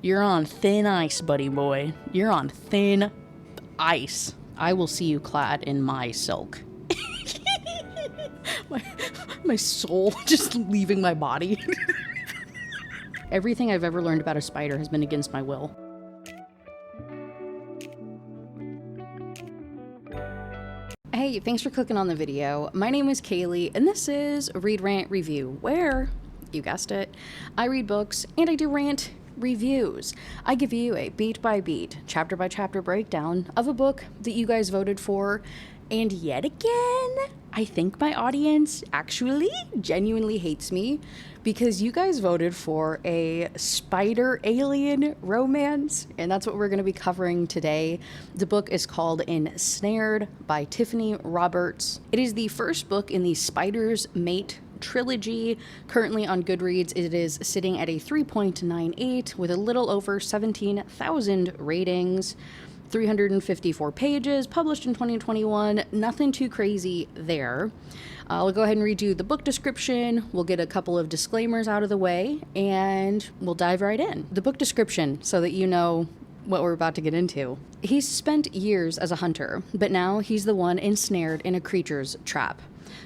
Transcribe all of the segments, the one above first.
You're on thin ice, buddy boy. You're on thin ice. I will see you clad in my silk. my soul just leaving my body. Everything I've ever learned about a spider has been against my will. Hey, thanks for clicking on the video. My name is Kaylee, and this is Read, Rant, Review, where, you guessed it, I read books and I do rant reviews. I give you a beat-by-beat, chapter-by-chapter breakdown of a book that you guys voted for, and yet again, I think my audience actually genuinely hates me because you guys voted for a spider alien romance, and that's what we're going to be covering today. The book is called Ensnared by Tiffany Roberts. It is the first book in the Spiders Mate trilogy. Currently on Goodreads, it is sitting at a 3.98 with a little over 17,000 ratings. 354 pages, published in 2021. Nothing too crazy there. I'll go ahead and read you the book description. We'll get a couple of disclaimers out of the way, and we'll dive right in. The book description, so that you know what we're about to get into. He's spent years as a hunter, but now he's the one ensnared in a creature's trap.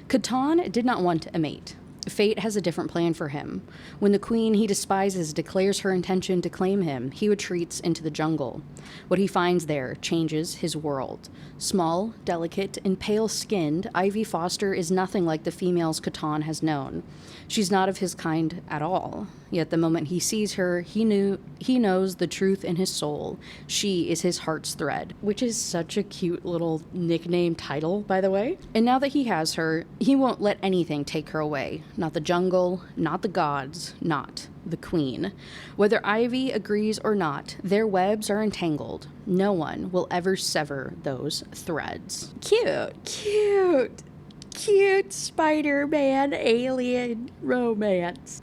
Catan did not want a mate. Fate has a different plan for him. When the queen he despises declares her intention to claim him, he retreats into the jungle. What he finds there changes his world. Small, delicate, and pale-skinned, Ivy Foster is nothing like the females Catan has known. She's not of his kind at all. Yet the moment he sees her, he knows the truth in his soul. She is his heart's thread, which is such a cute little nickname title, by the way. And now that he has her, he won't let anything take her away. Not the jungle, not the gods, not the queen. Whether Ivy agrees or not, their webs are entangled. No one will ever sever those threads. Cute Spider-Man alien romance.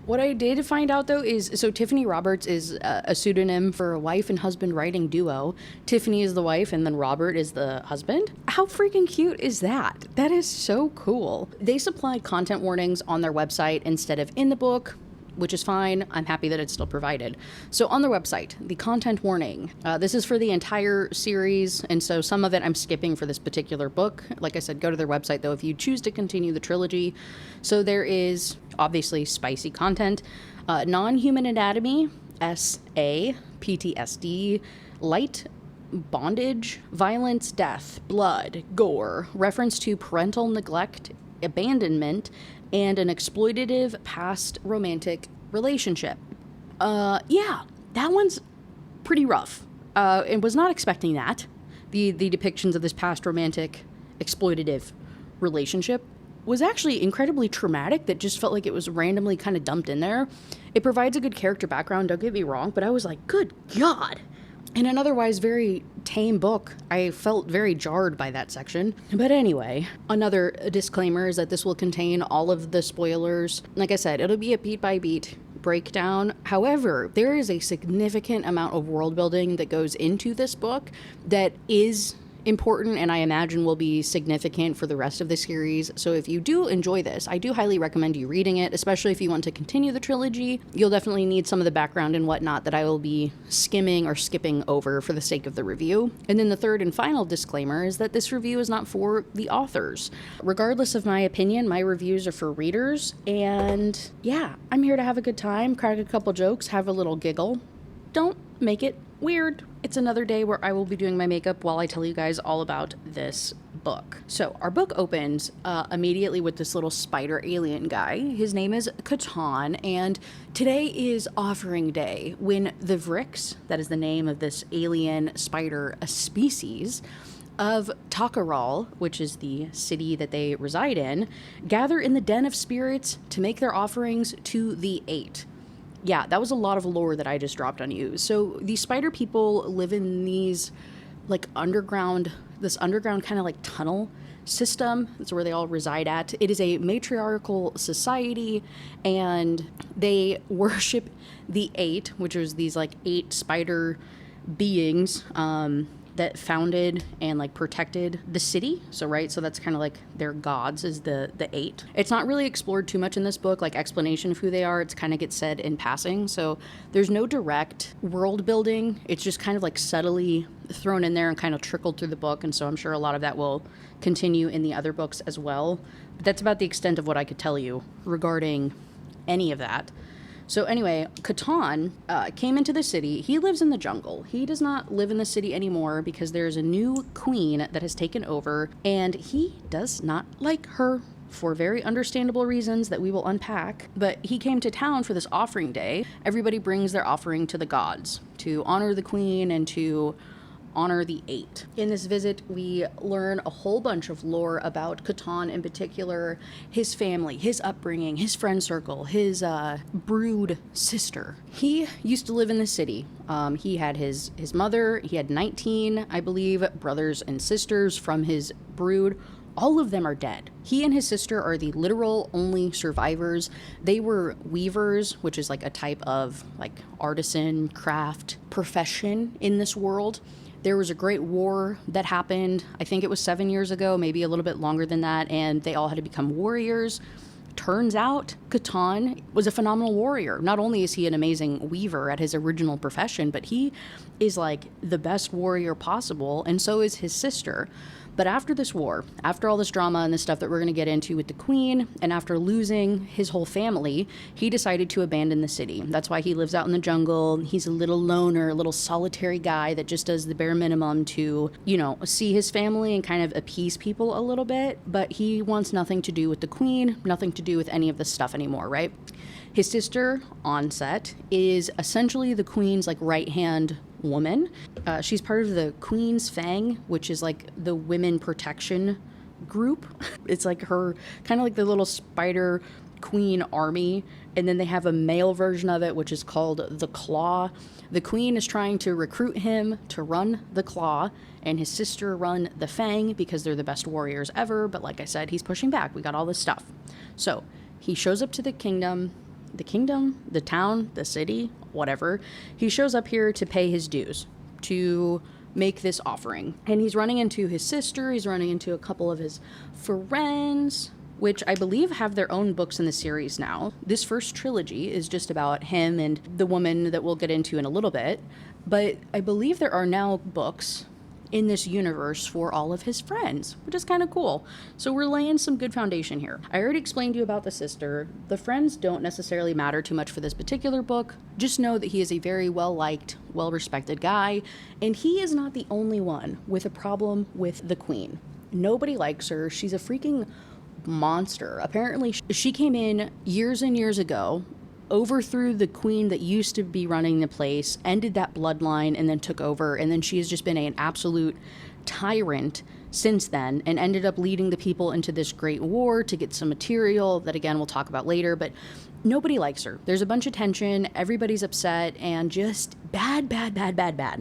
What I did find out, though, is so Tiffany Roberts is a pseudonym for a wife and husband writing duo. Tiffany is the wife and then Robert is the husband. How freaking cute is that? That is so cool. They supplied content warnings on their website instead of in the book, which is fine. I'm happy that it's still provided. So on their website, the content warning, this is for the entire series, and so some of it I'm skipping for this particular book. Like I said, go to their website, though, if you choose to continue the trilogy. So there is, obviously, spicy content, non-human anatomy, SA, PTSD, light bondage, violence, death, blood, gore, reference to parental neglect, abandonment, and an exploitative past romantic relationship. Yeah, that one's pretty rough. And was not expecting that. The depictions of this past romantic exploitative relationship was actually incredibly traumatic. That just felt like it was randomly kind of dumped in there. It provides a good character background, don't get me wrong, but I was like, good God. In an otherwise very tame book, I felt very jarred by that section. But anyway, another disclaimer is that this will contain all of the spoilers. Like I said, it'll be a beat-by-beat breakdown. However, there is a significant amount of world building that goes into this book that is important and I imagine will be significant for the rest of the series. So if you do enjoy this, I do highly recommend you reading it, especially if you want to continue the trilogy. You'll definitely need some of the background and whatnot that I will be skimming or skipping over for the sake of the review. And then the third and final disclaimer is that this review is not for the authors. Regardless of my opinion, my reviews are for readers, and yeah, I'm here to have a good time, crack a couple jokes, have a little giggle. Don't make it weird. It's another day where I will be doing my makeup while I tell you guys all about this book. So our book opens immediately with this little spider alien guy. His name is Catan, and today is offering day when the Vrix, that is the name of this alien spider species, of Takaral, which is the city that they reside in, gather in the Den of Spirits to make their offerings to the Eight. Yeah, that was a lot of lore that I just dropped on you. So these spider people live in these like underground kind of like tunnel system. That's where they all reside at. It is a matriarchal society, and they worship the Eight, which is these like 8 spider beings, that founded and like protected the city. So that's kind of like their gods is the 8. It's not really explored too much in this book, like explanation of who they are. It's kind of gets said in passing. So there's no direct world building. It's just kind of like subtly thrown in there and kind of trickled through the book. And so I'm sure a lot of that will continue in the other books as well. But that's about the extent of what I could tell you regarding any of that. So anyway, Catan came into the city. He lives in the jungle. He does not live in the city anymore because there's a new queen that has taken over, and he does not like her for very understandable reasons that we will unpack. But he came to town for this offering day. Everybody brings their offering to the gods to honor the queen and to honor the 8. In this visit, we learn a whole bunch of lore about Catan in particular, his family, his upbringing, his friend circle, his brood sister. He used to live in the city. He had his mother. He had 19, I believe, brothers and sisters from his brood. All of them are dead. He and his sister are the literal only survivors. They were weavers, which is like a type of like artisan craft profession in this world. There was a great war that happened, I think it was 7 years ago, maybe a little bit longer than that, and they all had to become warriors. Turns out Catan was a phenomenal warrior. Not only is he an amazing weaver at his original profession, but he is like the best warrior possible, and so is his sister. But after this war, after all this drama and the stuff that we're going to get into with the queen, and after losing his whole family, he decided to abandon the city. That's why he lives out in the jungle. He's a little loner, a little solitary guy that just does the bare minimum to, see his family and kind of appease people a little bit. But he wants nothing to do with the queen, nothing to do with any of this stuff anymore, right? His sister, Onset, is essentially the queen's like right-hand woman. She's part of the Queen's Fang, which is like the women protection group. It's like her kind of like the little spider queen army, and then they have a male version of it which is called the Claw. The queen is trying to recruit him to run the Claw, and his sister run the Fang because they're the best warriors ever. But like I said, he's pushing back. We got all this stuff. So he shows up to the kingdom, the town, the city, whatever. He shows up here to pay his dues, to make this offering. And he's running into his sister, he's running into a couple of his friends, which I believe have their own books in the series now. This first trilogy is just about him and the woman that we'll get into in a little bit. But I believe there are now books in this universe for all of his friends, which is kind of cool. So we're laying some good foundation here. I already explained to you about the sister. The friends don't necessarily matter too much for this particular book. Just know that he is a very well-liked, well-respected guy, and he is not the only one with a problem with the queen. Nobody likes her. She's a freaking monster. Apparently, she came in years and years ago, overthrew the queen that used to be running the place, ended that bloodline, and then took over. And then she has just been an absolute tyrant since then, and ended up leading the people into this great war to get some material that, again, we'll talk about later. But nobody likes her. There's a bunch of tension. Everybody's upset, and just bad,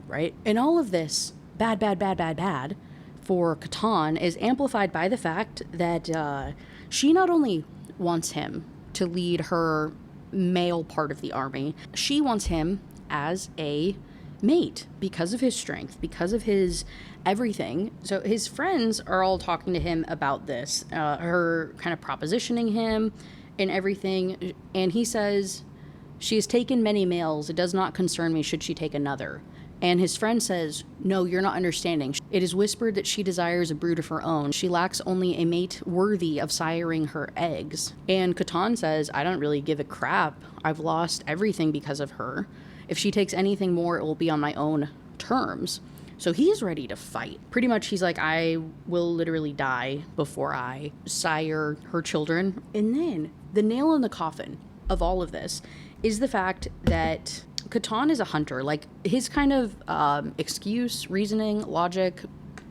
right? And all of this bad for Catan is amplified by the fact that she not only wants him to lead her male part of the army, she wants him as a mate because of his strength, because of his everything. So his friends are all talking to him about this, her kind of propositioning him and everything. And he says, "She has taken many males. It does not concern me should she take another." And his friend says, "No, you're not understanding. It is whispered that she desires a brood of her own. She lacks only a mate worthy of siring her eggs." And Catan says, "I don't really give a crap. I've lost everything because of her. If she takes anything more, it will be on my own terms." So he's ready to fight. Pretty much he's like, I will literally die before I sire her children. And then the nail in the coffin of all of this is the fact that Catan is a hunter. Like, his kind of excuse, reasoning, logic,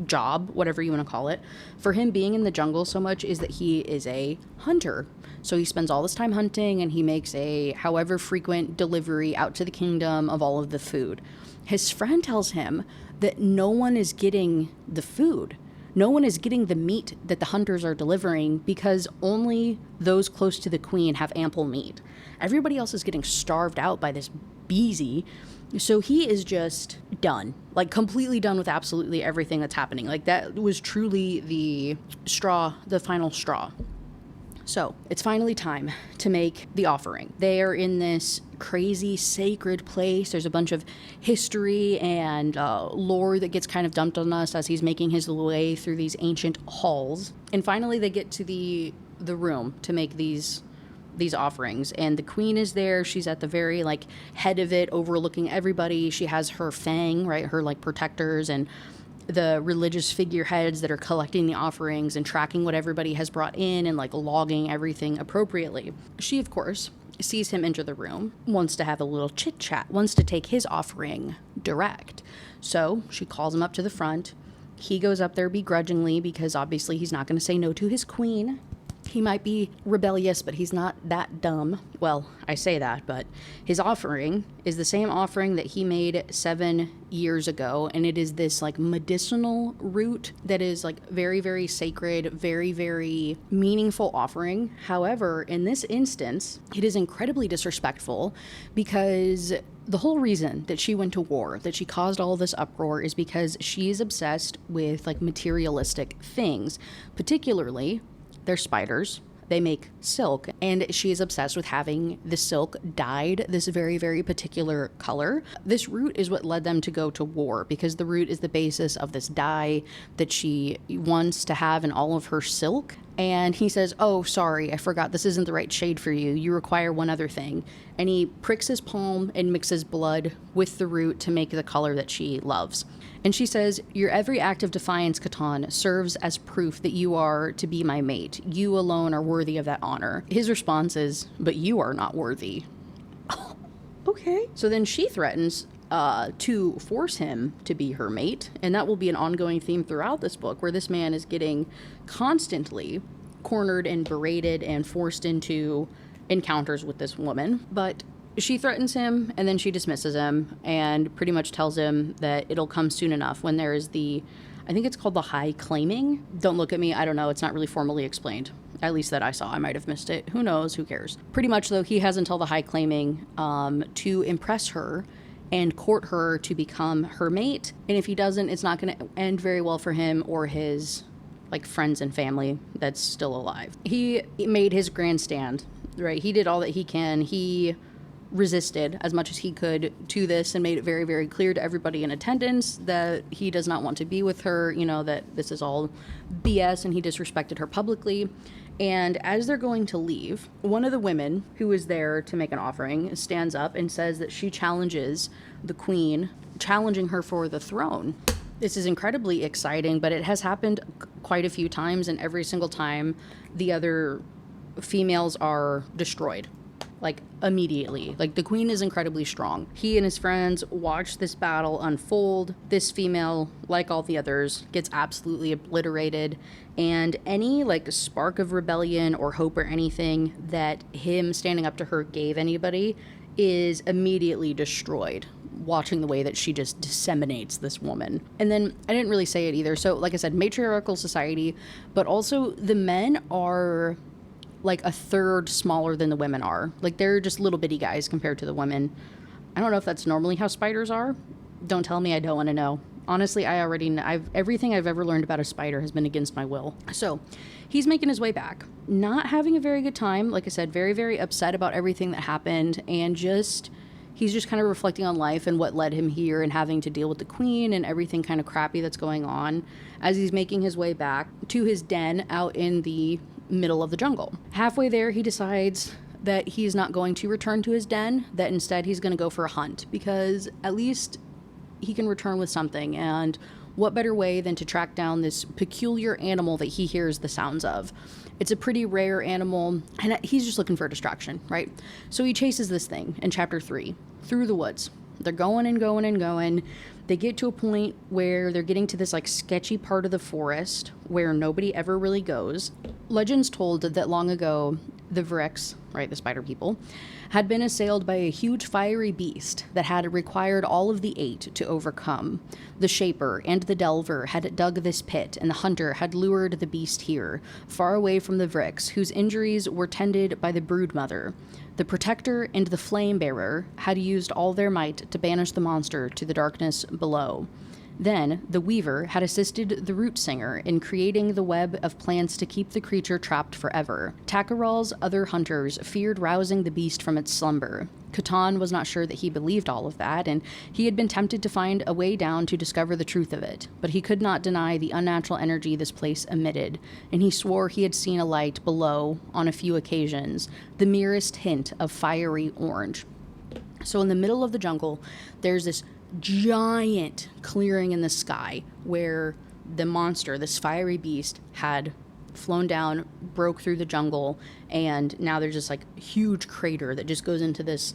job, whatever you want to call it, for him being in the jungle so much is that he is a hunter. So he spends all this time hunting, and he makes a however frequent delivery out to the kingdom of all of the food. His friend tells him that no one is getting the food. No one is getting the meat that the hunters are delivering because only those close to the queen have ample meat. Everybody else is getting starved out by this Beezy. So he is just done, like completely done with absolutely everything that's happening. Like that was truly the final straw. So it's finally time to make the offering. They are in this crazy sacred place. There's a bunch of history and lore that gets kind of dumped on us as he's making his way through these ancient halls. And finally they get to the room to make these offerings, and the queen is there. She's at the very like head of it, overlooking everybody. She has her fang, right, her like protectors, and the religious figureheads that are collecting the offerings and tracking what everybody has brought in and like logging everything appropriately. She, of course, sees him enter the room, wants to have a little chit chat, wants to take his offering direct. So she calls him up to the front. He goes up there begrudgingly because obviously he's not going to say no to his queen. He might be rebellious, but he's not that dumb. Well, I say that, but his offering is the same offering that he made 7 years ago, and it is this like medicinal root that is like very, very sacred, very, very meaningful offering. However, in this instance, it is incredibly disrespectful because the whole reason that she went to war, that she caused all this uproar, is because she is obsessed with like materialistic things, particularly they're spiders. They make silk, and she is obsessed with having the silk dyed this very, very particular color. This root is what led them to go to war, because the root is the basis of this dye that she wants to have in all of her silk. And he says, oh, sorry, I forgot, this isn't the right shade for you. You require one other thing. And he pricks his palm and mixes blood with the root to make the color that she loves. And she says, your every act of defiance, Catan, serves as proof that you are to be my mate. You alone are worthy of that honor. His response is, but you are not worthy. Okay. So then she threatens to force him to be her mate. And that will be an ongoing theme throughout this book, where this man is getting constantly cornered and berated and forced into encounters with this woman. But she threatens him, and then she dismisses him and pretty much tells him that it'll come soon enough when there is I think it's called the high claiming. Don't look at me. I don't know. It's not really formally explained. At least that I saw. I might have missed it. Who knows? Who cares? Pretty much, though, he has until the high claiming to impress her and court her to become her mate. And if he doesn't, it's not going to end very well for him or his like friends and family that's still alive. He made his grandstand, right? He did all that he can. He resisted as much as he could to this and made it very, very clear to everybody in attendance that he does not want to be with her, that this is all BS, and he disrespected her publicly. And as they're going to leave, one of the women who was there to make an offering stands up and says that she challenges the queen, challenging her for the throne. This is incredibly exciting, but it has happened quite a few times, and every single time the other females are destroyed. Like immediately. Like the queen is incredibly strong. He and his friends watch this battle unfold. This female, like all the others, gets absolutely obliterated, and any like spark of rebellion or hope or anything that him standing up to her gave anybody is immediately destroyed, watching the way that she just disseminates this woman. And then I didn't really say it either. So like I said, matriarchal society, but also the men are like a third smaller than the women are. Like they're just little bitty guys compared to the women. I don't know if that's normally how spiders are. Don't tell me, I don't want to know. Honestly, I already know. Everything I've ever learned about a spider has been against my will. So he's making his way back, not having a very good time. Like I said, very, very upset about everything that happened, and he's just kind of reflecting on life and what led him here, and having to deal with the queen and everything kind of crappy that's going on as he's making his way back to his den out in the middle of the jungle. Halfway there, he decides that he's not going to return to his den, that instead he's going to go for a hunt, because at least he can return with something. And what better way than to track down this peculiar animal that he hears the sounds of? It's a pretty rare animal, and he's just looking for a distraction, right? So he chases this thing in chapter 3 through the woods. They're going and going and going. They get to a point where they're getting to this like sketchy part of the forest where nobody ever really goes. Legends told that long ago The Vrix, right, the spider people, had been assailed by a huge fiery beast that had required all of the 8 to overcome. The Shaper and the Delver had dug this pit, and the Hunter had lured the beast here, far away from the Vrix, whose injuries were tended by the Broodmother. The Protector and the Flame Bearer had used all their might to banish the monster to the darkness below. Then, the Weaver had assisted the Root Singer in creating the web of plants to keep the creature trapped forever. Takaral's other hunters feared rousing the beast from its slumber. Catan was not sure that he believed all of that, and he had been tempted to find a way down to discover the truth of it. But he could not deny the unnatural energy this place emitted, and he swore he had seen a light below on a few occasions, the merest hint of fiery orange. So in the middle of the jungle, there's this giant clearing in the sky where the monster, this fiery beast, had flown down, broke through the jungle, and now there's this like huge crater that just goes into this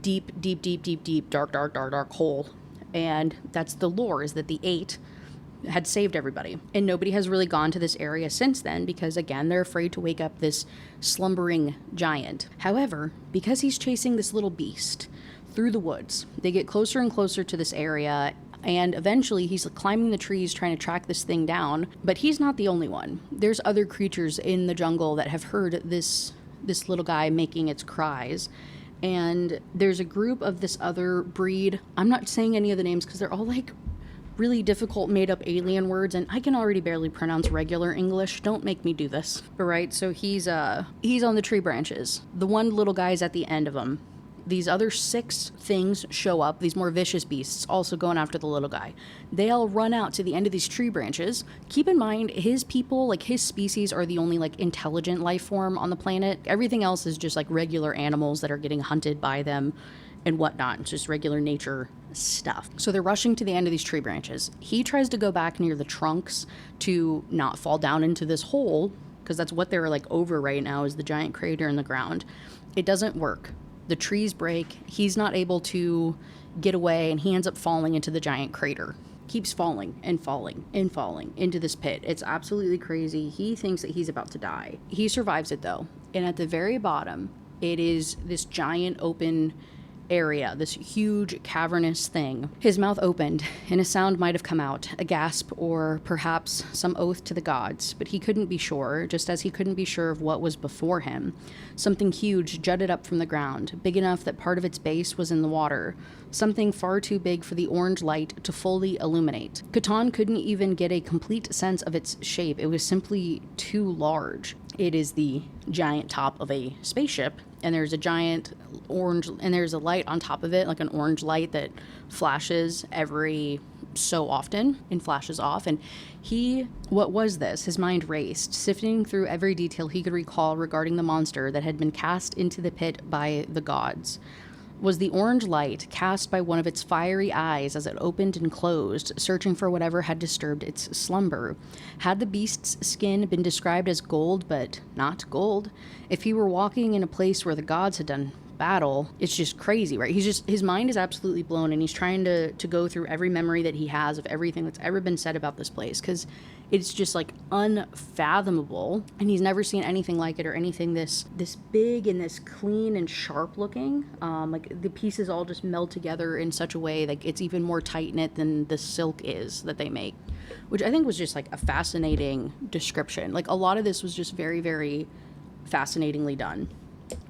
deep, dark hole. And that's the lore, is that the 8 had saved everybody. And nobody has really gone to this area since then because, again, they're afraid to wake up this slumbering giant. However, because he's chasing this little beast through the woods, they get closer and closer to this area, and eventually he's climbing the trees trying to track this thing down. But he's not the only one. There's other creatures in the jungle that have heard this little guy making its cries. And there's a group of this other breed. I'm not saying any of the names because they're all like really difficult made up alien words, and I can already barely pronounce regular English. Don't make me do this. All right, so he's on the tree branches. The one little guy's at the end of them. These other 6 things show up, these more vicious beasts, also going after the little guy. They all run out to the end of these tree branches. Keep in mind, his people, like his species, are the only like intelligent life form on the planet. Everything else is just like regular animals that are getting hunted by them and whatnot. It's just regular nature stuff. So they're rushing to the end of these tree branches. He tries to go back near the trunks to not fall down into this hole, because that's what they're like over right now, is the giant crater in the ground. It doesn't work. The trees break. He's not able to get away, and he ends up falling into the giant crater. Keeps falling and falling and falling into this pit. It's absolutely crazy. He thinks that he's about to die. He survives it though. And at the very bottom, it is this giant open area, this huge cavernous thing. His mouth opened, and a sound might have come out, a gasp or perhaps some oath to the gods, but he couldn't be sure, just as he couldn't be sure of what was before him. Something huge jutted up from the ground, big enough that part of its base was in the water, something far too big for the orange light to fully illuminate. Catan couldn't even get a complete sense of its shape. It was simply too large. It is the giant top of a spaceship, and there's a giant orange, and there's a light on top of it, like an orange light that flashes every so often and flashes off. And what was this? His mind raced, sifting through every detail he could recall regarding the monster that had been cast into the pit by the gods. Was the orange light cast by one of its fiery eyes as it opened and closed, searching for whatever had disturbed its slumber? Had the beast's skin been described as gold, but not gold? If he were walking in a place where the gods had done battle, it's just crazy, right? His mind is absolutely blown, and he's trying to go through every memory that he has of everything that's ever been said about this place, because it's just like unfathomable, and he's never seen anything like it, or anything this big and this clean and sharp looking. Like the pieces all just meld together in such a way like it's even more tight knit than the silk is that they make, which I think was just like a fascinating description. Like a lot of this was just very, very fascinatingly done.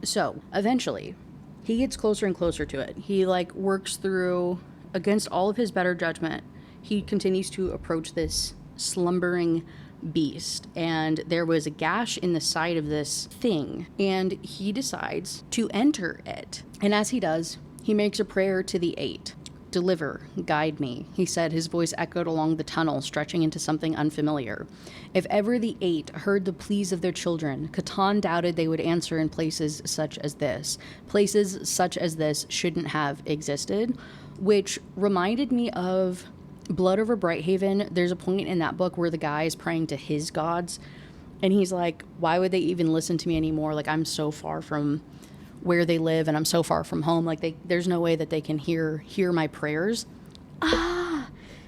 So eventually he gets closer and closer to it. He like works through, against all of his better judgment, he continues to approach this slumbering beast, and there was a gash in the side of this thing, and he decides to enter it. And as he does, he makes a prayer to the 8. "Deliver, guide me," he said, his voice echoed along the tunnel, stretching into something unfamiliar. If ever the 8 heard the pleas of their children, Catan doubted they would answer in places such as this. Places such as this shouldn't have existed, which reminded me of Blood Over Brighthaven. There's a point in that book where the guy is praying to his gods, and he's like, why would they even listen to me anymore? Like, I'm so far from where they live, and I'm so far from home. Like, there's no way that they can hear my prayers.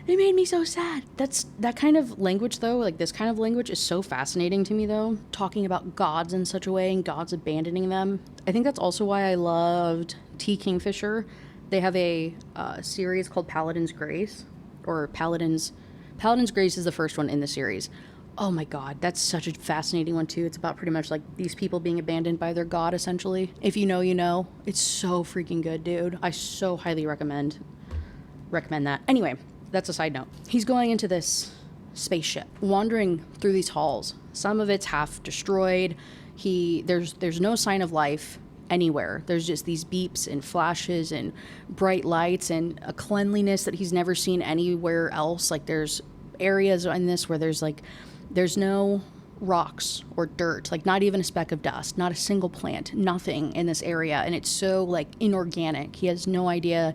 It made me so sad. That kind of language, though, like this kind of language is so fascinating to me, though. Talking about gods in such a way and gods abandoning them. I think that's also why I loved T. Kingfisher. They have a series called Paladin's Grace, or Paladin's Grace is the first one in the series. Oh my god, that's such a fascinating one too. It's about pretty much like these people being abandoned by their god, essentially. If you know, you know. It's so freaking good, dude. I so highly recommend that. Anyway, that's a side note. He's going into this spaceship, wandering through these halls. Some of it's half destroyed. There's no sign of life anywhere. There's just these beeps and flashes and bright lights and a cleanliness that he's never seen anywhere else. Like there's areas in this where there's no rocks or dirt, like not even a speck of dust, not a single plant, nothing in this area. And it's so like inorganic. He has no idea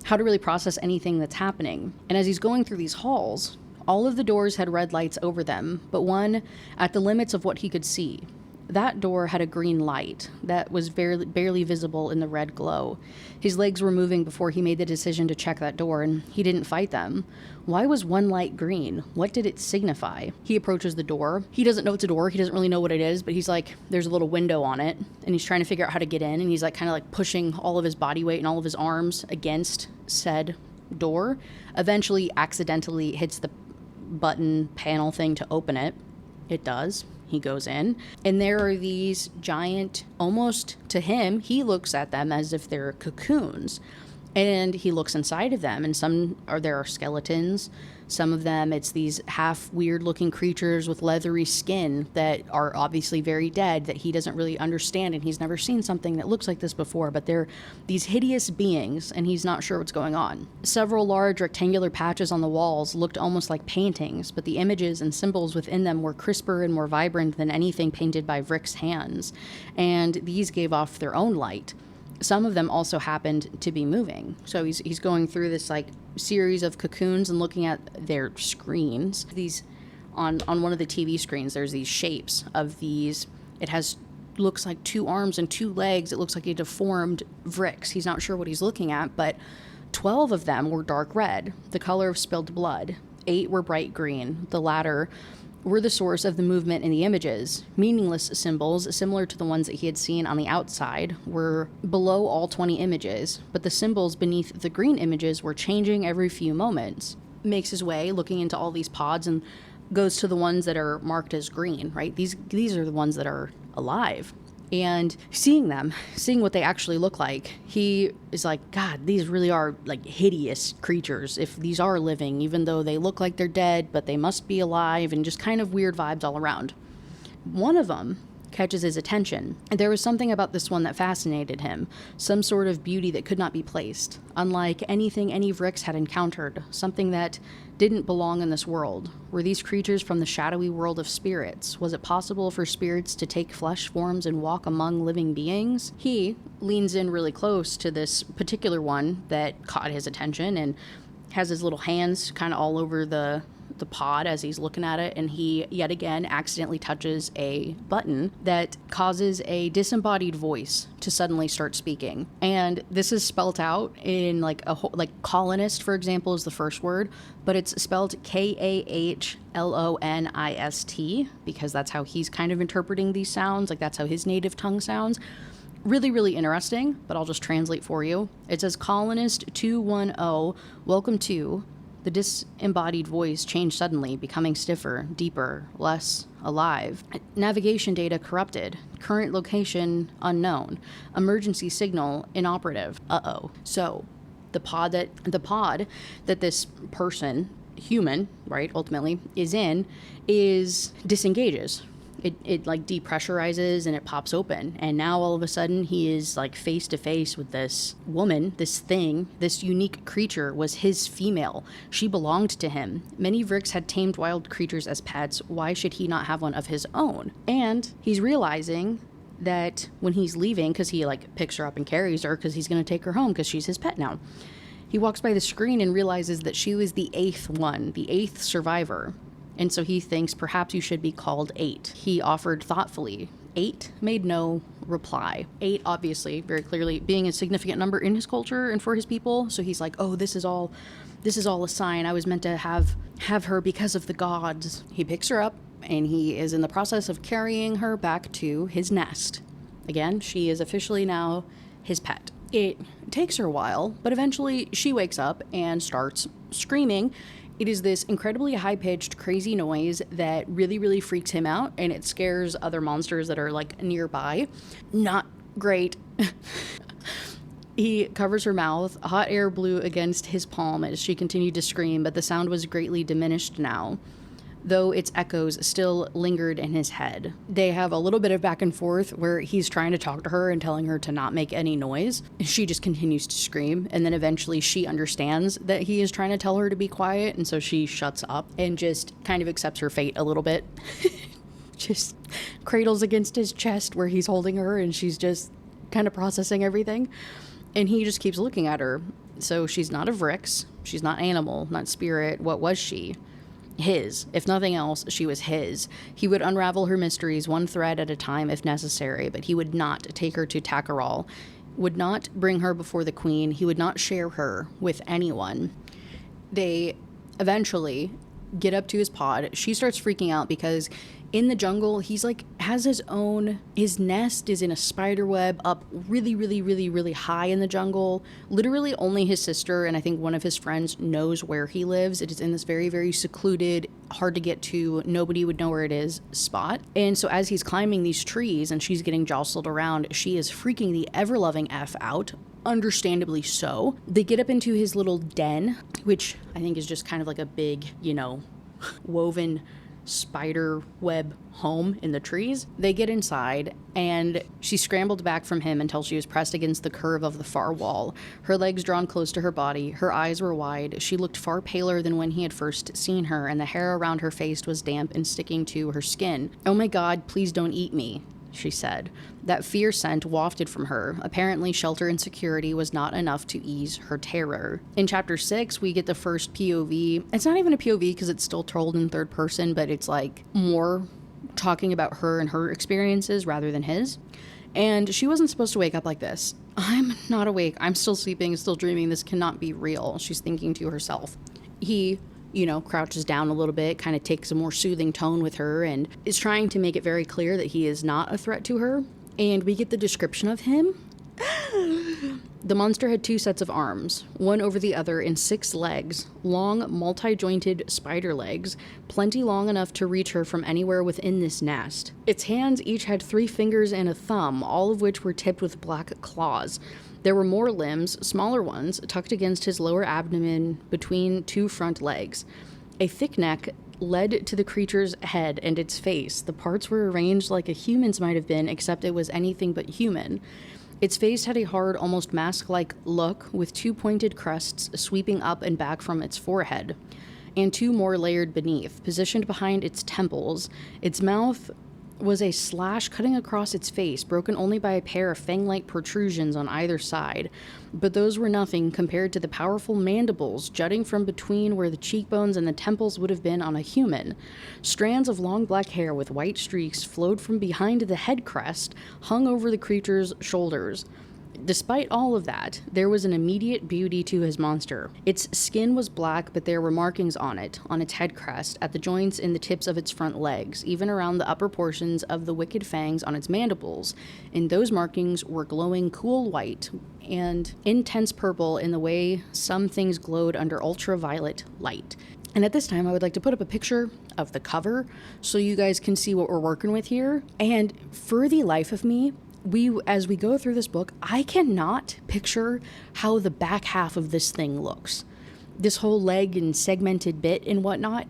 how to really process anything that's happening. And as he's going through these halls, all of the doors had red lights over them, but one at the limits of what he could see. That door had a green light that was barely visible in the red glow. His legs were moving before he made the decision to check that door, and he didn't fight them. Why was one light green? What did it signify? He approaches the door. He doesn't know it's a door. He doesn't really know what it is, but he's like, there's a little window on it, and he's trying to figure out how to get in, and he's like kind of like pushing all of his body weight and all of his arms against said door. Eventually, accidentally hits the button panel thing to open it. It does. He goes in, and there are these giant, almost to him, he looks at them as if they're cocoons. And he looks inside of them, and there are skeletons. Some of them, it's these half weird looking creatures with leathery skin that are obviously very dead that he doesn't really understand, and he's never seen something that looks like this before, but they're these hideous beings, and he's not sure what's going on. Several large rectangular patches on the walls looked almost like paintings, but the images and symbols within them were crisper and more vibrant than anything painted by Vrick's hands, and these gave off their own light. Some of them also happened to be moving. So he's going through this like series of cocoons and looking at their screens. These on one of the TV screens, there's these shapes of these. It looks like 2 arms and 2 legs. It looks like a deformed Vricks. He's not sure what he's looking at, but 12 of them were dark red, the color of spilled blood. 8 were bright green. The latter were the source of the movement in the images. Meaningless symbols, similar to the ones that he had seen on the outside, were below all 20 images, but the symbols beneath the green images were changing every few moments. Makes his way, looking into all these pods, and goes to the ones that are marked as green, right? These are the ones that are alive. And seeing what they actually look like, he is like, God, these really are like hideous creatures. If these are living, even though they look like they're dead, but they must be alive, and just kind of weird vibes all around. One of them catches his attention. And there was something about this one that fascinated him, some sort of beauty that could not be placed, unlike anything any Vricks had encountered, something that didn't belong in this world. Were these creatures from the shadowy world of spirits? Was it possible for spirits to take flesh forms and walk among living beings? He leans in really close to this particular one that caught his attention and has his little hands kind of all over the pod as he's looking at it, and he yet again accidentally touches a button that causes a disembodied voice to suddenly start speaking. And this is spelt out in like colonist, for example, is the first word, but it's spelled Kahlonist, because that's how he's kind of interpreting these sounds, like that's how his native tongue sounds. Really, really interesting, but I'll just translate for you. It says, Colonist 210, welcome to. The disembodied voice changed suddenly, becoming stiffer, deeper, less alive. Navigation data corrupted. Current location unknown. Emergency signal inoperative. Uh-oh. So, the pod that this person, human, right, ultimately, is disengages. It like depressurizes and it pops open. And now all of a sudden he is like face to face with this woman, this thing, this unique creature was his female. She belonged to him. Many Vricks had tamed wild creatures as pets. Why should he not have one of his own? And he's realizing that when he's leaving, because he like picks her up and carries her because he's going to take her home because she's his pet now. He walks by the screen and realizes that she was the 8th one, the 8th survivor. And so he thinks perhaps you should be called 8. He offered thoughtfully, 8 made no reply. 8, obviously, very clearly being a significant number in his culture and for his people. So he's like, oh, this is all a sign. I was meant to have her because of the gods. He picks her up and he is in the process of carrying her back to his nest. Again, she is officially now his pet. It takes her a while, but eventually she wakes up and starts screaming. It is this incredibly high-pitched, crazy noise that really, really freaks him out, and it scares other monsters that are, like, nearby. Not great. He covers her mouth. Hot air blew against his palm as she continued to scream, but the sound was greatly diminished now, though its echoes still lingered in his head. They have a little bit of back and forth where he's trying to talk to her and telling her to not make any noise. She just continues to scream, and then eventually she understands that he is trying to tell her to be quiet, and so she shuts up and just kind of accepts her fate a little bit. Just cradles against his chest where he's holding her, and she's just kind of processing everything. And he just keeps looking at her. So she's not a Vrix, she's not animal, not spirit. What was she? His. If nothing else, she was his. He would unravel her mysteries one thread at a time if necessary, but he would not take her to Takarol, would not bring her before the queen. He would not share her with anyone. They eventually get up to his pod. She starts freaking out because in the jungle, he's like, has his nest is in a spider web up really, really, really, really high in the jungle. Literally only his sister and I think one of his friends knows where he lives. It is in this very, very secluded, hard to get to, nobody would know where it is spot. And so as he's climbing these trees and she's getting jostled around, she is freaking the ever-loving F out. Understandably so. They get up into his little den, which I think is just kind of like a big, woven spider web home in the trees. They get inside and she scrambled back from him until she was pressed against the curve of the far wall, her legs drawn close to her body. Her eyes were wide. She looked far paler than when he had first seen her, and the hair around her face was damp and sticking to her skin. "Oh my God, please don't eat me," she said. That fear scent wafted from her. Apparently, shelter and security was not enough to ease her terror. In chapter 6, we get the first POV. It's not even a POV because it's still told in third person, but it's like more talking about her and her experiences rather than his. And she wasn't supposed to wake up like this. I'm not awake. I'm still sleeping, still dreaming. This cannot be real, she's thinking to herself. He crouches down a little bit, kind of takes a more soothing tone with her, and is trying to make it very clear that he is not a threat to her. And we get the description of him. The monster had 2 sets of arms, one over the other, and 6 legs, long, multi-jointed spider legs, plenty long enough to reach her from anywhere within this nest. Its hands each had 3 fingers and a thumb, all of which were tipped with black claws. There were more limbs, smaller ones, tucked against his lower abdomen between 2 front legs. A thick neck led to the creature's head and its face. The parts were arranged like a human's might have been, except it was anything but human. Its face had a hard, almost mask-like look, with 2 pointed crests sweeping up and back from its forehead, and 2 more layered beneath, positioned behind its temples. Its mouth was a slash cutting across its face, broken only by a pair of fang-like protrusions on either side, but those were nothing compared to the powerful mandibles jutting from between where the cheekbones and the temples would have been on a human. Strands of long black hair with white streaks flowed from behind the head crest, hung over the creature's shoulders. Despite all of that, there was an immediate beauty to his monster. Its skin was black, but there were markings on it, on its head crest, at the joints in the tips of its front legs, even around the upper portions of the wicked fangs on its mandibles, and those markings were glowing cool white and intense purple in the way some things glowed under ultraviolet light. And at this time, I would like to put up a picture of the cover so you guys can see what we're working with here. And for the life of me, as we go through this book, I cannot picture how the back half of this thing looks. This whole leg and segmented bit and whatnot.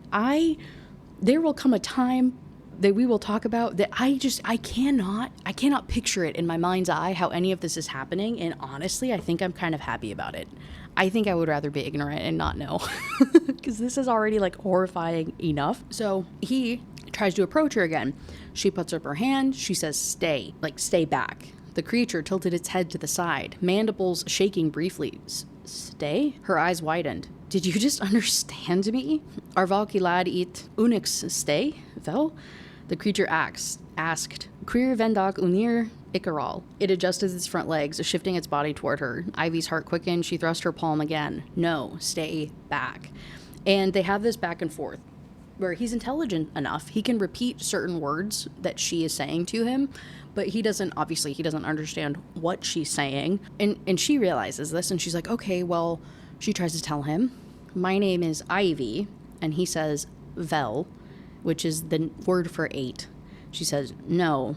There will come a time that we will talk about that I cannot picture it in my mind's eye how any of this is happening. And honestly, I think I'm kind of happy about it. I think I would rather be ignorant and not know because this is already like horrifying enough. So he tries to approach her again. She puts up her hand. She says, stay back. The creature tilted its head to the side, mandibles shaking briefly. Stay? Her eyes widened. Did you just understand me? Arvalki lad it unix stay, vel? The creature asked, Queer vendak unir Icaral. It adjusted its front legs, shifting its body toward her. Ivy's heart quickened. She thrust her palm again. No, stay back. And they have this back and forth where he's intelligent enough. He can repeat certain words that she is saying to him, but he doesn't understand what she's saying. And she realizes this, and she's like, okay, well, she tries to tell him, my name is Ivy. And he says, Vel, which is the word for 8. She says, no,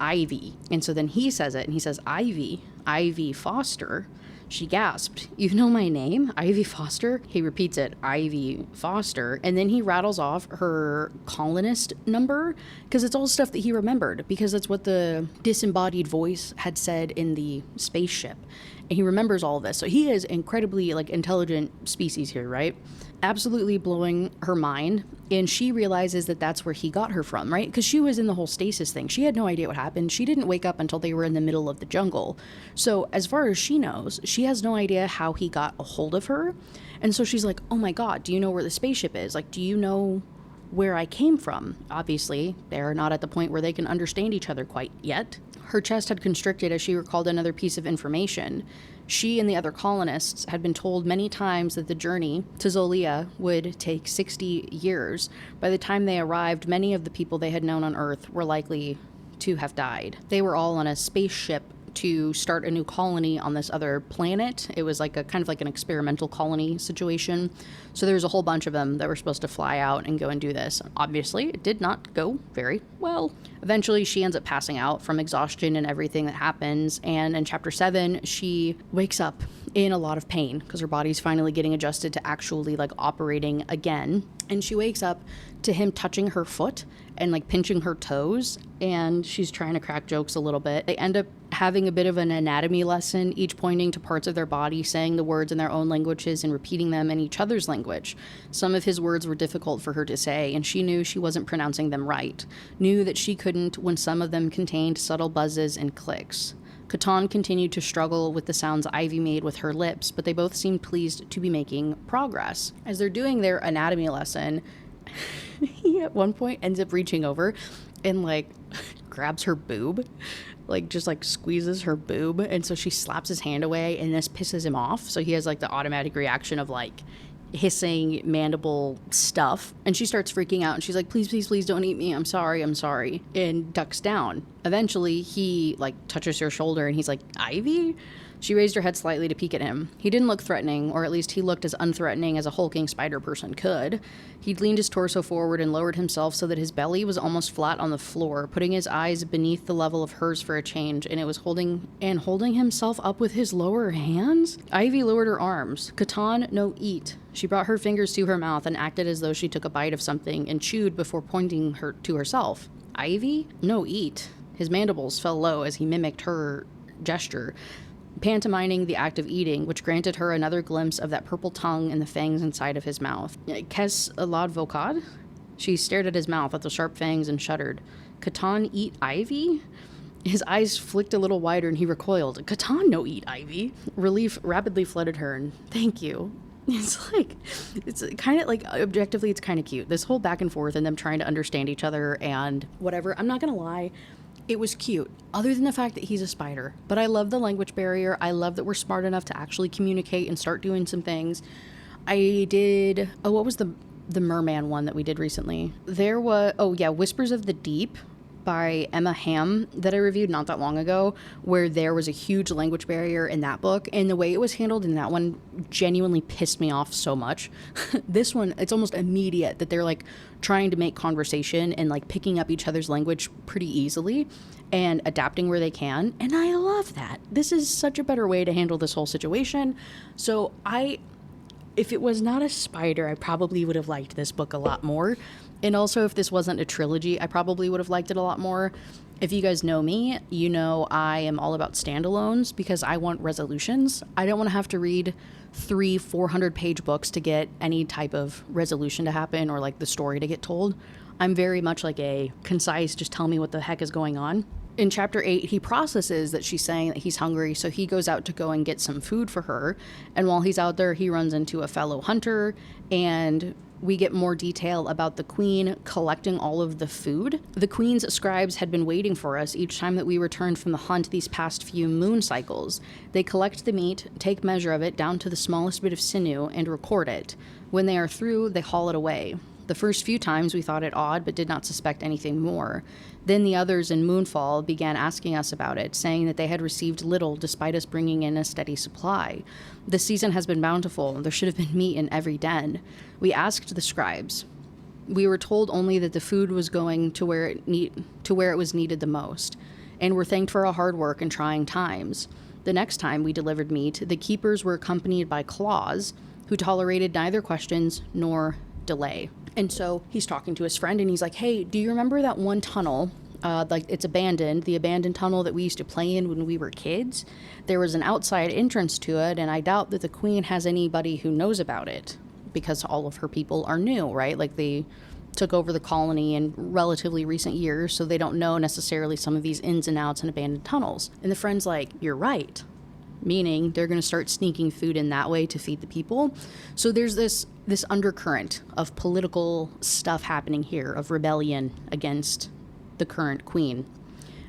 Ivy. And so then he says it, and he says, Ivy Foster. She gasped, you know my name, Ivy Foster? He repeats it, Ivy Foster. And then he rattles off her colonist number, because it's all stuff that he remembered, because that's what the disembodied voice had said in the spaceship. And he remembers all of this. So he is incredibly intelligent species here, right? Absolutely blowing her mind. And she realizes that that's where he got her from, right? Because she was in the whole stasis thing. She had no idea what happened. She didn't wake up until they were in the middle of the jungle. So as far as she knows, she has no idea how he got a hold of her. And so she's like, oh my God, do you know where the spaceship is? Do you know where I came from? Obviously, they're not at the point where they can understand each other quite yet. Her chest had constricted as she recalled another piece of information. She and the other colonists had been told many times that the journey to Zolia would take 60 years. By the time they arrived, many of the people they had known on Earth were likely to have died. They were all on a spaceship to start a new colony on this other planet. It was kind of an experimental colony situation. So there was a whole bunch of them that were supposed to fly out and go and do this. Obviously, it did not go very well. Eventually, she ends up passing out from exhaustion and everything that happens. And in chapter 7, she wakes up in a lot of pain because her body's finally getting adjusted to actually operating again. And she wakes up to him touching her foot and pinching her toes, and she's trying to crack jokes a little bit. They end up having a bit of an anatomy lesson, each pointing to parts of their body, saying the words in their own languages and repeating them in each other's language. Some of his words were difficult for her to say, and she knew she wasn't pronouncing them right, knew that she couldn't when some of them contained subtle buzzes and clicks. Catan continued to struggle with the sounds Ivy made with her lips, but they both seemed pleased to be making progress. As they're doing their anatomy lesson, he at one point ends up reaching over and grabs her boob, just squeezes her boob, and so she slaps his hand away, and this pisses him off. So he has the automatic reaction of hissing mandible stuff, and she starts freaking out, and she's like, please don't eat me, I'm sorry, and ducks down. Eventually he touches her shoulder, and he's like, Ivy? She raised her head slightly to peek at him. He didn't look threatening, or at least he looked as unthreatening as a hulking spider person could. He'd leaned his torso forward and lowered himself so that his belly was almost flat on the floor, putting his eyes beneath the level of hers for a change, and it was holding himself up with his lower hands? Ivy lowered her arms. Catan, no eat. She brought her fingers to her mouth and acted as though she took a bite of something and chewed before pointing her to herself. Ivy? No eat. His mandibles fell low as he mimicked her gesture, pantomiming the act of eating, which granted her another glimpse of that purple tongue and the fangs inside of his mouth. Qu'est-ce l'advocate? She stared at his mouth, at the sharp fangs, and shuddered. Catan eat Ivy? His eyes flicked a little wider, and he recoiled. Catan no eat Ivy? Relief rapidly flooded her, and thank you. It's kind of objectively, it's kind of cute. This whole back and forth and them trying to understand each other and whatever. I'm not going to lie. It was cute, other than the fact that he's a spider. But I love the language barrier. I love that we're smart enough to actually communicate and start doing some things. I did... Oh, what was the merman one that we did recently? There was... Oh, yeah, Whispers of the Deep by Emma Hamm that I reviewed not that long ago, where there was a huge language barrier in that book, and the way it was handled in that one genuinely pissed me off so much. This one, it's almost immediate that they're trying to make conversation and picking up each other's language pretty easily and adapting where they can, and I love that. This is such a better way to handle this whole situation. So if it was not a spider, I probably would have liked this book a lot more. And also, if this wasn't a trilogy, I probably would have liked it a lot more. If you guys know me, you know I am all about standalones because I want resolutions. I don't want to have to read 400 page books to get any type of resolution to happen or the story to get told. I'm very much a concise, just tell me what the heck is going on. In chapter 8, he processes that she's saying that he's hungry, so he goes out to go and get some food for her. And while he's out there, he runs into a fellow hunter, and we get more detail about the queen collecting all of the food. The queen's scribes had been waiting for us each time that we returned from the hunt these past few moon cycles. They collect the meat, take measure of it down to the smallest bit of sinew, and record it. When they are through, they haul it away. The first few times we thought it odd, but did not suspect anything more. Then the others in Moonfall began asking us about it, saying that they had received little despite us bringing in a steady supply. The season has been bountiful. There should have been meat in every den. We asked the scribes. We were told only that the food was going to where it was needed the most, and were thanked for our hard work and trying times. The next time we delivered meat, the keepers were accompanied by Claus, who tolerated neither questions nor delay. And so he's talking to his friend and he's like, hey, do you remember that one tunnel? It's abandoned, the abandoned tunnel that we used to play in when we were kids? There was an outside entrance to it, and I doubt that the queen has anybody who knows about it, because all of her people are new, right? Like, they took over the colony in relatively recent years, so they don't know necessarily some of these ins and outs and abandoned tunnels. And the friend's like, you're right. Meaning they're going to start sneaking food in that way to feed the people. So there's this undercurrent of political stuff happening here, of rebellion against the current queen.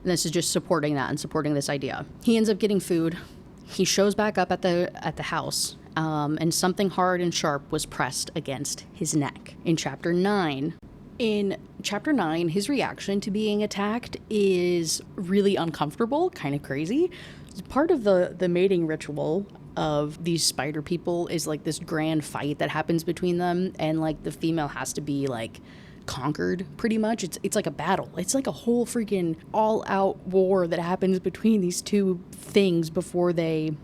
And this is just supporting that and supporting this idea. He ends up getting food. He shows back up at the house, and something hard and sharp was pressed against his neck. In chapter 9, his reaction to being attacked is really uncomfortable, kind of crazy. Part of the mating ritual of these spider people is like this grand fight that happens between them, and like the female has to be like conquered pretty much. It's like a battle. It's like a whole freaking all-out war that happens between these two things before they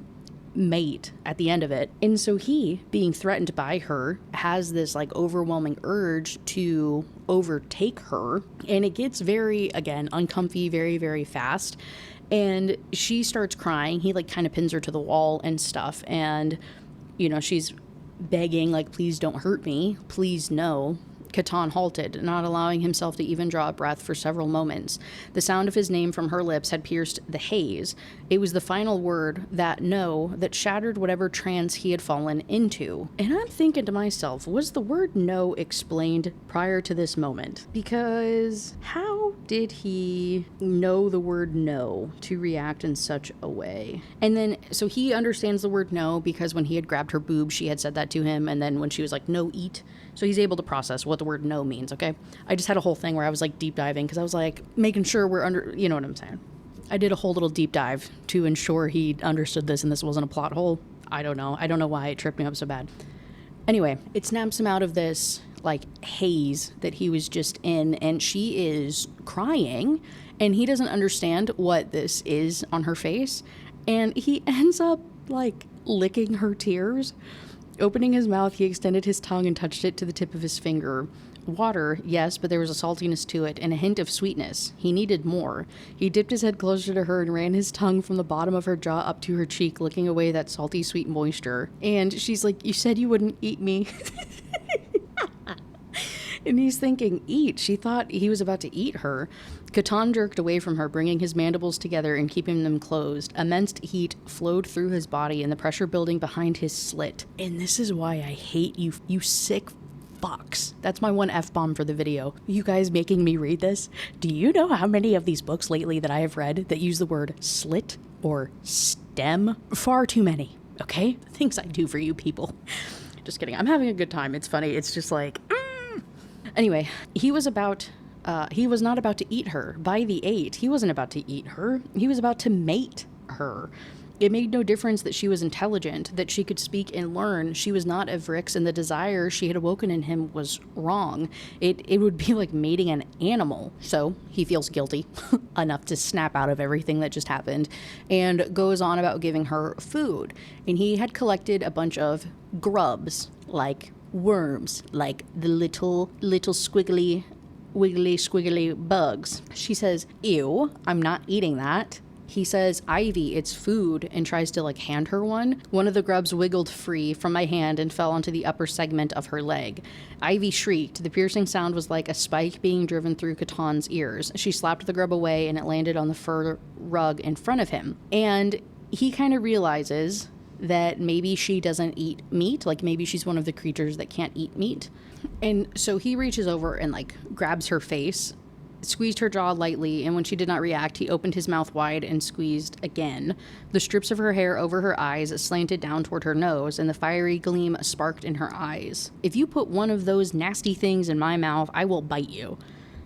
mate at the end of it. And so he, being threatened by her, has this like overwhelming urge to overtake her, and it gets very, again, uncomfy very, very fast. And she starts crying. He like kind of pins her to the wall and stuff, and she's begging like, please don't hurt me, please no. Catan halted, not allowing himself to even draw a breath for several moments. The sound of his name from her lips had pierced the haze. It was the final word, that no, that shattered whatever trance he had fallen into. And I'm thinking to myself, was the word no explained prior to this moment? Because how did he know the word no to react in such a way? And then, so he understands the word no because when he had grabbed her boob, she had said that to him. And then when she was like, no, eat. So he's able to process what the word no means, okay? I just had a whole thing where I was like deep diving because I was like making sure we're under, you know what I'm saying? I did a whole little deep dive to ensure he understood this and this wasn't a plot hole. I don't know why it tripped me up so bad. Anyway, it snaps him out of this like haze that he was just in, and she is crying, and he doesn't understand what this is on her face, and he ends up like licking her tears. Opening his mouth, he extended his tongue and touched it to the tip of his finger. Water, yes, but there was a saltiness to it and a hint of sweetness. He needed more. He dipped his head closer to her and ran his tongue from the bottom of her jaw up to her cheek, licking away that salty, sweet moisture. And she's like, you said you wouldn't eat me. And he's thinking, eat. She thought he was about to eat her. Catan jerked away from her, bringing his mandibles together and keeping them closed. Immense heat flowed through his body and the pressure building behind his slit. And this is why I hate you, you sick fucks. That's my one F-bomb for the video. You guys making me read this? Do you know how many of these books lately that I have read that use the word slit or stem? Far too many, okay? Things I do for you people. Just kidding. I'm having a good time. It's funny. It's just like... Anyway, he was not about to eat her. By the 8, he wasn't about to eat her. He was about to mate her. It made no difference that she was intelligent, that she could speak and learn. She was not of Rick's, and the desire she had awoken in him was wrong. It would be like mating an animal. So he feels guilty enough to snap out of everything that just happened and goes on about giving her food. And he had collected a bunch of grubs, like worms, like the little squiggly, wiggly, squiggly bugs. She says, ew, I'm not eating that. He says, Ivy, it's food, and tries to like hand her one. One of the grubs wiggled free from my hand and fell onto the upper segment of her leg. Ivy shrieked. The piercing sound was like a spike being driven through Catan's ears. She slapped the grub away and it landed on the fur rug in front of him. And he kind of realizes that maybe she doesn't eat meat, like maybe she's one of the creatures that can't eat meat. And so he reaches over and like grabs her face, squeezed her jaw lightly, and when she did not react, he opened his mouth wide and squeezed again. The strips of her hair over her eyes slanted down toward her nose, and the fiery gleam sparked in her eyes. "If you put one of those nasty things in my mouth, I will bite you."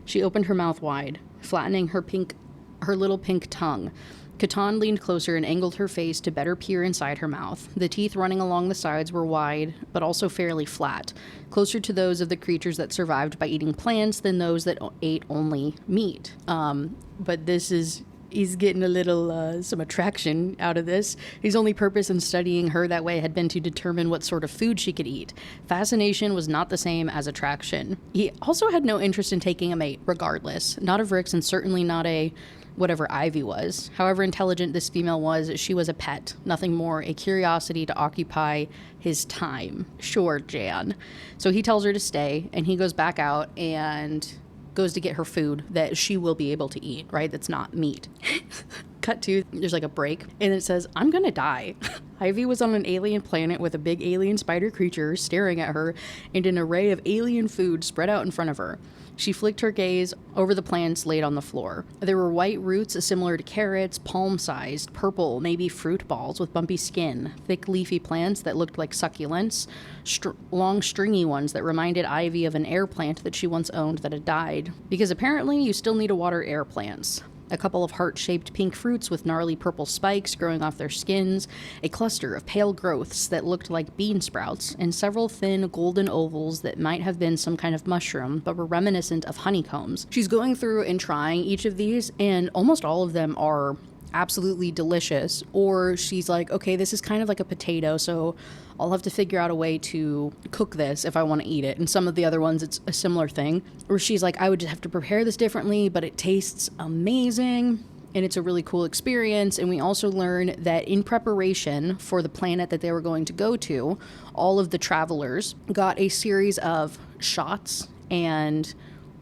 She opened her mouth wide, flattening her little pink tongue. Catan leaned closer and angled her face to better peer inside her mouth. The teeth running along the sides were wide, but also fairly flat, closer to those of the creatures that survived by eating plants than those that ate only meat. But he's getting a little, some attraction out of this. His only purpose in studying her that way had been to determine what sort of food she could eat. Fascination was not the same as attraction. He also had no interest in taking a mate, regardless. Not of Rick's, and certainly not a whatever Ivy was. However intelligent this female was, she was a pet, nothing more, a curiosity to occupy his time. Sure, Jan. So he tells her to stay, and he goes back out and goes to get her food that she will be able to eat, right? That's not meat. Cut to, there's like a break, and it says, "I'm gonna die." Ivy was on an alien planet with a big alien spider creature staring at her and an array of alien food spread out in front of her. She flicked her gaze over the plants laid on the floor. There were white roots similar to carrots, palm-sized, purple, maybe fruit balls with bumpy skin, thick leafy plants that looked like succulents, long stringy ones that reminded Ivy of an air plant that she once owned that had died. Because apparently you still need to water air plants. A couple of heart-shaped pink fruits with gnarly purple spikes growing off their skins, a cluster of pale growths that looked like bean sprouts, and several thin golden ovals that might have been some kind of mushroom, but were reminiscent of honeycombs. She's going through and trying each of these, and almost all of them are absolutely delicious. Or she's like, okay, this is kind of like a potato, so I'll have to figure out a way to cook this if I want to eat it. And some of the other ones, it's a similar thing. Or she's like, I would just have to prepare this differently, but it tastes amazing. And it's a really cool experience. And we also learn that in preparation for the planet that they were going to go to, all of the travelers got a series of shots and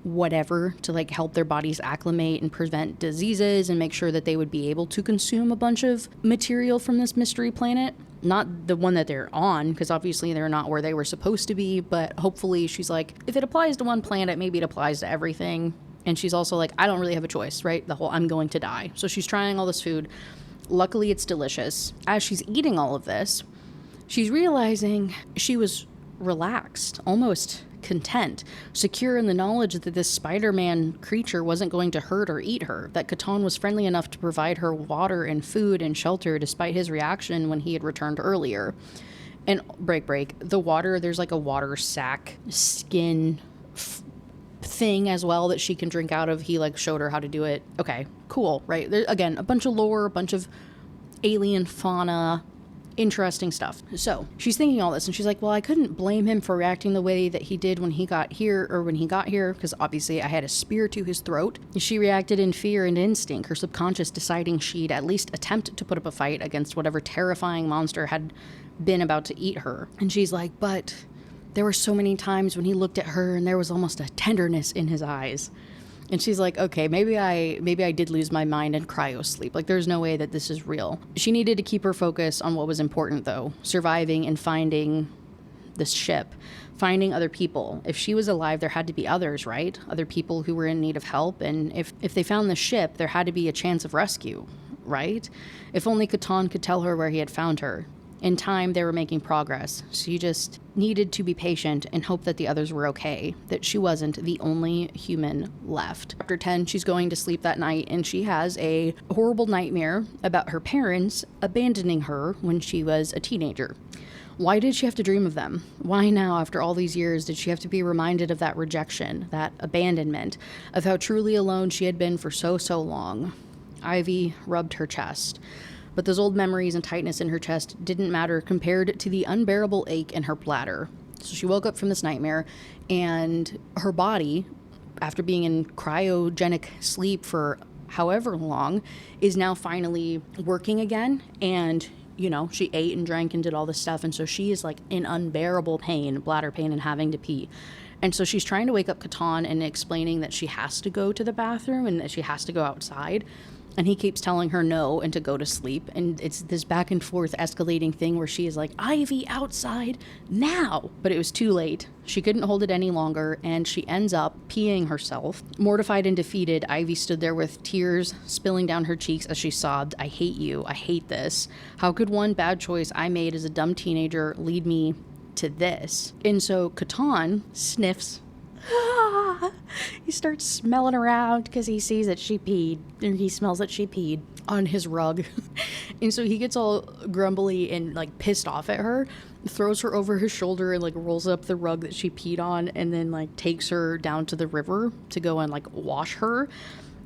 whatever to like help their bodies acclimate and prevent diseases and make sure that they would be able to consume a bunch of material from this mystery planet. Not the one that they're on, because obviously they're not where they were supposed to be, but hopefully she's like, if it applies to one planet, maybe it applies to everything. And she's also like, I don't really have a choice, right? The whole I'm going to die. So she's trying all this food. Luckily, it's delicious. As she's eating all of this, she's realizing she was relaxed, almost content, secure in the knowledge that this Spider-Man creature wasn't going to hurt or eat her, that Catan was friendly enough to provide her water and food and shelter despite his reaction when he had returned earlier. And break, the water, there's like a water sack skin thing as well that she can drink out of. He like showed her how to do it. Okay, cool, right? There, again, a bunch of lore, a bunch of alien fauna, interesting stuff. So she's thinking all this and she's like, well, I couldn't blame him for reacting the way that he did when he got here, because obviously I had a spear to his throat. She reacted in fear and instinct, her subconscious deciding she'd at least attempt to put up a fight against whatever terrifying monster had been about to eat her. And she's like, but there were so many times when he looked at her and there was almost a tenderness in his eyes. And she's like, okay, maybe I did lose my mind and cryo sleep. Like, there's no way that this is real. She needed to keep her focus on what was important, though. Surviving and finding this ship. Finding other people. If she was alive, there had to be others, right? Other people who were in need of help. And if they found the ship, there had to be a chance of rescue, right? If only Catan could tell her where he had found her. In time, they were making progress. She just needed to be patient and hope that the others were okay, that she wasn't the only human left. Chapter 10, she's going to sleep that night, and she has a horrible nightmare about her parents abandoning her when she was a teenager. Why did she have to dream of them? Why now, after all these years, did she have to be reminded of that rejection, that abandonment, of how truly alone she had been for so long? Ivy rubbed her chest. But those old memories and tightness in her chest didn't matter compared to the unbearable ache in her bladder. So she woke up from this nightmare, and her body, after being in cryogenic sleep for however long, is now finally working again. And, you know, she ate and drank and did all this stuff. And so she is like in unbearable pain, bladder pain, and having to pee. And so she's trying to wake up Catan and explaining that she has to go to the bathroom and that she has to go outside. And he keeps telling her no and to go to sleep. And it's this back and forth escalating thing where she is like, Ivy, outside now. But it was too late. She couldn't hold it any longer, and she ends up peeing herself. Mortified and defeated, Ivy stood there with tears spilling down her cheeks as she sobbed, I hate you. I hate this. How could one bad choice I made as a dumb teenager lead me to this? And so Catan sniffs. He starts smelling around because he sees that she peed, or he smells that she peed on his rug. And so he gets all grumbly and like pissed off at her, throws her over his shoulder and like rolls up the rug that she peed on, and then like takes her down to the river to go and like wash her.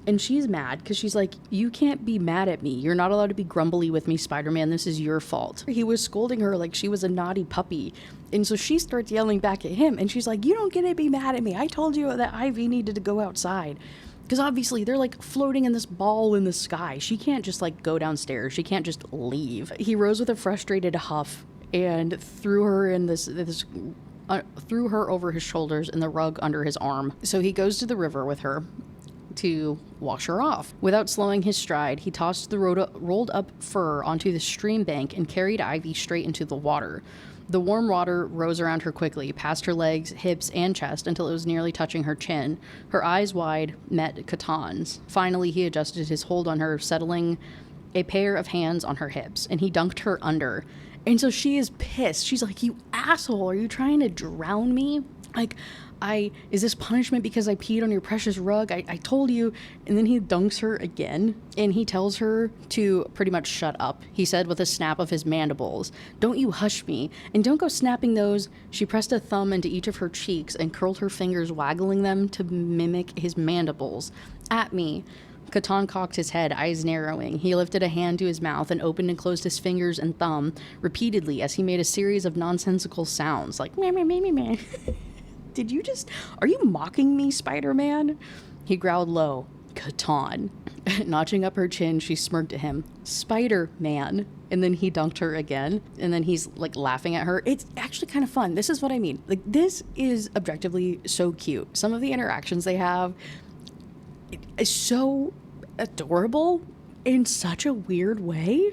And she's mad because she's like, you can't be mad at me. You're not allowed to be grumbly with me, Spider-Man. This is your fault. He was scolding her like she was a naughty puppy. And so she starts yelling back at him. And she's like, you don't get to be mad at me. I told you that Ivy needed to go outside. Because obviously they're like floating in this ball in the sky. She can't just like go downstairs. She can't just leave. He rose with a frustrated huff and threw her in threw her over his shoulders in the rug under his arm. So he goes to the river with her to wash her off. Without slowing his stride, he tossed the rolled up fur onto the stream bank and carried Ivy straight into the water. The warm water rose around her quickly, past her legs, hips, and chest until it was nearly touching her chin. Her eyes wide met Catan's. Finally, he adjusted his hold on her, settling a pair of hands on her hips, and he dunked her under. And so she is pissed. She's like, you asshole, are you trying to drown me? Like, is this punishment because I peed on your precious rug? I told you. And then he dunks her again, and he tells her to pretty much shut up. He said with a snap of his mandibles, don't you hush me, and don't go snapping those. She pressed a thumb into each of her cheeks and curled her fingers, waggling them to mimic his mandibles. At me. Catan cocked his head, eyes narrowing. He lifted a hand to his mouth and opened and closed his fingers and thumb repeatedly as he made a series of nonsensical sounds like meh, meh, meh, meh, meh. Are you mocking me, Spider-Man? He growled low, Catan. Notching up her chin, she smirked at him, Spider-Man. And then he dunked her again, and then he's like laughing at her. It's actually kind of fun. This is what I mean. Like, this is objectively so cute. Some of the interactions they have is so adorable in such a weird way.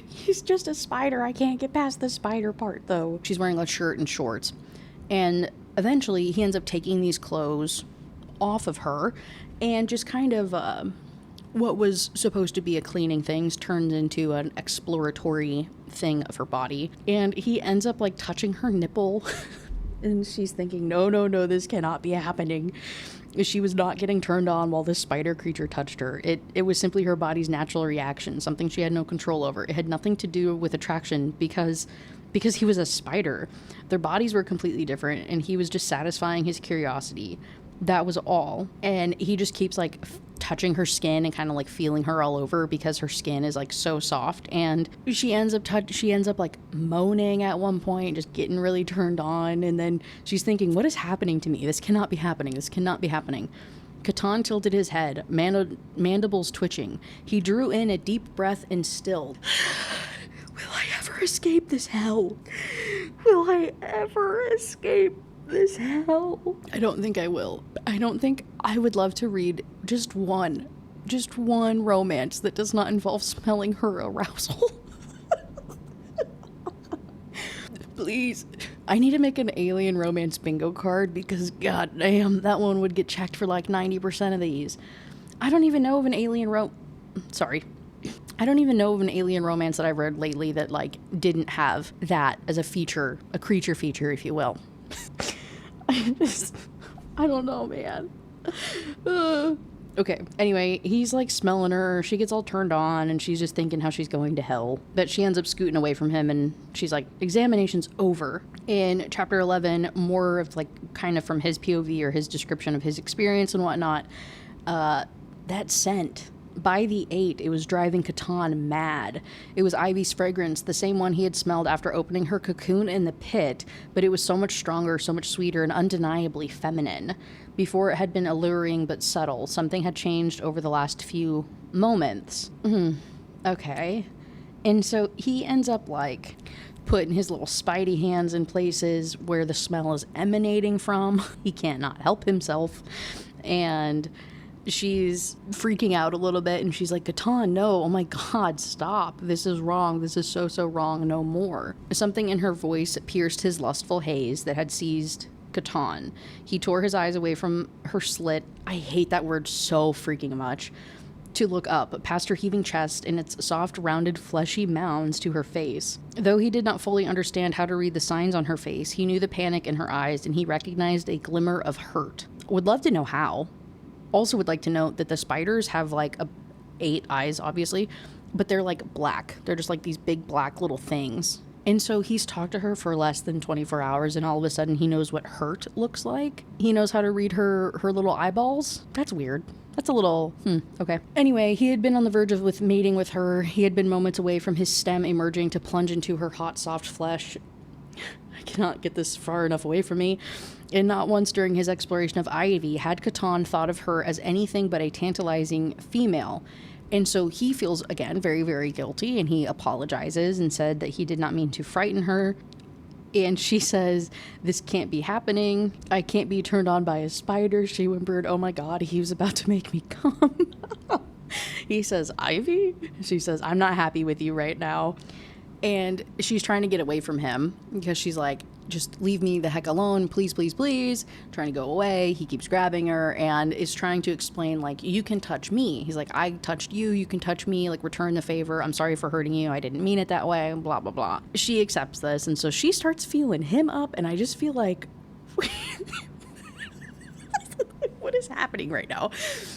He's just a spider. I can't get past the spider part, though. She's wearing a shirt and shorts. And eventually he ends up taking these clothes off of her, and just kind of what was supposed to be a cleaning thing turns into an exploratory thing of her body. And he ends up like touching her nipple. And she's thinking, no, this cannot be happening. She was not getting turned on while this spider creature touched her. It was simply her body's natural reaction, something she had no control over. It had nothing to do with attraction because he was a spider. Their bodies were completely different, and he was just satisfying his curiosity. That was all. And he just keeps like touching her skin and kind of like feeling her all over because her skin is like so soft. And she ends up like moaning at one point, just getting really turned on. And then she's thinking, what is happening to me? This cannot be happening. This cannot be happening. Catan tilted his head, mandibles twitching. He drew in a deep breath and stilled. Will I ever escape this hell? Will I ever escape this hell? I don't think I will. I don't think I would love to read just one romance that does not involve smelling her arousal. Please. I need to make an alien romance bingo card because goddamn, that one would get checked for like 90% of these. I don't even know of an alien I don't even know of an alien romance that I've read lately that like didn't have that as a feature, a creature feature, if you will. I don't know, man. Okay, anyway, he's like smelling her. She gets all turned on and she's just thinking how she's going to hell. But she ends up scooting away from him and she's like, examination's over. In chapter 11, more of like kind of from his POV or his description of his experience and whatnot. That scent. By the 8, it was driving Catan mad. It was Ivy's fragrance, the same one he had smelled after opening her cocoon in the pit, but it was so much stronger, so much sweeter, and undeniably feminine. Before, it had been alluring but subtle. Something had changed over the last few moments. Okay. And so he ends up, like, putting his little spidey hands in places where the smell is emanating from. He can't not help himself. And she's freaking out a little bit and she's like, Catan, no, oh my God, stop. This is wrong. This is so, so wrong. No more. Something in her voice pierced his lustful haze that had seized Catan. He tore his eyes away from her slit. I hate that word so freaking much. To look up, past her heaving chest and its soft, rounded, fleshy mounds to her face. Though he did not fully understand how to read the signs on her face, he knew the panic in her eyes and he recognized a glimmer of hurt. Would love to know how. Also would like to note that the spiders have like 8 eyes, obviously, but they're like black. They're just like these big black little things. And so he's talked to her for less than 24 hours and all of a sudden he knows what hurt looks like. He knows how to read her little eyeballs. That's weird. That's a little, okay. Anyway, he had been on the verge of mating with her. He had been moments away from his stem emerging to plunge into her hot, soft flesh. I cannot get this far enough away from me. And not once during his exploration of Ivy had Catan thought of her as anything but a tantalizing female. And so he feels, again, very, very guilty, and he apologizes and said that he did not mean to frighten her. And she says, this can't be happening. I can't be turned on by a spider. She whimpered, oh my God, he was about to make me come. He says, Ivy? She says, I'm not happy with you right now. And she's trying to get away from him because she's like, just leave me the heck alone, please, please, please. Trying to go away. He keeps grabbing her and is trying to explain, like, you can touch me. He's like, I touched you, you can touch me, like, return the favor. I'm sorry for hurting you. I didn't mean it that way, blah, blah, blah. She accepts this, and so she starts feeling him up, and I just feel like, what is happening right now?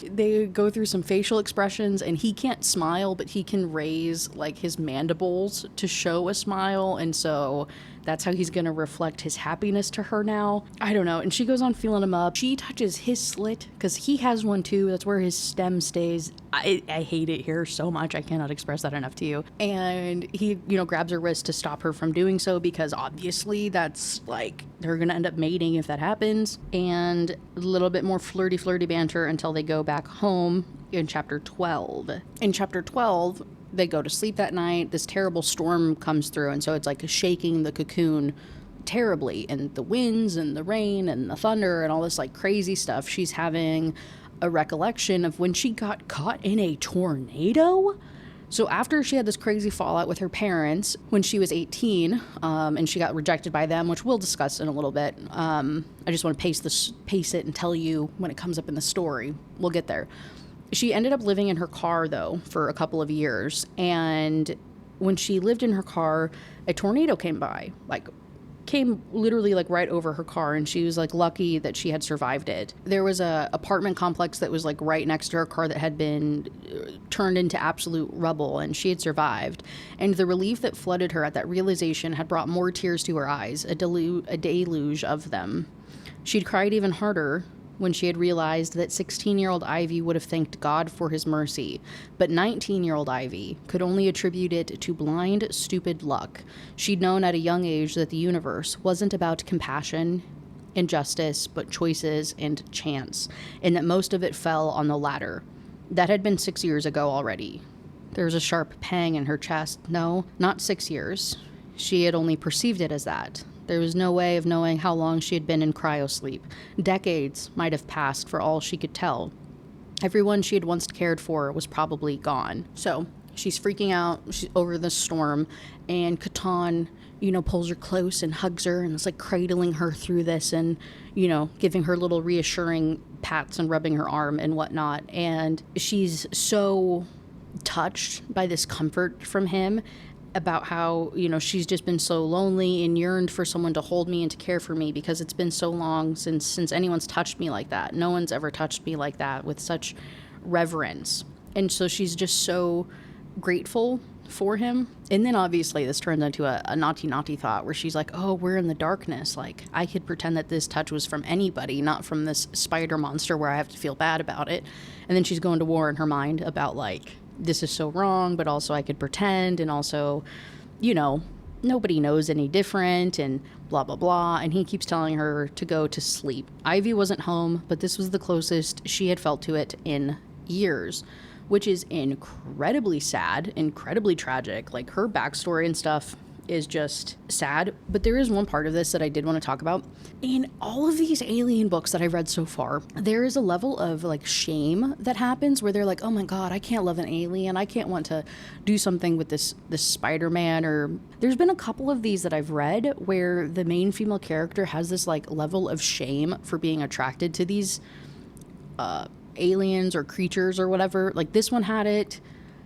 They go through some facial expressions, and he can't smile, but he can raise, like, his mandibles to show a smile, and so that's how he's going to reflect his happiness to her now. I don't know. And she goes on feeling him up. She touches his slit because he has one too. That's where his stem stays. I hate it here so much. I cannot express that enough to you. And he, grabs her wrist to stop her from doing so because obviously that's like, they're going to end up mating if that happens. And a little bit more flirty banter until they go back home in chapter 12. In chapter 12, they go to sleep that night. This terrible storm comes through, and so it's like shaking the cocoon terribly, and the winds and the rain and the thunder and all this like crazy stuff. She's having a recollection of when she got caught in a tornado. So after she had this crazy fallout with her parents when she was 18, and she got rejected by them, which we'll discuss in a little bit. I just want to pace it and tell you when it comes up in the story. We'll get there. She ended up living in her car, though, for a couple of years. And when she lived in her car, a tornado came by, came literally right over her car. And she was lucky that she had survived it. There was a apartment complex that was right next to her car that had been turned into absolute rubble, and she had survived. And the relief that flooded her at that realization had brought more tears to her eyes, a deluge of them. She'd cried even harder when she had realized that 16-year-old Ivy would have thanked God for his mercy, but 19-year-old Ivy could only attribute it to blind, stupid luck. She'd known at a young age that the universe wasn't about compassion and justice, but choices and chance, and that most of it fell on the latter. That had been 6 years ago already. There was a sharp pang in her chest. No, not 6 years. She had only perceived it as that. There was no way of knowing how long she had been in cryosleep. Decades might have passed for all she could tell. Everyone she had once cared for was probably gone. So she's freaking out over the storm, and Catan, pulls her close and hugs her and is cradling her through this and, giving her little reassuring pats and rubbing her arm and whatnot. And she's so touched by this comfort from him about how, she's just been so lonely and yearned for someone to hold me and to care for me because it's been so long since anyone's touched me like that. No one's ever touched me like that with such reverence. And so she's just so grateful for him. And then obviously this turns into a naughty thought where she's like, oh, we're in the darkness. I could pretend that this touch was from anybody, not from this spider monster where I have to feel bad about it. And then she's going to war in her mind about this is so wrong, but also I could pretend, and also, nobody knows any different, and blah, blah, blah. And he keeps telling her to go to sleep. Ivy wasn't home, but this was the closest she had felt to it in years, which is incredibly sad, incredibly tragic. Her backstory and stuff is just sad. But there is one part of this that I did want to talk about. In all of these alien books that I've read so far, there is a level of like shame that happens where they're like, oh my God, I can't love an alien. I can't want to do something with this Spider-Man. Or there's been a couple of these that I've read where the main female character has this like level of shame for being attracted to these aliens or creatures or whatever. Like this one had it.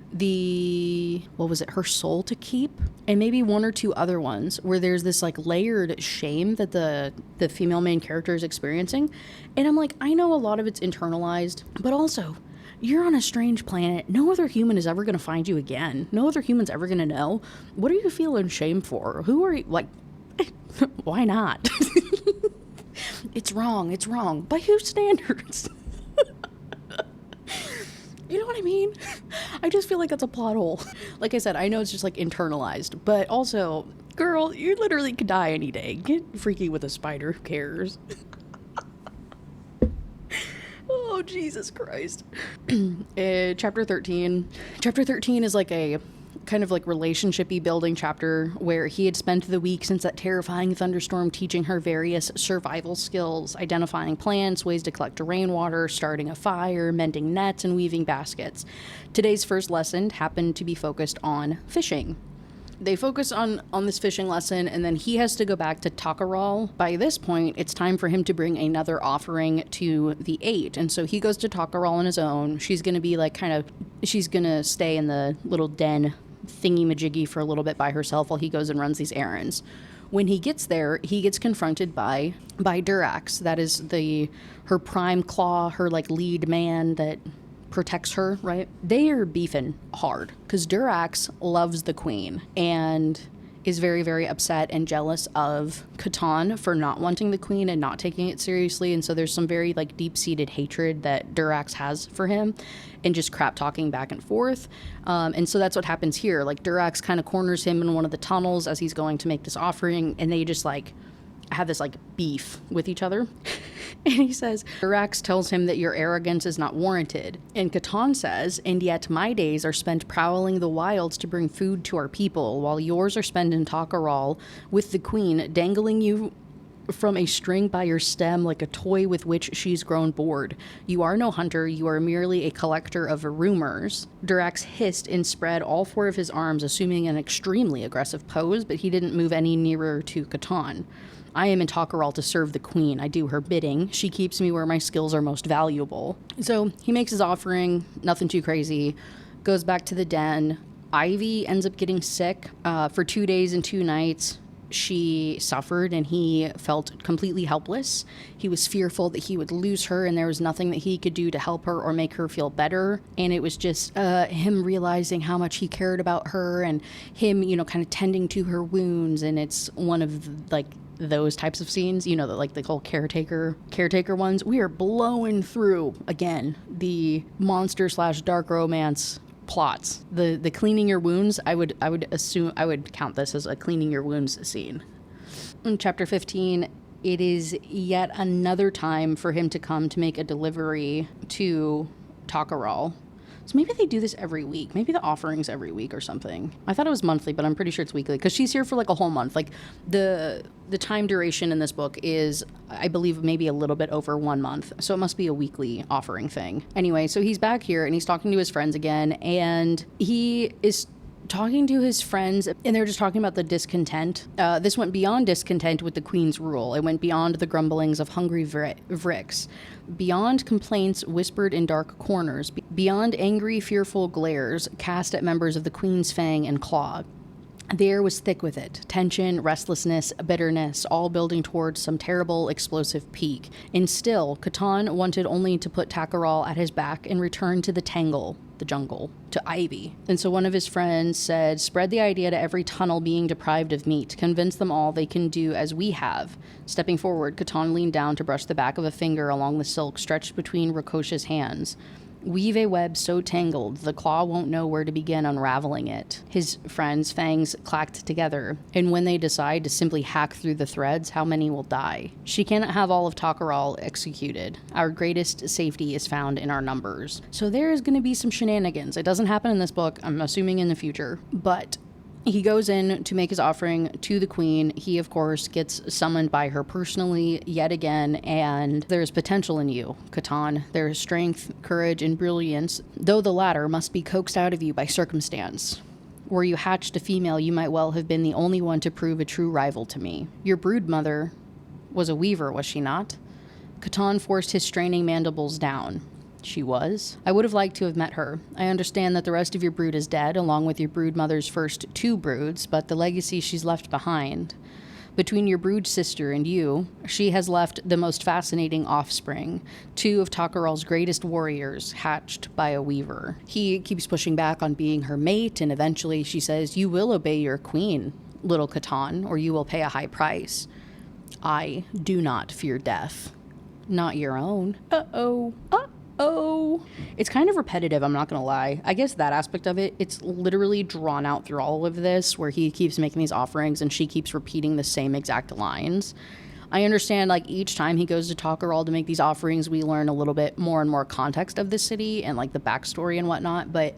What was it, Her Soul to Keep, and maybe one or two other ones where there's this like layered shame that the female main character is experiencing. And I'm like, I know a lot of it's internalized, but also you're on a strange planet. No other human is ever going to find you again. No other human's ever going to know. What are you feeling shame for? Who are you, like, why not? It's wrong by whose standards? You know what I mean? I just feel like that's a plot hole. Like I said, I know it's just like internalized, but also, girl, you literally could die any day. Get freaky with a spider. Who cares? Oh, Jesus Christ. Chapter 13. Chapter 13 is like a kind of like relationship-y building chapter where he had spent the week since that terrifying thunderstorm teaching her various survival skills, identifying plants, ways to collect rainwater, starting a fire, mending nets, and weaving baskets. Today's first lesson happened to be focused on fishing. They focus on this fishing lesson, and then he has to go back to Takaral. By this point, it's time for him to bring another offering to the 8. And so he goes to Takaral on his own. She's going to be like she's going to stay in the little den thingy-majiggy for a little bit by herself while he goes and runs these errands. When he gets there, he gets confronted by Durax. That is her prime claw, her like lead man that protects her, right? They are beefing hard because Durax loves the queen and is very, very upset and jealous of Catan for not wanting the queen and not taking it seriously. And so there's some very like deep-seated hatred that Durax has for him and just crap talking back and forth. And so that's what happens here. Like Durax kind of corners him in one of the tunnels as he's going to make this offering, and they just like have this like beef with each other. And he says, Durax tells him that your arrogance is not warranted. And Catan says, and yet my days are spent prowling the wilds to bring food to our people, while yours are spent in Takaral with the queen, dangling you from a string by your stem like a toy with which she's grown bored. You are no hunter, you are merely a collector of rumors. Durax hissed and spread all 4 of his arms, assuming an extremely aggressive pose, but he didn't move any nearer to Catan. I am in Takaral to serve the queen. I do her bidding. She keeps me where my skills are most valuable. So he makes his offering, nothing too crazy, goes back to the den. Ivy ends up getting sick for 2 days and 2 nights. She suffered and he felt completely helpless. He was fearful that he would lose her and there was nothing that he could do to help her or make her feel better. And it was just him realizing how much he cared about her and him, kind of tending to her wounds. And it's one of like those types of scenes, like the whole caretaker ones. We are blowing through again the monster / dark romance plots. The cleaning your wounds, I would assume I would count this as a cleaning your wounds scene. In chapter 15, it is yet another time for him to come to make a delivery to Takaral. So maybe they do this every week. Maybe the offering's every week or something. I thought it was monthly, but I'm pretty sure it's weekly because she's here for like a whole month. Like the time duration in this book is, I believe, maybe a little bit over 1 month. So it must be a weekly offering thing. Anyway, so he's back here and he's talking to his friends again, and he is talking to his friends, and they're just talking about the discontent. This went beyond discontent with the queen's rule. It went beyond the grumblings of hungry vricks, beyond complaints whispered in dark corners, beyond angry, fearful glares cast at members of the queen's fang and claw. The air was thick with it. Tension, restlessness, bitterness, all building towards some terrible, explosive peak. And still, Catan wanted only to put Takaral at his back and return to the tangle, the jungle, to Ivy. And so one of his friends said, spread the idea to every tunnel being deprived of meat. Convince them all they can do as we have. Stepping forward, Catan leaned down to brush the back of a finger along the silk stretched between Rakosha's hands. Weave a web so tangled, the claw won't know where to begin unraveling it. His friends' fangs clacked together, and when they decide to simply hack through the threads, how many will die? She cannot have all of Takaral executed. Our greatest safety is found in our numbers. So there is going to be some shenanigans. It doesn't happen in this book, I'm assuming in the future, but He goes in to make his offering to the queen. He, of course, gets summoned by her personally yet again, and there's potential in you, Catan. There is strength, courage, and brilliance, though the latter must be coaxed out of you by circumstance. Were you hatched a female, you might well have been the only one to prove a true rival to me. Your brood mother was a weaver, was she not? Catan forced his straining mandibles down. She was. I would have liked to have met her. I understand that the rest of your brood is dead, along with your brood mother's first 2 broods, but the legacy she's left behind. Between your brood sister and you, she has left the most fascinating offspring, 2 of Takaral's greatest warriors, hatched by a weaver. He keeps pushing back on being her mate, and eventually she says, you will obey your queen, little Catan, or you will pay a high price. I do not fear death. Not your own. Uh-oh. Oh, it's kind of repetitive, I'm not gonna lie. I guess that aspect of it, it's literally drawn out through all of this, where he keeps making these offerings and she keeps repeating the same exact lines. I understand, like, each time he goes to Takar'al to make these offerings, we learn a little bit more and more context of the city and, like, the backstory and whatnot, but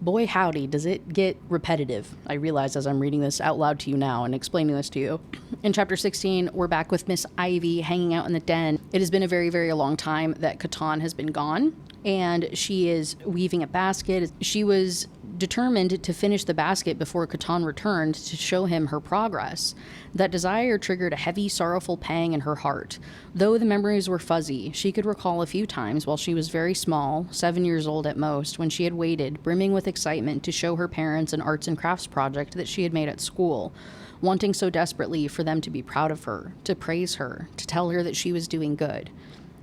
boy howdy, does it get repetitive. I realize as I'm reading this out loud to you now and explaining this to you. In chapter 16, we're back with Miss Ivy hanging out in the den. It has been a very, very long time that Catan has been gone, and she is weaving a basket. She was determined to finish the basket before Catan returned to show him her progress. That desire triggered a heavy, sorrowful pang in her heart. Though the memories were fuzzy, she could recall a few times while she was very small, 7 years old at most, when she had waited, brimming with excitement, to show her parents an arts and crafts project that she had made at school, wanting so desperately for them to be proud of her, to praise her, to tell her that she was doing good.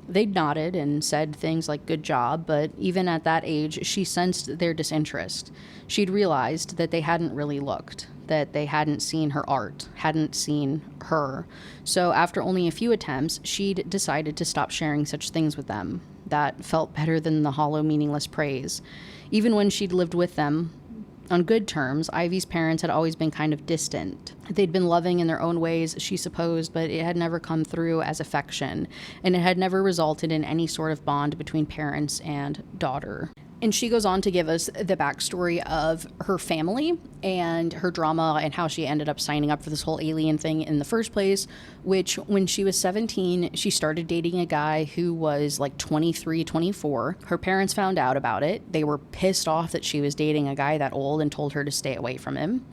They'd nodded and said things like, good job, but even at that age, she sensed their disinterest. She'd realized that they hadn't really looked, that they hadn't seen her art, hadn't seen her. So after only a few attempts, she'd decided to stop sharing such things with them. That felt better than the hollow, meaningless praise. Even when she'd lived with them on good terms, Ivy's parents had always been kind of distant. They'd been loving in their own ways, she supposed, but it had never come through as affection, and it had never resulted in any sort of bond between parents and daughter. And she goes on to give us the backstory of her family and her drama and how she ended up signing up for this whole alien thing in the first place, which when she was 17, she started dating a guy who was like 23, 24. Her parents found out about it. They were pissed off that she was dating a guy that old and told her to stay away from him.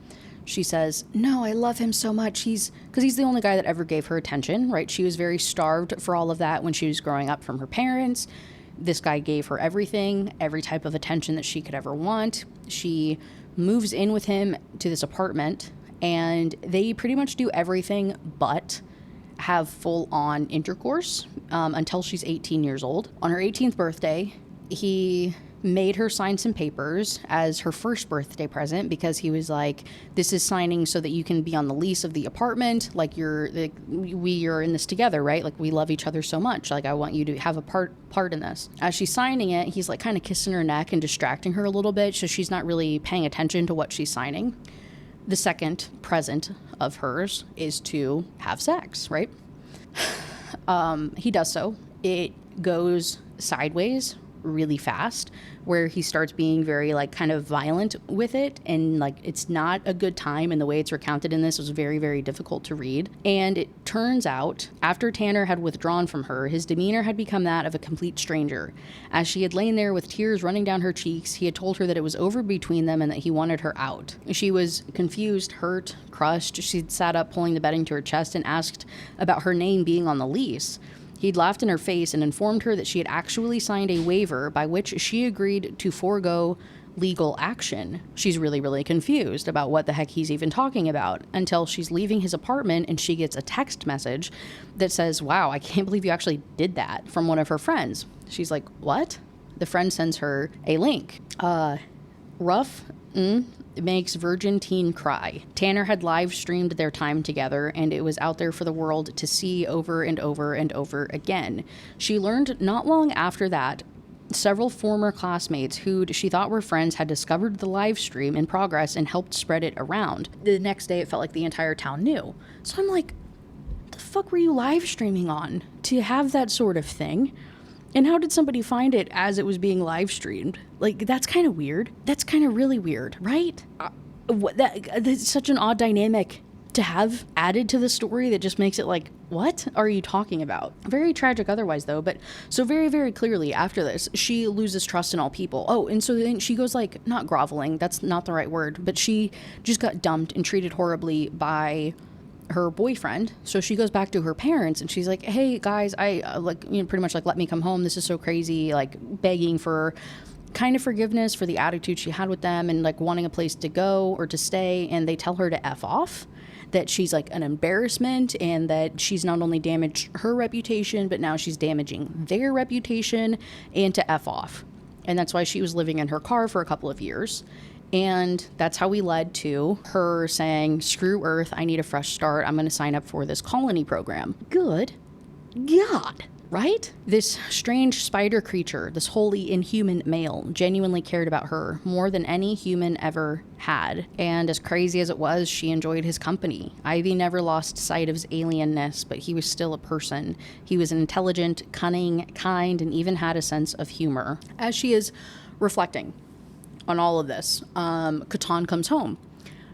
She says, no, I love him so much. Because he's the only guy that ever gave her attention, right? She was very starved for all of that when she was growing up from her parents. This guy gave her everything, every type of attention that she could ever want. She moves in with him to this apartment, and they pretty much do everything but have full-on intercourse until she's 18 years old. On her 18th birthday, he made her sign some papers as her first birthday present because he was like, this is signing so that you can be on the lease of the apartment. Like, we are in this together, right? Like, we love each other so much. Like, I want you to have a part in this. As she's signing it, he's like kind of kissing her neck and distracting her a little bit, so she's not really paying attention to what she's signing. The second present of hers is to have sex, right? He does so. It goes sideways really fast, where he starts being very like kind of violent with it, and like it's not a good time, and the way it's recounted in this was very, very difficult to read. And it turns out, after Tanner had withdrawn from her, his demeanor had become that of a complete stranger. As she had lain there with tears running down her cheeks, he had told her that it was over between them and that he wanted her out. She was confused, hurt, crushed. She'd sat up, pulling the bedding to her chest, and asked about her name being on the lease. He'd laughed in her face and informed her that she had actually signed a waiver by which she agreed to forego legal action. She's really, really confused about what the heck he's even talking about, until she's leaving his apartment and she gets a text message that says, wow, I can't believe you actually did that, from one of her friends. She's like, what? The friend sends her a link. Rough makes virgin teen cry. Tanner had live streamed their time together, and it was out there for the world to see over and over and over again. She learned not long after that several former classmates who she thought were friends had discovered the live stream in progress and helped spread it around. The next day, it felt like the entire town knew. So I'm like, what the fuck were you live streaming on to have that sort of thing? And how did somebody find it as it was being live streamed? Like, that's kind of weird. That's kind of really weird, right? That's such an odd dynamic to have added to the story that just makes it like, what are you talking about? Very tragic otherwise, though. But so very, very clearly after this, she loses trust in all people. Oh, and so then she goes like, not groveling, that's not the right word, but she just got dumped and treated horribly by her boyfriend. So she goes back to her parents and she's like, hey guys, I pretty much like, let me come home. This is so crazy, like begging for kind of forgiveness for the attitude she had with them and like wanting a place to go or to stay. And they tell her to F off, that she's like an embarrassment and that she's not only damaged her reputation, but now she's damaging their reputation, and to F off. And that's why she was living in her car for a couple of years. And that's how we led to her saying, screw Earth, I need a fresh start. I'm going to sign up for this colony program. Good God. Right? This strange spider creature, this wholly inhuman male, genuinely cared about her more than any human ever had. And as crazy as it was, she enjoyed his company. Ivy never lost sight of his alienness, but he was still a person. He was intelligent, cunning, kind, and even had a sense of humor. As she is reflecting on all of this, Catan comes home.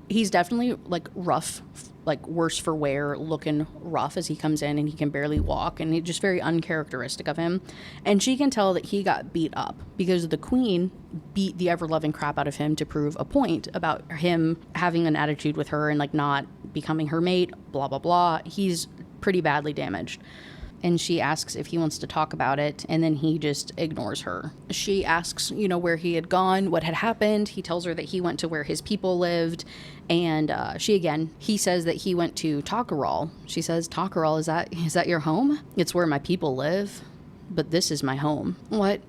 He's definitely like rough, like worse for wear, looking rough as he comes in, and he can barely walk, and it's just very uncharacteristic of him. And she can tell that he got beat up because the queen beat the ever-loving crap out of him to prove a point about him having an attitude with her and like not becoming her mate, blah blah blah. He's pretty badly damaged. And she asks if he wants to talk about it, and then he just ignores her. She asks, where he had gone, what had happened. He tells her that he went to where his people lived, and he says that he went to Takarol. She says, Takarol, is that your home? It's where my people live, but this is my home. What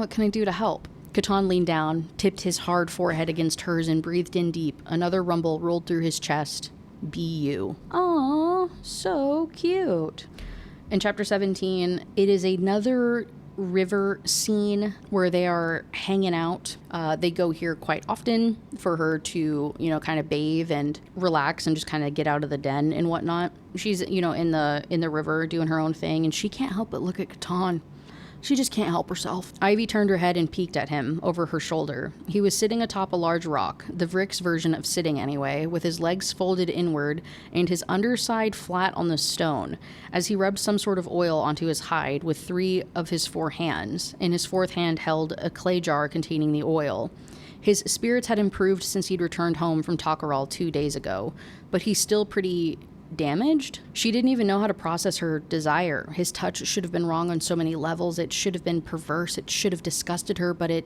can I do to help? Catan leaned down, tipped his hard forehead against hers, and breathed in deep. Another rumble rolled through his chest. Be you. Aw, so cute. In chapter 17, it is another river scene where they are hanging out. They go here quite often for her to, kind of bathe and relax and just kind of get out of the den and whatnot. She's, in the river doing her own thing, and she can't help but look at Catan. She just can't help herself. Ivy turned her head and peeked at him over her shoulder. He was sitting atop a large rock, the Vrick's version of sitting anyway, with his legs folded inward and his underside flat on the stone, as he rubbed some sort of oil onto his hide with 3 of his 4 hands, and his 4th hand held a clay jar containing the oil. His spirits had improved since he'd returned home from Takarol 2 days ago, but he's still pretty damaged. She didn't even know how to process her desire. His touch should have been wrong on so many levels. It should have been perverse. It should have disgusted her, but it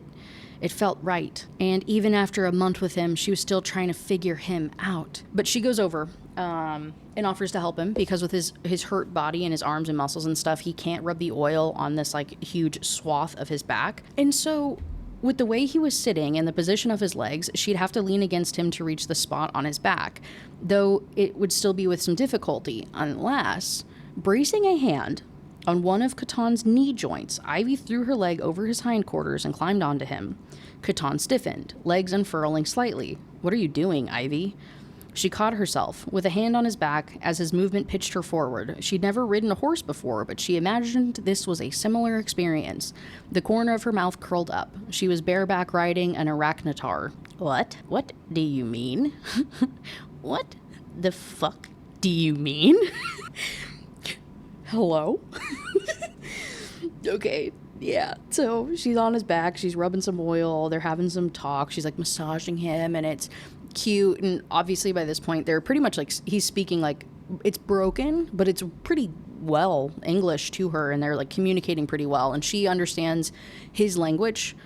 felt right. And even after a month with him, she was still trying to figure him out. But she goes over and offers to help him, because with his hurt body and his arms and muscles and stuff, he can't rub the oil on this like huge swath of his back. And so with the way he was sitting and the position of his legs, she'd have to lean against him to reach the spot on his back, though it would still be with some difficulty, unless, bracing a hand on one of Catan's knee joints, Ivy threw her leg over his hindquarters and climbed onto him. Catan stiffened, legs unfurling slightly. "What are you doing, Ivy?" She caught herself, with a hand on his back, as his movement pitched her forward. She'd never ridden a horse before, but she imagined this was a similar experience. The corner of her mouth curled up. She was bareback riding an arachnotar. What? What do you mean? What the fuck do you mean? Hello? Okay. Yeah, so she's on his back, she's rubbing some oil, they're having some talk, she's like massaging him, and it's cute. And obviously by this point they're pretty much like, he's speaking like, it's broken, but it's pretty well English to her, and they're like communicating pretty well, and she understands his language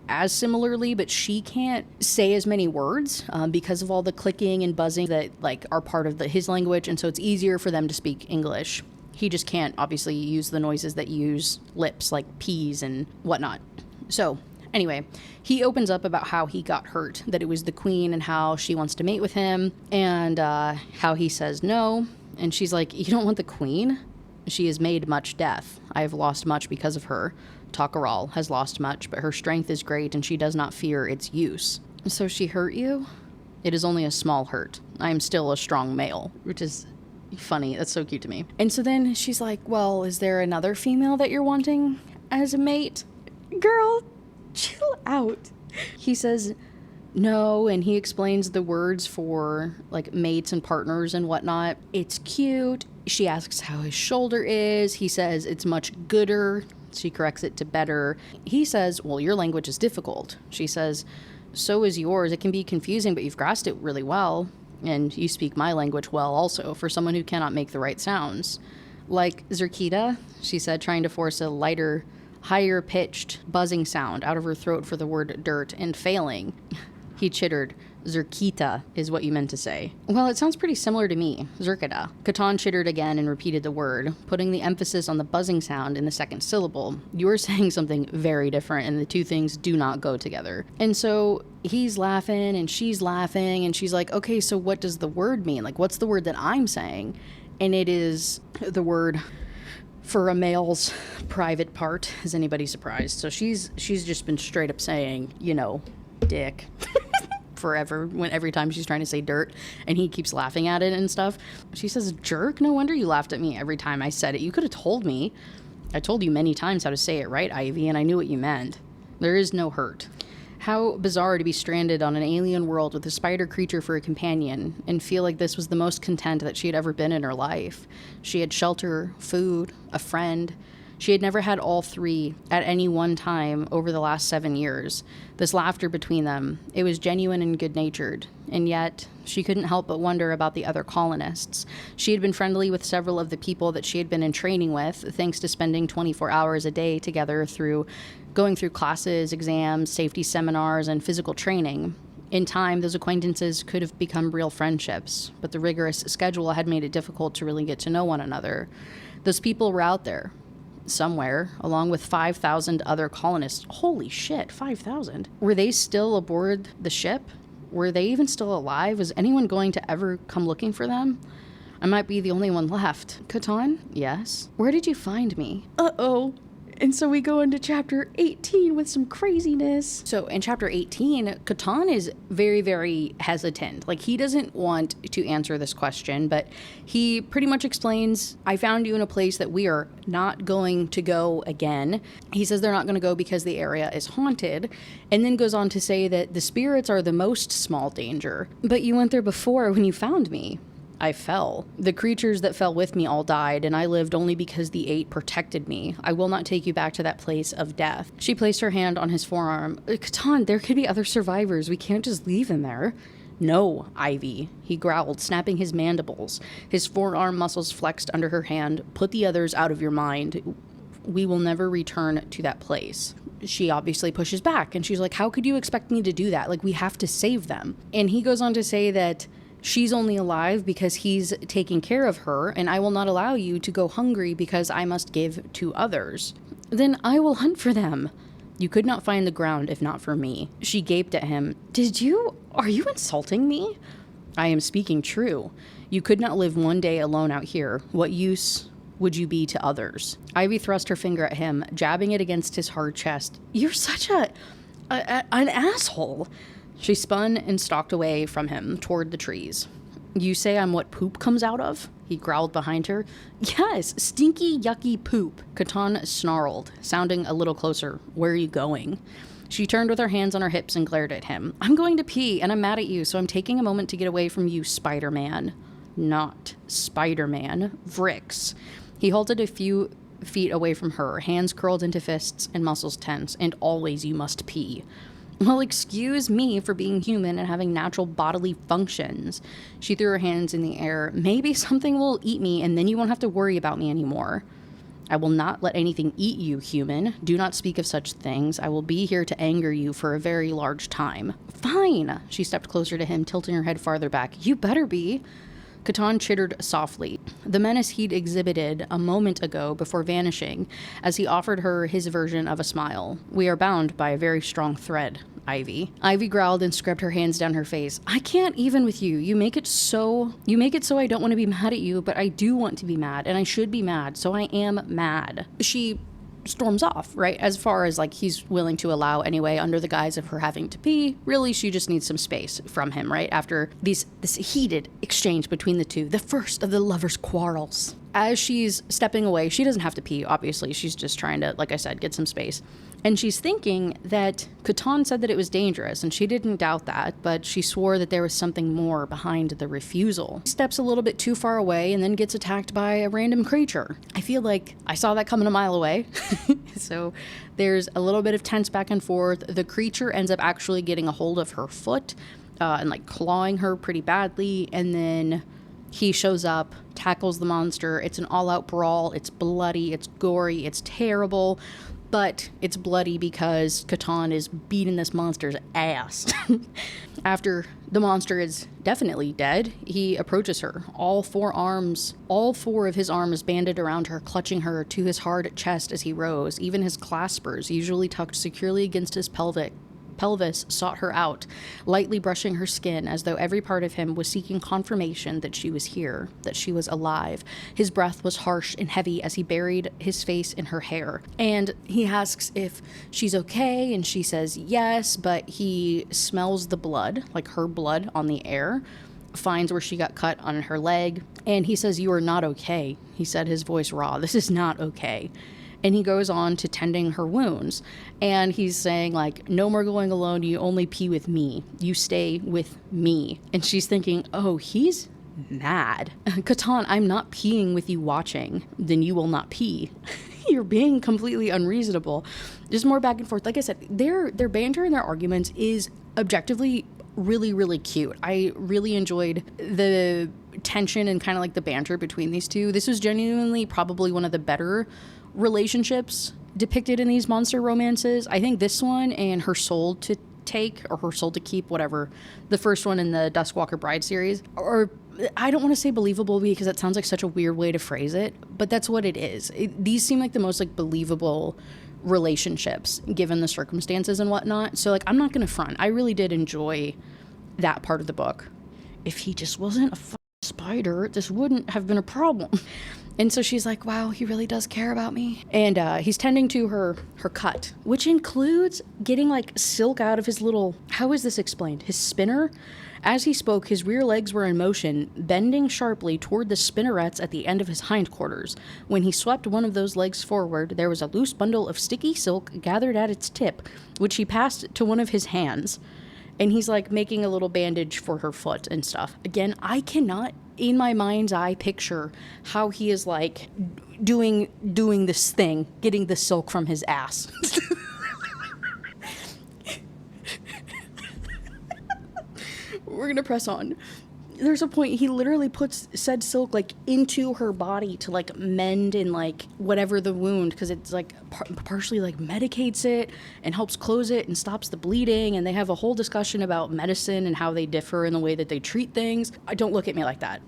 as similarly, but she can't say as many words because of all the clicking and buzzing that like are part of his language, and so it's easier for them to speak English. He just can't obviously use the noises that use lips, like P's and whatnot. So anyway, he opens up about how he got hurt, that it was the queen, and how she wants to mate with him, and how he says no. And she's like, "You don't want the queen? She has made much death. I have lost much because of her. Takarol has lost much, but her strength is great, and she does not fear its use." "So she hurt you?" "It is only a small hurt. I am still a strong male," which is funny. That's so cute to me. And so then she's like, "Well, is there another female that you're wanting as a mate?" Girl, chill out. He says, no, and he explains the words for like mates and partners and whatnot. It's cute. She asks how his shoulder is. He says it's much gooder. She corrects it to better. He says, well, your language is difficult. She says, so is yours. It can be confusing, but you've grasped it really well. And you speak my language well also, for someone who cannot make the right sounds. Like Zerkita, she said, trying to force a lighter, higher pitched buzzing sound out of her throat for the word dirt and failing. He chittered. Zerkita is what you meant to say. Well, it sounds pretty similar to me. Zerkita. Catan chittered again and repeated the word, putting the emphasis on the buzzing sound in the second syllable. You are saying something very different, and the two things do not go together. And so he's laughing, and she's laughing, and she's like, okay, so what does the word mean? Like, what's the word that I'm saying? And it is the word for a male's private part. Is anybody surprised? So she's just been straight up saying, you know, dick. Forever, every time she's trying to say dirt, and he keeps laughing at it and stuff. She says, jerk? No wonder you laughed at me every time I said it. You could have told me. I told you many times how to say it right, Ivy, and I knew what you meant. There is no hurt. How bizarre to be stranded on an alien world with a spider creature for a companion and feel like this was the most content that she had ever been in her life. She had shelter, food, a friend. She had never had all three at any one time over the last 7 years. This laughter between them, it was genuine and good-natured. And yet, she couldn't help but wonder about the other colonists. She had been friendly with several of the people that she had been in training with, thanks to spending 24 hours a day together going through classes, exams, safety seminars, and physical training. In time, those acquaintances could have become real friendships, but the rigorous schedule had made it difficult to really get to know one another. Those people were out there, somewhere, along with 5,000 other colonists. Holy shit, 5,000. Were they still aboard the ship? Were they even still alive? Was anyone going to ever come looking for them? I might be the only one left. Catan? Yes? Where did you find me? Uh-oh. And so we go into chapter 18 with some craziness. So in chapter 18, Catan is very, very hesitant. Like, he doesn't want to answer this question, but he pretty much explains, I found you in a place that we are not going to go again. He says they're not going to go because the area is haunted, and then goes on to say that the spirits are the most small danger. But you went there before when you found me. I fell. The creatures that fell with me all died, and I lived only because the 8 protected me. I will not take you back to that place of death. She placed her hand on his forearm. Catan, there could be other survivors. We can't just leave him there. No, Ivy, he growled, snapping his mandibles. His forearm muscles flexed under her hand. Put the others out of your mind. We will never return to that place. She obviously pushes back, and she's like, how could you expect me to do that? Like, we have to save them. And he goes on to say that she's only alive because he's taking care of her, and I will not allow you to go hungry because I must give to others. Then I will hunt for them. You could not find the ground if not for me. She gaped at him. Are you insulting me? I am speaking true. You could not live one day alone out here. What use would you be to others? Ivy thrust her finger at him, jabbing it against his hard chest. You're such an asshole. She spun and stalked away from him toward the trees. You say I'm what poop comes out of? He growled behind her. Yes, stinky, yucky poop. Catan snarled, sounding a little closer. Where are you going? She turned with her hands on her hips and glared at him. I'm going to pee, and I'm mad at you, so I'm taking a moment to get away from you, Spider-Man. Not Spider-Man. Vrix. He halted a few feet away from her, hands curled into fists and muscles tense. And always you must pee. Well, excuse me for being human and having natural bodily functions. She threw her hands in the air. Maybe something will eat me, and then you won't have to worry about me anymore. I will not let anything eat you, human. Do not speak of such things. I will be here to anger you for a very large time. Fine. She stepped closer to him, tilting her head farther back. You better be. Catan chittered softly, the menace he'd exhibited a moment ago before vanishing, as he offered her his version of a smile. We are bound by a very strong thread, Ivy. Ivy growled and scrubbed her hands down her face. I can't even with you. You make it so I don't want to be mad at you, but I do want to be mad, and I should be mad, so I am mad. She storms off, right? As far as like he's willing to allow anyway, under the guise of her having to pee. Really, she just needs some space from him, right? After this heated exchange between the two, the first of the lovers' quarrels. as she's stepping away, she doesn't have to pee, obviously. She's just trying to, like I said, get some space. And she's thinking that Catan said that it was dangerous, and she didn't doubt that, but she swore that there was something more behind the refusal. She steps a little bit too far away and then gets attacked by a random creature. I feel like I saw that coming a mile away. So there's a little bit of tense back and forth. The creature ends up actually getting a hold of her foot and like clawing her pretty badly, and then he shows up, tackles the monster. It's an all-out brawl. It's bloody, it's gory, it's terrible, but it's bloody because Catan is beating this monster's ass. After the monster is definitely dead, he approaches her. All four of his arms banded around her, clutching her to his hard chest as he rose. Even his claspers, usually tucked securely against his pelvis, sought her out, lightly brushing her skin as though every part of him was seeking confirmation that she was here, that she was alive. His breath was harsh and heavy as he buried his face in her hair. And he asks if she's okay, and she says yes, but he smells the blood, like her blood on the air, finds where she got cut on her leg, and he says, "You are not okay." He said, his voice raw. "This is not okay." And he goes on to tending her wounds. And he's saying, like, "No more going alone. You only pee with me. You stay with me." And she's thinking, oh, he's mad. "Catan, I'm not peeing with you watching. Then you will not pee." You're being completely unreasonable. Just more back and forth. Like I said, their banter and their arguments is objectively really, really cute. I really enjoyed the tension and kind of like the banter between these two. This was genuinely probably one of the better relationships depicted in these monster romances. I think this one and Her Soul to Take, or Her Soul to Keep, whatever, the first one in the Duskwalker Bride series, or I don't want to say believable because that sounds like such a weird way to phrase it, but that's what it is. These seem like the most like believable relationships given the circumstances and whatnot. So like, I'm not going to front. I really did enjoy that part of the book. If he just wasn't a spider, this wouldn't have been a problem. And so she's like, wow, he really does care about me. And he's tending to her cut, which includes getting like silk out of his little, how is this explained? His spinner? As he spoke, his rear legs were in motion, bending sharply toward the spinnerets at the end of his hindquarters. When he swept one of those legs forward, there was a loose bundle of sticky silk gathered at its tip, which he passed to one of his hands. And he's like making a little bandage for her foot and stuff. Again, I cannot, in my mind's eye, picture how he is like doing this thing, getting the silk from his ass. We're gonna press on. There's a point he literally puts said silk like into her body to like mend and like whatever the wound, because it's like partially like medicates it and helps close it and stops the bleeding. And they have a whole discussion about medicine and how they differ in the way that they treat things. Don't look at me like that.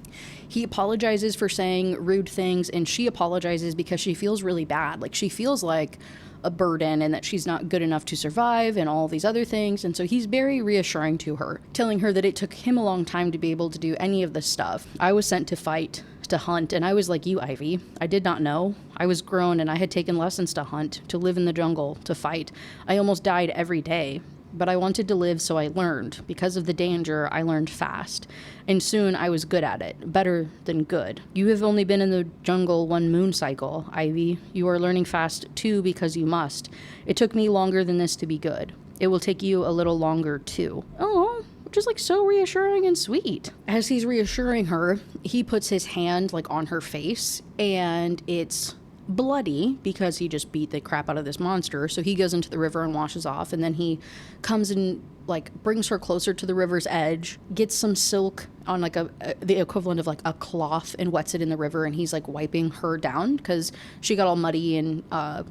He apologizes for saying rude things, and she apologizes because she feels really bad. Like she feels like a burden and that she's not good enough to survive and all these other things. And so he's very reassuring to her, telling her that it took him a long time to be able to do any of this stuff. "I was sent to fight, to hunt, and I was like you, Ivy. I did not know. I was grown and I had taken lessons to hunt, to live in the jungle, to fight. I almost died every day. But I wanted to live, so I learned. Because of the danger, I learned fast. And soon I was good at it. Better than good. You have only been in the jungle one moon cycle, Ivy. You are learning fast, too, because you must. It took me longer than this to be good. It will take you a little longer, too." Oh, which is like so reassuring and sweet. As he's reassuring her, he puts his hand like on her face, and it's bloody because he just beat the crap out of this monster. So he goes into the river and washes off, and then he comes and like brings her closer to the river's edge, gets some silk on like the equivalent of like a cloth, and wets it in the river, and he's like wiping her down because she got all muddy and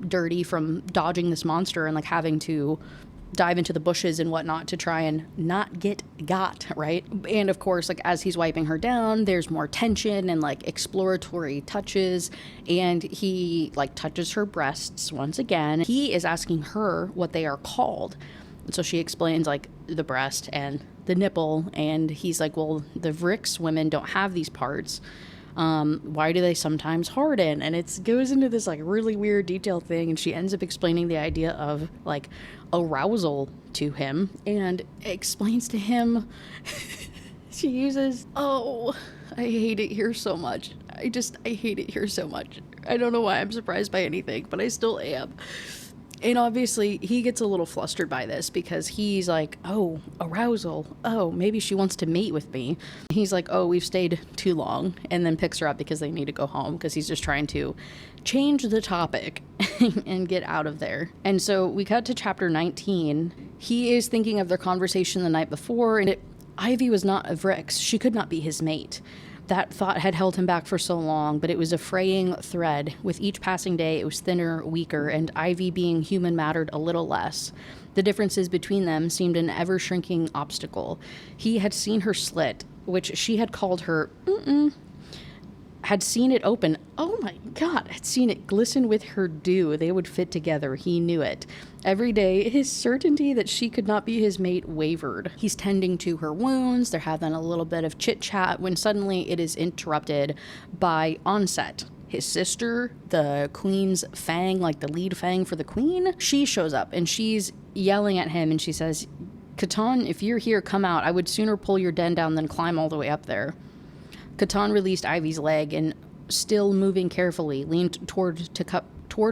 dirty from dodging this monster and like having to dive into the bushes and whatnot to try and not get got, right? And of course, like as he's wiping her down, there's more tension and like exploratory touches, and he like touches her breasts once again. He is asking her what they are called. And so she explains like the breast and the nipple, and he's like, well, the Vrix women don't have these parts. Why do they sometimes harden? And it goes into this like really weird detail thing, and she ends up explaining the idea of like arousal to him, and explains to him she uses, oh, I hate it here so much. I hate it here so much. I don't know why I'm surprised by anything, but I still am. And obviously, he gets a little flustered by this because he's like, oh, arousal. Oh, maybe she wants to mate with me. He's like, oh, we've stayed too long. And then picks her up because they need to go home because he's just trying to change the topic and get out of there. And so we cut to chapter 19. He is thinking of their conversation the night before, and Ivy was not of Rick's. She could not be his mate. That thought had held him back for so long, but it was a fraying thread. With each passing day, it was thinner, weaker, and Ivy being human mattered a little less. The differences between them seemed an ever-shrinking obstacle. He had seen her slit, which she had called her had seen it open. Oh my God, had seen it glisten with her dew. They would fit together. He knew it. Every day, his certainty that she could not be his mate wavered. He's tending to her wounds. They're having a little bit of chit-chat when suddenly it is interrupted by Onset. His sister, the queen's fang, like the lead fang for the queen, she shows up and she's yelling at him and she says, Catan, if you're here, come out. I would sooner pull your den down than climb all the way up there. Catan released Ivy's leg and, still moving carefully, leaned toward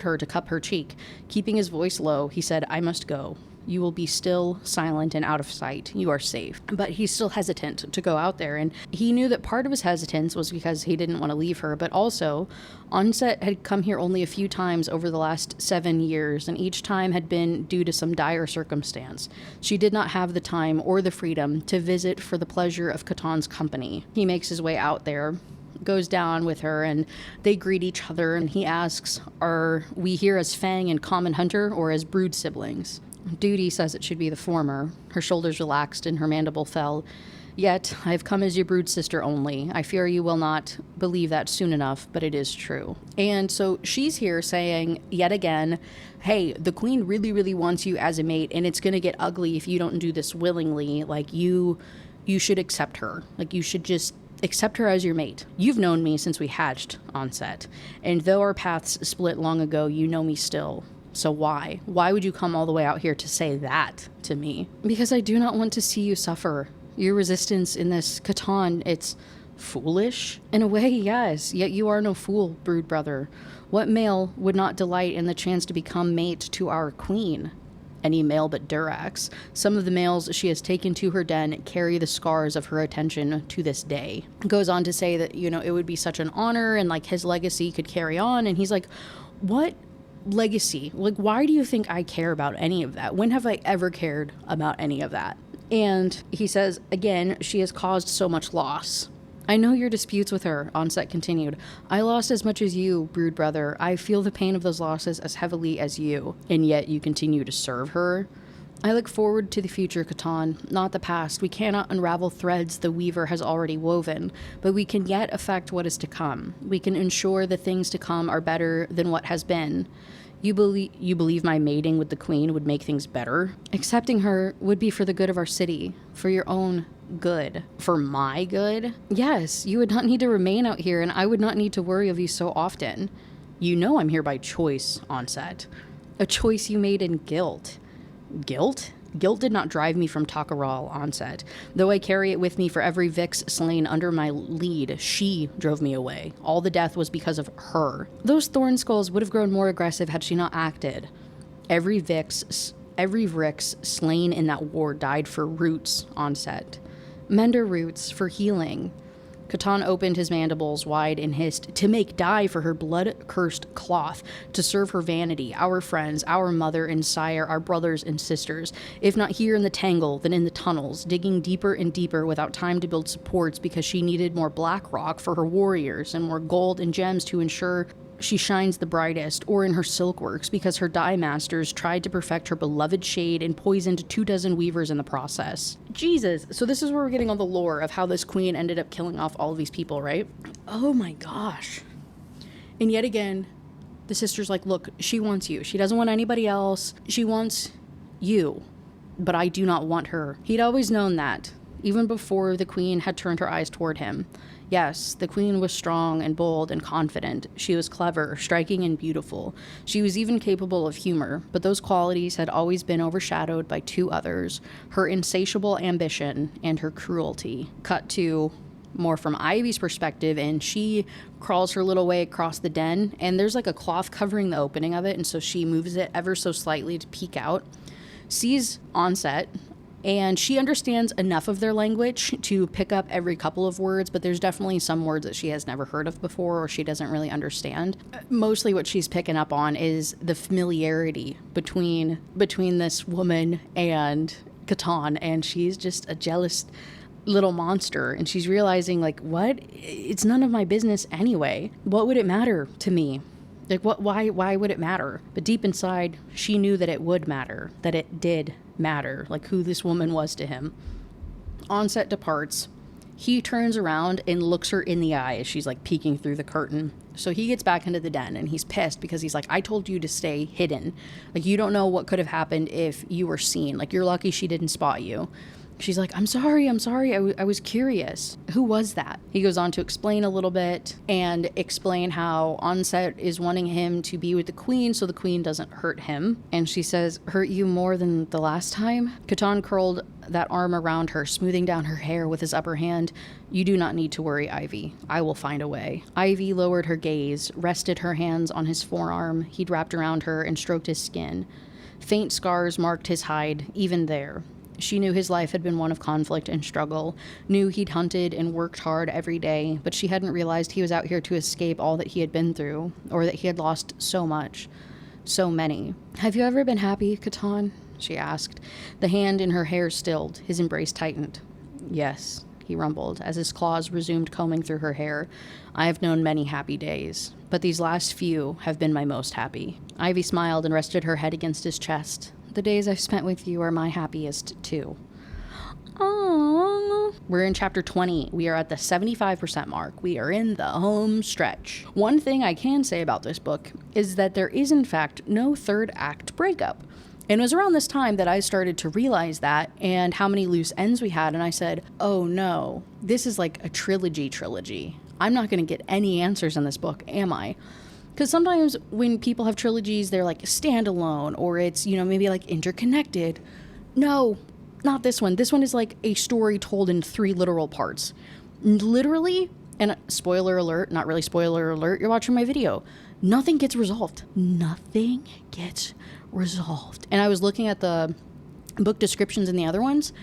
her to cup her cheek. Keeping his voice low, he said, I must go. You will be still, silent, and out of sight. You are safe. But he's still hesitant to go out there, and he knew that part of his hesitance was because he didn't want to leave her, but also, Onset had come here only a few times over the last 7 years, and each time had been due to some dire circumstance. She did not have the time or the freedom to visit for the pleasure of Catan's company. He makes his way out there, goes down with her, and they greet each other, and he asks, are we here as Fang and Common Hunter or as brood siblings? Duty says it should be the former. Her shoulders relaxed and her mandible fell. Yet, I have come as your brood sister only. I fear you will not believe that soon enough, but it is true. And so she's here saying, yet again, hey, the queen really, really wants you as a mate, and it's going to get ugly if you don't do this willingly. Like, you should accept her. Like, you should just accept her as your mate. You've known me since we hatched, Onset. And though our paths split long ago, you know me still. So why? Why would you come all the way out here to say that to me? Because I do not want to see you suffer. Your resistance in this Catan, it's foolish? In a way, yes. Yet you are no fool, brood brother. What male would not delight in the chance to become mate to our queen? Any male but Durax. Some of the males she has taken to her den carry the scars of her attention to this day. Goes on to say that, it would be such an honor and like his legacy could carry on. And he's like, what legacy? Like, why do you think I care about any of that? When have I ever cared about any of that? And he says, again, she has caused so much loss. I know your disputes with her, Onset continued. I lost as much as you, brood brother. I feel the pain of those losses as heavily as you. And yet you continue to serve her. I look forward to the future, Catan, not the past. We cannot unravel threads the weaver has already woven, but we can yet affect what is to come. We can ensure the things to come are better than what has been. You believe my mating with the queen would make things better? Accepting her would be for the good of our city, for your own good. For my good? Yes, you would not need to remain out here, and I would not need to worry of you so often. You know I'm here by choice, Onset. A choice you made in guilt. Guilt? Guilt did not drive me from Takaral, Onset. Though I carry it with me for every Vix slain under my lead, she drove me away. All the death was because of her. Those thorn skulls would have grown more aggressive had she not acted. Every Vix slain in that war died for roots, Onset. Mender roots for healing. Catan opened his mandibles wide and hissed, to make dye for her blood-cursed cloth, to serve her vanity, our friends, our mother and sire, our brothers and sisters. If not here in the tangle, then in the tunnels, digging deeper and deeper without time to build supports because she needed more black rock for her warriors and more gold and gems to ensure she shines the brightest, or in her silkworks because her dye masters tried to perfect her beloved shade and poisoned 24 weavers in the process. Jesus. So this is where we're getting all the lore of how this queen ended up killing off all of these people, right? Oh my gosh. And yet again, the sister's like, look, she wants you. She doesn't want anybody else. She wants you. But I do not want her. He'd always known that, even before the queen had turned her eyes toward him. Yes, the queen was strong and bold and confident. She was clever, striking, and beautiful. She was even capable of humor, but those qualities had always been overshadowed by two others, her insatiable ambition and her cruelty. Cut to more from Ivy's perspective, and she crawls her little way across the den, and there's like a cloth covering the opening of it, and so she moves it ever so slightly to peek out, sees Onset, and she understands enough of their language to pick up every couple of words, but there's definitely some words that she has never heard of before or she doesn't really understand. Mostly what she's picking up on is the familiarity between this woman and Catan, and she's just a jealous little monster, and she's realizing, like, what? It's none of my business anyway. What would it matter to me? Like, why would it matter? But deep inside, she knew that it would matter, that it did matter, like who this woman was to him. Onset departs. He turns around and looks her in the eye as she's like peeking through the curtain. So he gets back into the den and he's pissed because he's like, I told you to stay hidden. Like, you don't know what could have happened if you were seen. Like, you're lucky she didn't spot you. She's like, I'm sorry. I was curious. Who was that? He goes on to explain a little bit and explain how Onset is wanting him to be with the queen so the queen doesn't hurt him. And she says, hurt you more than the last time? Catan curled that arm around her, smoothing down her hair with his upper hand. You do not need to worry, Ivy. I will find a way. Ivy lowered her gaze, rested her hands on his forearm he'd wrapped around her, and stroked his skin. Faint scars marked his hide, even there. She knew his life had been one of conflict and struggle, knew he'd hunted and worked hard every day, but she hadn't realized he was out here to escape all that he had been through, or that he had lost so much, so many. Have you ever been happy, Catan? She asked. The hand in her hair stilled, his embrace tightened. Yes, he rumbled, as his claws resumed combing through her hair. I have known many happy days, but these last few have been my most happy. Ivy smiled and rested her head against his chest. The days I've spent with you are my happiest, too. Aww. We're in chapter 20. We are at the 75% mark. We are in the home stretch. One thing I can say about this book is that there is, in fact, no third act breakup. And it was around this time that I started to realize that and how many loose ends we had. And I said, oh no, this is like a trilogy. I'm not going to get any answers in this book, am I? Because sometimes when people have trilogies, they're like standalone, or it's, maybe like interconnected. No, not this one. This one is like a story told in 3 literal parts. Literally, and spoiler alert, not really spoiler alert, you're watching my video. Nothing gets resolved. Nothing gets resolved. And I was looking at the book descriptions in the other ones.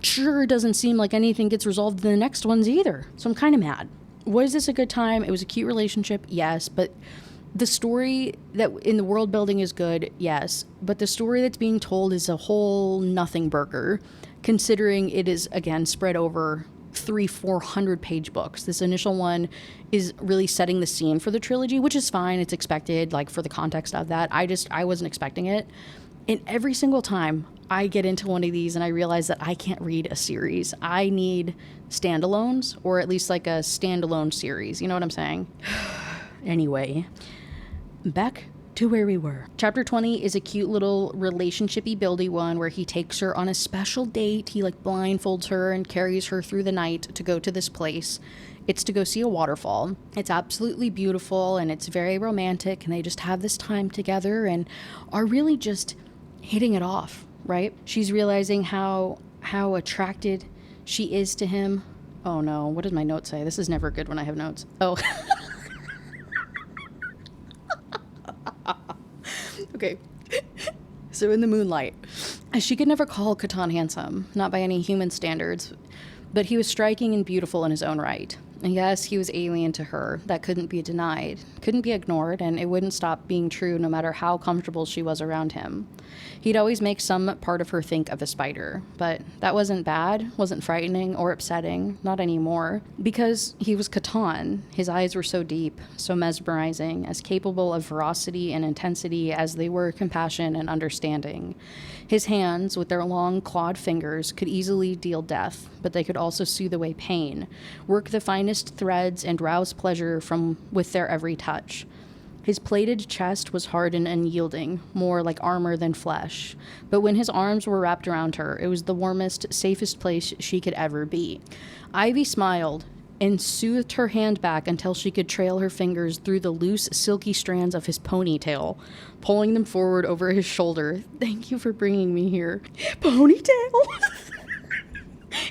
Sure doesn't seem like anything gets resolved in the next ones either. So I'm kind of mad. Was this a good time? It was a cute relationship, yes, but the story that in the world building is good, yes, but the story that's being told is a whole nothing burger, considering it is, again, spread over 400 page books. This initial one is really setting the scene for the trilogy, which is fine. It's expected, like, for the context of that. I wasn't expecting it. And every single time I get into one of these and I realize that I can't read a series. I need standalones, or at least like a standalone series. You know what I'm saying? Anyway, back to where we were. Chapter 20 is a cute little relationshipy buildy one where he takes her on a special date. He like blindfolds her and carries her through the night to go to this place. It's to go see a waterfall. It's absolutely beautiful and it's very romantic, and they just have this time together and are really just hitting it off, right? She's realizing how attracted she is to him. Oh no, what does my note say? This is never good when I have notes. Oh. Okay. So in the moonlight, she could never call Catan handsome, not by any human standards, but he was striking and beautiful in his own right. And yes, he was alien to her. That couldn't be denied, couldn't be ignored, and it wouldn't stop being true no matter how comfortable she was around him. He'd always make some part of her think of a spider, but that wasn't bad, wasn't frightening or upsetting, not anymore, because he was Catan. His eyes were so deep, so mesmerizing, as capable of ferocity and intensity as they were compassion and understanding. His hands, with their long clawed fingers, could easily deal death, but they could also soothe away pain, work the finest threads, and rouse pleasure from with their every touch. His plated chest was hard and unyielding, more like armor than flesh. But when his arms were wrapped around her, it was the warmest, safest place she could ever be. Ivy smiled and soothed her hand back until she could trail her fingers through the loose, silky strands of his ponytail, pulling them forward over his shoulder. Thank you for bringing me here. Ponytail!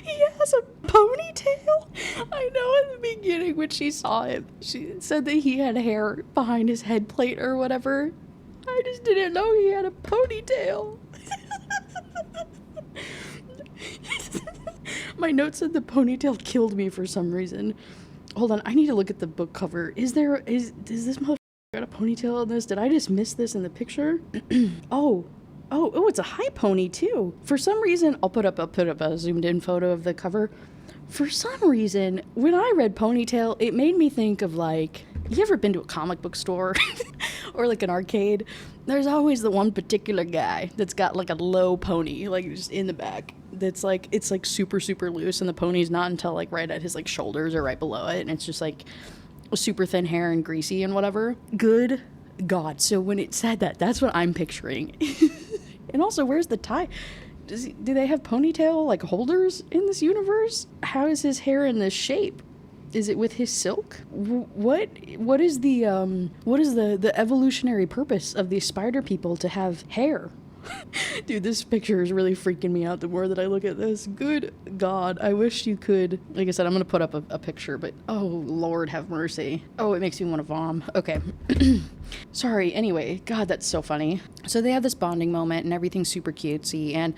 He has a ponytail. I know in the beginning when she saw him, she said that he had hair behind his head plate or whatever. I just didn't know he had a ponytail. My note said the ponytail killed me for some reason. Hold on, I need to look at the book cover. Is this motherfucker got a ponytail in this? Did I just miss this in the picture? Oh, it's a high pony too. For some reason, I'll put up a zoomed in photo of the cover. For some reason, when I read ponytail, it made me think of like, you ever been to a comic book store or like an arcade? There's always the one particular guy that's got like a low pony, like just in the back. That's like, it's like super, super loose, and the pony's not until like right at his like shoulders or right below it. And it's just like super thin hair and greasy and whatever. Good God. So when it said that, that's what I'm picturing. And also, where's the tie? Do they have ponytail like holders in this universe? How is his hair in this shape? Is it with his silk? What is the evolutionary purpose of these spider people to have hair? Dude, this picture is really freaking me out the more that I look at this. Good God, I wish you could. Like I said, I'm gonna put up a picture, but oh Lord have mercy. Oh, it makes me want to vom. Okay. Sorry, anyway, God, that's so funny. So they have this bonding moment and everything's super cutesy, and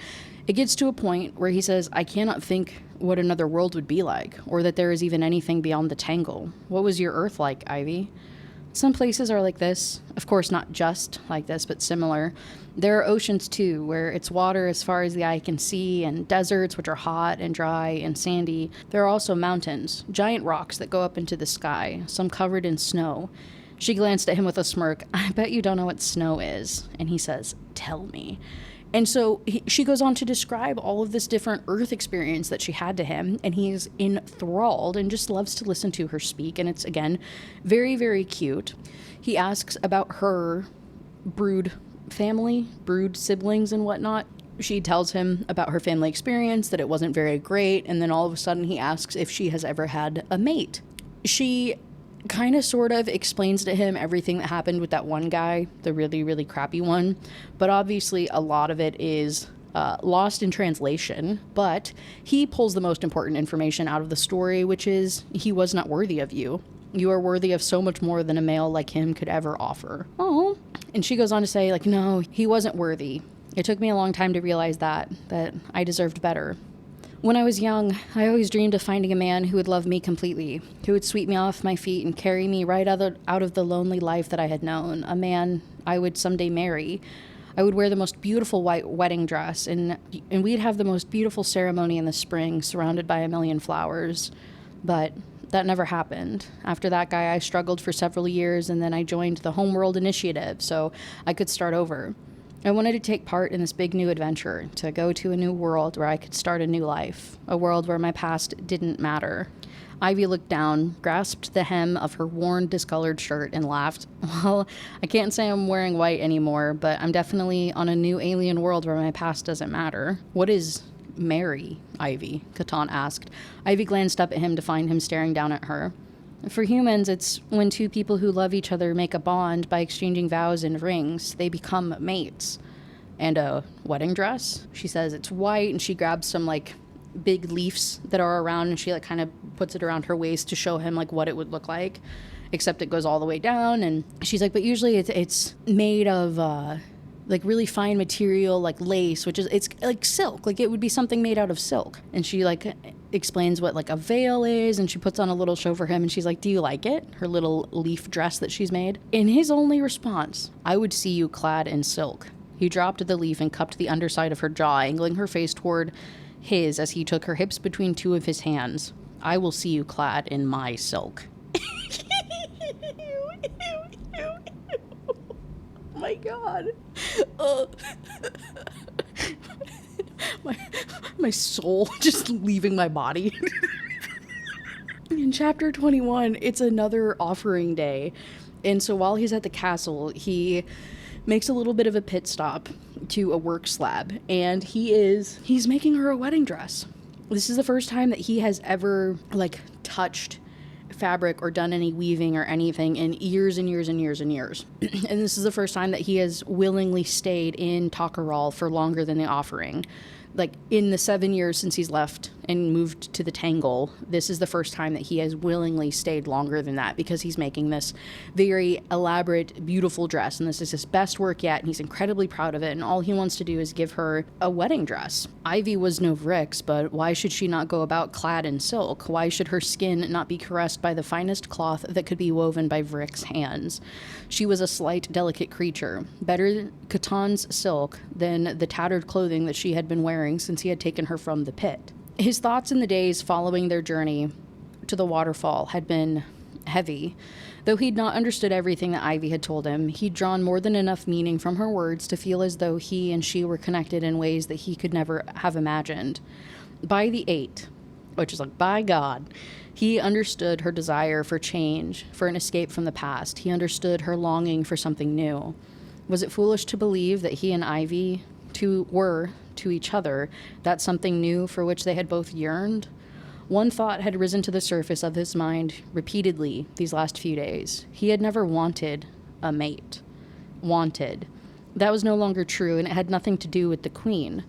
it gets to a point where he says, I cannot think what another world would be like, or that there is even anything beyond the tangle. What was your Earth like, Ivy? Some places are like this. Of course, not just like this, but similar. There are oceans too, where it's water as far as the eye can see, and deserts, which are hot and dry and sandy. There are also mountains, giant rocks that go up into the sky, some covered in snow. She glanced at him with a smirk. I bet you don't know what snow is. And he says, tell me. And so she goes on to describe all of this different Earth experience that she had to him, and he's enthralled and just loves to listen to her speak, and it's, again, very, very cute. He asks about her brood family, brood siblings and whatnot. She tells him about her family experience, that it wasn't very great, and then all of a sudden he asks if she has ever had a mate. She kind of sort of explains to him everything that happened with that one guy, the really, really crappy one, but obviously a lot of it is lost in translation. But he pulls the most important information out of the story, which is he was not worthy of you. You are worthy of so much more than a male like him could ever offer. Oh. And she goes on to say, like, no, he wasn't worthy. It took me a long time to realize that I deserved better. When I was young, I always dreamed of finding a man who would love me completely, who would sweep me off my feet and carry me right out of the lonely life that I had known, a man I would someday marry. I would wear the most beautiful white wedding dress, and we'd have the most beautiful ceremony in the spring, surrounded by a million flowers. But that never happened. After that guy, I struggled for several years, and then I joined the Homeworld Initiative so I could start over. I wanted to take part in this big new adventure, to go to a new world where I could start a new life, a world where my past didn't matter. Ivy looked down, grasped the hem of her worn, discolored shirt, and laughed. Well, I can't say I'm wearing white anymore, but I'm definitely on a new alien world where my past doesn't matter. What is marry, Ivy? Catan asked. Ivy glanced up at him to find him staring down at her. For humans, it's when two people who love each other make a bond by exchanging vows and rings. They become mates. And a wedding dress? She says it's white, and she grabs some, like, big leaves that are around, and she, like, kind of puts it around her waist to show him, like, what it would look like. Except it goes all the way down, and she's like, but usually it's made of, like, really fine material, like lace, which is, it's like silk. Like, it would be something made out of silk. And she, like, explains what, like, a veil is, and she puts on a little show for him, and she's like, do you like it? Her little leaf dress that she's made. In his only response, I would see you clad in silk. He dropped the leaf and cupped the underside of her jaw, angling her face toward his as he took her hips between two of his hands. I will see you clad in my silk. Oh my God. My soul just leaving my body. In chapter 21, it's another offering day. And so while he's at the castle, he makes a little bit of a pit stop to a work slab, and he's making her a wedding dress. This is the first time that he has ever, like, touched fabric or done any weaving or anything in years and years and years and years. And this is the first time that he has willingly stayed in Takarol for longer than the offering. like in the 7 years since he's left and moved to the Tangle, this is the first time that he has willingly stayed longer than that, because he's making this very elaborate, beautiful dress, and this is his best work yet, and he's incredibly proud of it, and all he wants to do is give her a wedding dress. Ivy was no Vrix, but why should she not go about clad in silk? Why should her skin not be caressed by the finest cloth that could be woven by Vrix's hands? She was a slight, delicate creature, better Caton's silk than the tattered clothing that she had been wearing since he had taken her from the pit. His thoughts in the days following their journey to the waterfall had been heavy. Though he'd not understood everything that Ivy had told him, he'd drawn more than enough meaning from her words to feel as though he and she were connected in ways that he could never have imagined. By the 8, which is like, by God, he understood her desire for change, for an escape from the past. He understood her longing for something new. Was it foolish to believe that he and Ivy were, to each other, that something new for which they had both yearned? One thought had risen to the surface of his mind repeatedly these last few days. He had never wanted a mate. Wanted. That was no longer true, and it had nothing to do with the queen.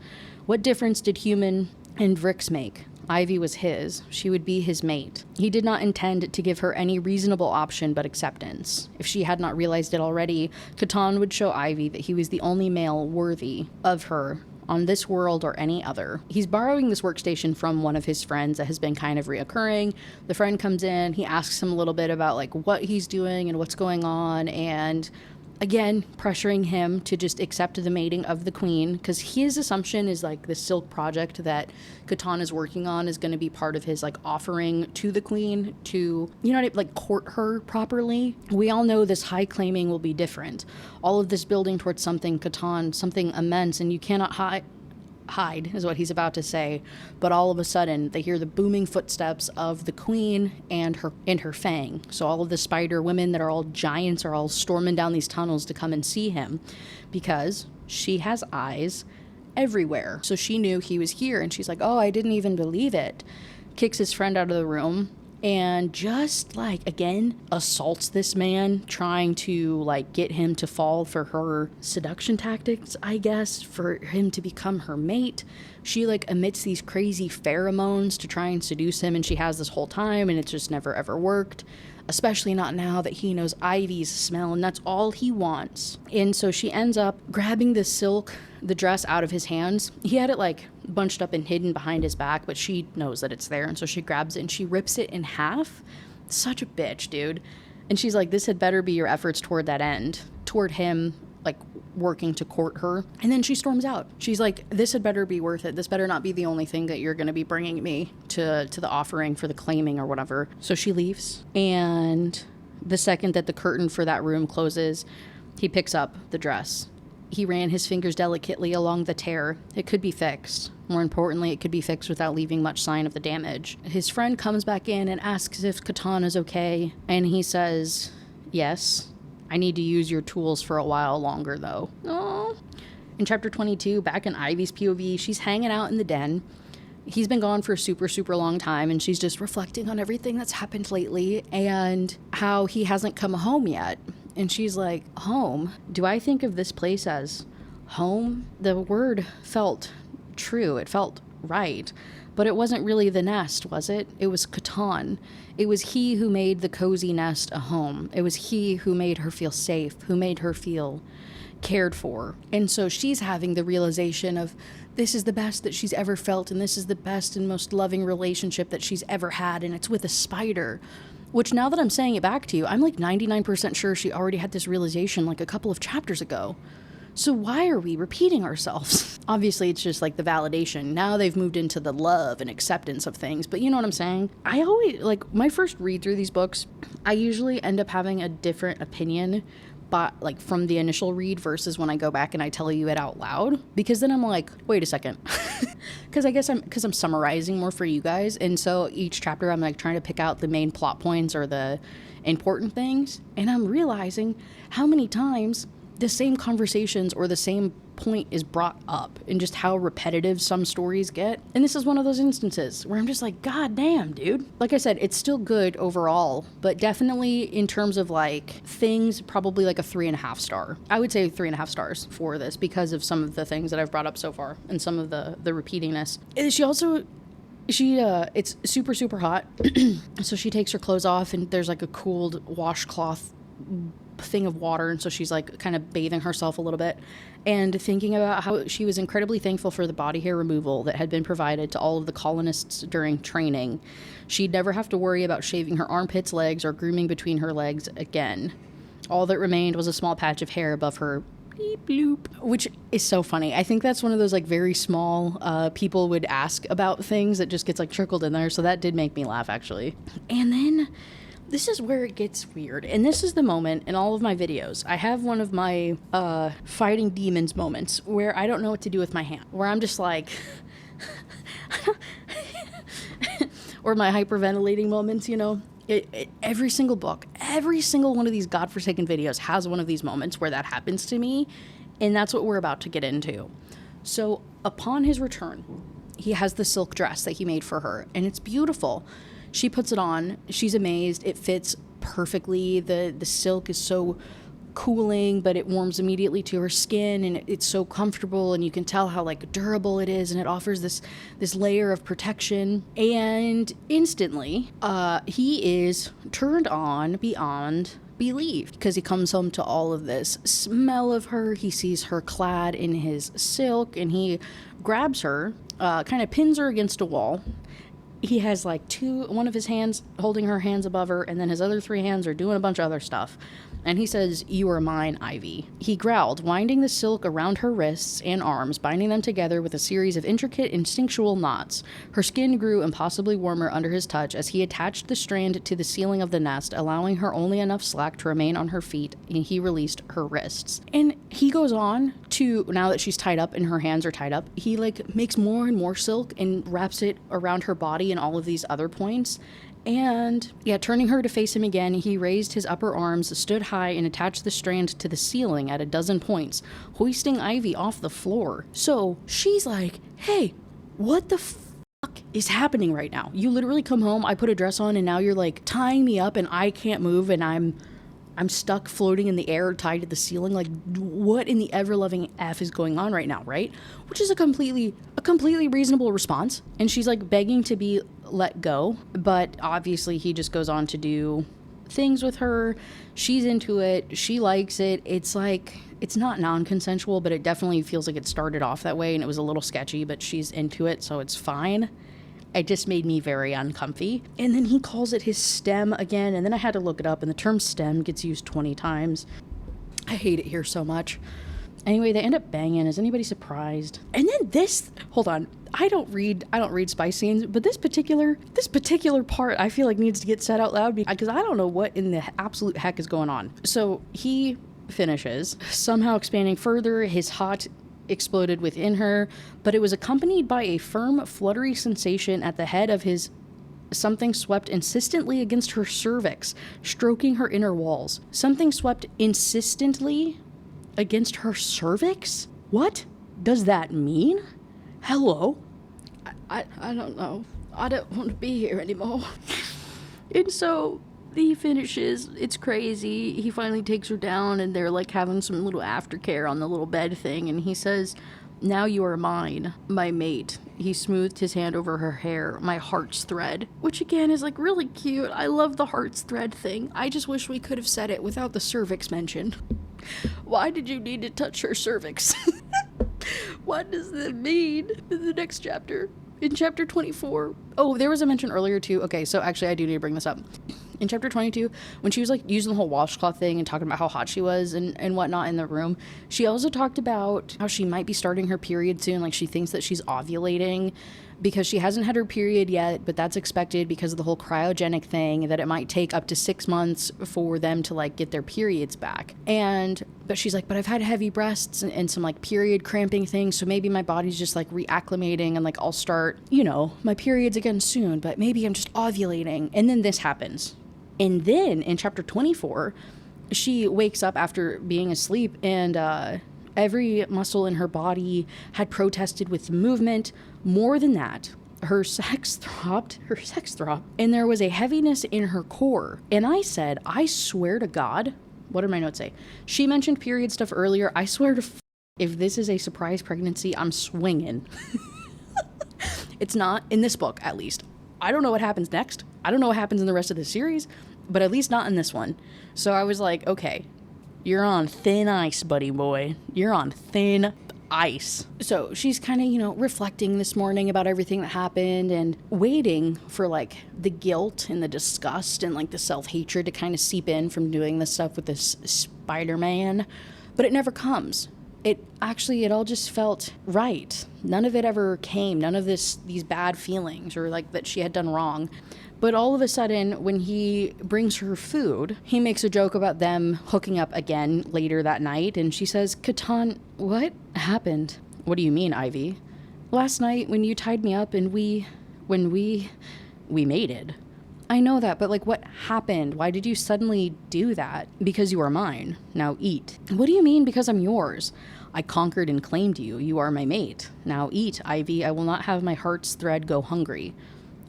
What difference did human and Vrix make? Ivy was his. She would be his mate. He did not intend to give her any reasonable option but acceptance. If she had not realized it already, Caton would show Ivy that he was the only male worthy of her on this world or any other. He's borrowing this workstation from one of his friends that has been kind of reoccurring. The friend comes in, he asks him a little bit about like what he's doing and what's going on, and again, pressuring him to just accept the mating of the queen, because his assumption is like the silk project that Caton is working on is going to be part of his like offering to the queen to, you know, like court her properly. We all know this high claiming will be different. All of this building towards something Caton, something immense, and you cannot hide is what he's about to say, but all of a sudden they hear the booming footsteps of the queen and her fang. So all of the spider women that are all giants are all storming down these tunnels to come and see him, because she has eyes everywhere. So she knew he was here, and she's like, oh, I didn't even believe it. Kicks his friend out of the room and just like, again, assaults this man, trying to like get him to fall for her seduction tactics, I guess, for him to become her mate. She like emits these crazy pheromones to try and seduce him, and she has this whole time, and it's just never ever worked, especially not now that he knows Ivy's smell, and that's all he wants. And so she ends up grabbing the dress out of his hands. He had it like bunched up and hidden behind his back, but she knows that it's there, and so she grabs it and she rips it in half. Such a bitch, dude. And she's like, this had better be your efforts toward that end, toward him like working to court her. And then she storms out. She's like, this had better be worth it. This better not be the only thing that you're going to be bringing me to the offering for the claiming or whatever. So she leaves, and the second that the curtain for that room closes, he picks up the dress. He ran his fingers delicately along the tear. It could be fixed. More importantly, it could be fixed without leaving much sign of the damage. His friend comes back in and asks if Caton is okay, and he says, yes. I need to use your tools for a while longer, though. Oh. In chapter 22, back in Ivy's POV, she's hanging out in the den. He's been gone for a super, super long time, and she's just reflecting on everything that's happened lately and how he hasn't come home yet. And she's like, home? Do I think of this place as home? The word felt true. It felt right. But it wasn't really the nest, was it? It was Caton. It was he who made the cozy nest a home. It was he who made her feel safe, who made her feel cared for. And so she's having the realization of this is the best that she's ever felt, and this is the best and most loving relationship that she's ever had, and it's with a spider. Which, now that I'm saying it back to you, I'm like 99% sure she already had this realization like a couple of chapters ago. So why are we repeating ourselves? Obviously, it's just like the validation. Now they've moved into the love and acceptance of things, but you know what I'm saying? I always, like, my first read through these books, I usually end up having a different opinion, but like from the initial read versus when I go back and I tell you it out loud, because then I'm like, wait a second. Because I guess because I'm summarizing more for you guys, and so each chapter I'm like trying to pick out the main plot points or the important things, and I'm realizing how many times the same conversations or the same point is brought up, and just how repetitive some stories get. And this is one of those instances where I'm just like, God damn, dude. Like I said, it's still good overall, but definitely in terms of like things, probably like a 3.5 star. I would say 3.5 stars for this because of some of the things that I've brought up so far and some of the repeatingness. It's super, super hot. So she takes her clothes off, and there's like a cooled washcloth thing of water, and so she's like kind of bathing herself a little bit and thinking about how she was incredibly thankful for the body hair removal that had been provided to all of the colonists during training. She'd never have to worry about shaving her armpits, legs, or grooming between her legs again. All that remained was a small patch of hair above her beep bloop, which is so funny. I think that's one of those like very small people would ask about things that just gets like trickled in there, so that did make me laugh actually. And then this is where it gets weird, and this is the moment in all of my videos. I have one of my fighting demons moments where I don't know what to do with my hand, where I'm just like or my hyperventilating moments, you know. Every single book, every single one of these godforsaken videos has one of these moments where that happens to me, and that's what we're about to get into. So upon his return, he has the silk dress that he made for her, and it's beautiful. She puts it on. She's amazed. It fits perfectly. The silk is so cooling, but it warms immediately to her skin, and it's so comfortable, and you can tell how like durable it is, and it offers this layer of protection. And instantly, he is turned on beyond belief, because he comes home to all of this smell of her. He sees her clad in his silk, and he grabs her, kind of pins her against a wall. He has like one of his hands holding her hands above her, and then his other 3 hands are doing a bunch of other stuff. And he says, "You are mine, Ivy." He growled, winding the silk around her wrists and arms, binding them together with a series of intricate, instinctual knots. Her skin grew impossibly warmer under his touch as he attached the strand to the ceiling of the nest, allowing her only enough slack to remain on her feet, and he released her wrists. And he goes on to, now that she's tied up and her hands are tied up, he like makes more and more silk and wraps it around her body and all of these other points. And yeah, turning her to face him again, he raised his upper arms, stood high, and attached the strand to the ceiling at a dozen points, hoisting Ivy off the floor. So she's like, hey, what the fuck is happening right now? You literally come home, I put a dress on, and now you're like tying me up and I can't move, and I'm stuck floating in the air tied to the ceiling. Like, what in the ever-loving F is going on right now, right? Which is a completely reasonable response. And she's like begging to be let go, but obviously he just goes on to do things with her. She's into it. She likes it. It's like, it's not non-consensual, but it definitely feels like it started off that way and it was a little sketchy, but she's into it, so it's fine. It just made me very uncomfy. And then he calls it his stem again, and then I had to look it up, and the term stem gets used 20 times. I hate it here so much. Anyway, they end up banging. Is anybody surprised? And then this, hold on. I don't read spice scenes, but this particular part I feel like needs to get said out loud because I don't know what in the absolute heck is going on. So he finishes, somehow expanding further. His hot exploded within her, but it was accompanied by a firm, fluttery sensation at the head of his. Something swept insistently against her cervix, stroking her inner walls. Something swept insistently against her cervix? What does that mean? Hello? I don't know. I don't want to be here anymore. And so he finishes. It's crazy. He finally takes her down, and they're like having some little aftercare on the little bed thing, and he says, "Now you are mine, my mate." He smoothed his hand over her hair, "My heart's thread," which again is like really cute. I love the heart's thread thing. I just wish we could have said it without the cervix mention. Why did you need to touch her cervix? What does that mean? In the next chapter, in chapter 24. Oh, there was a mention earlier too. Okay, so actually I do need to bring this up. In chapter 22, when she was like using the whole washcloth thing and talking about how hot she was and whatnot in the room, she also talked about how she might be starting her period soon. Like she thinks that she's ovulating because she hasn't had her period yet, but that's expected because of the whole cryogenic thing, that it might take up to 6 months for them to like get their periods back. But she's like, but I've had heavy breasts and some like period cramping things, so maybe my body's just like reacclimating and like I'll start, my periods again soon, but maybe I'm just ovulating. And then this happens. And then in chapter 24, She wakes up after being asleep, and every muscle in her body had protested with movement. More than that, her sex throbbed, and there was a heaviness in her core. And I said, I swear to God, what did my notes say? She mentioned period stuff earlier. I swear to if this is a surprise pregnancy, I'm swinging. It's not in this book, at least. I don't know what happens next. I don't know what happens in the rest of the series, but at least not in this one. So I was like, okay, you're on thin ice, buddy boy. You're on thin ice. So she's kind of, reflecting this morning about everything that happened and waiting for like the guilt and the disgust and like the self-hatred to kind of seep in from doing this stuff with this Spider-Man. But it never comes. It all just felt right. None of it ever came. None of these bad feelings or like that she had done wrong. But all of a sudden, when he brings her food, he makes a joke about them hooking up again later that night. And she says, Catan, what happened? What do you mean, Ivy? Last night when you tied me up and we mated. I know that, but like what happened? Why did you suddenly do that? Because you are mine. Now eat. What do you mean because I'm yours? I conquered and claimed you. You are my mate. Now eat, Ivy. I will not have my heart's thread go hungry.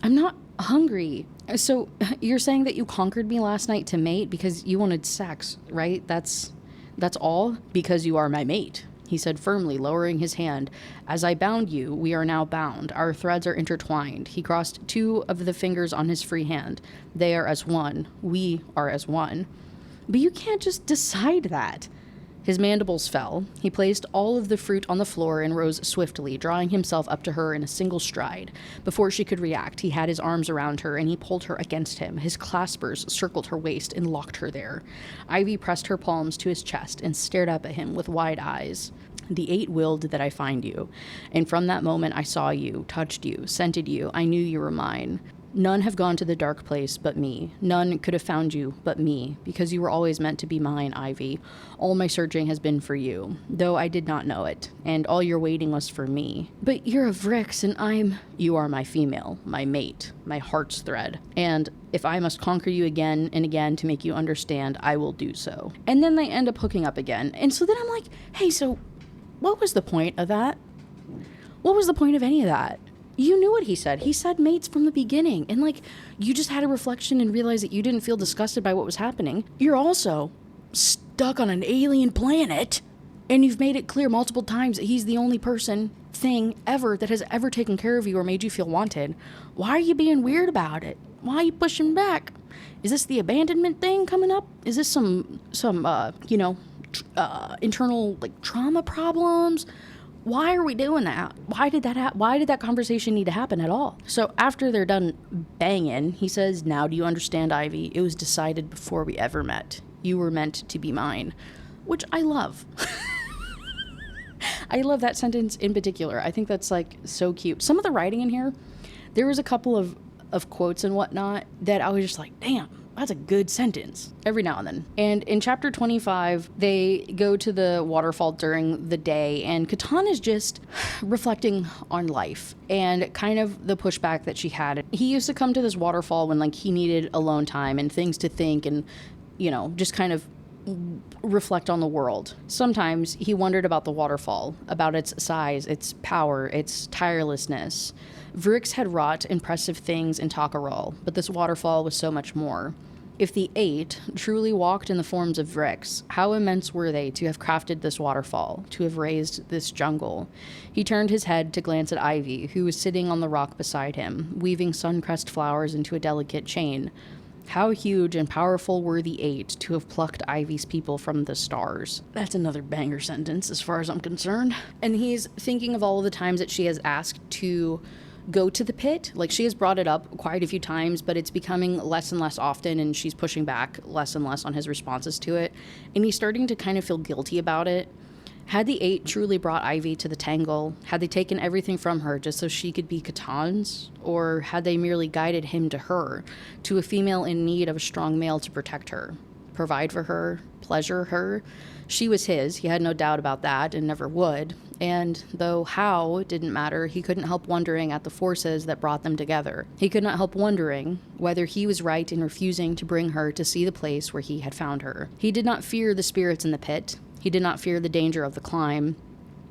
I'm not hungry. So you're saying that you conquered me last night to mate because you wanted sex, right? That's all? Because you are my mate, he said firmly, lowering his hand. As I bound you, we are now bound. Our threads are intertwined. He crossed two of the fingers on his free hand. They are as one. We are as one. But you can't just decide that. His mandibles fell. He placed all of the fruit on the floor and rose swiftly, drawing himself up to her in a single stride. Before she could react, he had his arms around her and he pulled her against him. His claspers circled her waist and locked her there. Ivy pressed her palms to his chest and stared up at him with wide eyes. The 8 willed that I find you, and from that moment I saw you, touched you, scented you. I knew you were mine. None have gone to the dark place but me. None could have found you but me, because you were always meant to be mine, Ivy. All my searching has been for you, though I did not know it, and all your waiting was for me. But you're a Vrix, and You are my female, my mate, my heart's thread, and if I must conquer you again and again to make you understand, I will do so. And then they end up hooking up again, and so then I'm like, hey, so what was the point of that? What was the point of any of that? You knew what he said. He said mates from the beginning. And like, you just had a reflection and realized that you didn't feel disgusted by what was happening. You're also stuck on an alien planet. And you've made it clear multiple times that he's the only thing ever that has ever taken care of you or made you feel wanted. Why are you being weird about it? Why are you pushing back? Is this the abandonment thing coming up? Is this some internal like trauma problems? Why are we doing that? Why did that conversation need to happen at all? So after they're done banging, he says, now do you understand, Ivy? It was decided before we ever met. You were meant to be mine, which I love. I love that sentence in particular. I think that's like so cute. Some of the writing in here, there was a couple of quotes and whatnot that I was just like, damn, that's a good sentence every now and then. And in chapter 25, they go to the waterfall during the day, and Catan is just reflecting on life and kind of the pushback that she had. He used to come to this waterfall when like he needed alone time and things to think and, just kind of reflect on the world. Sometimes he wondered about the waterfall, about its size, its power, its tirelessness. Vrix had wrought impressive things in Takarol, but this waterfall was so much more. If the 8 truly walked in the forms of Vrix, how immense were they to have crafted this waterfall, to have raised this jungle? He turned his head to glance at Ivy, who was sitting on the rock beside him, weaving suncrest flowers into a delicate chain. How huge and powerful were the 8 to have plucked Ivy's people from the stars. That's another banger sentence as far as I'm concerned. And he's thinking of all of the times that she has asked to go to the pit. Like, she has brought it up quite a few times, but it's becoming less and less often, and she's pushing back less and less on his responses to it. And he's starting to kind of feel guilty about it. Had the 8 truly brought Ivy to the tangle? Had they taken everything from her just so she could be Catan's? Or had they merely guided him to her, to a female in need of a strong male to protect her, provide for her, pleasure her. She was his. He had no doubt about that and never would. And though how didn't matter, he couldn't help wondering at the forces that brought them together. He could not help wondering whether he was right in refusing to bring her to see the place where he had found her. He did not fear the spirits in the pit. He did not fear the danger of the climb,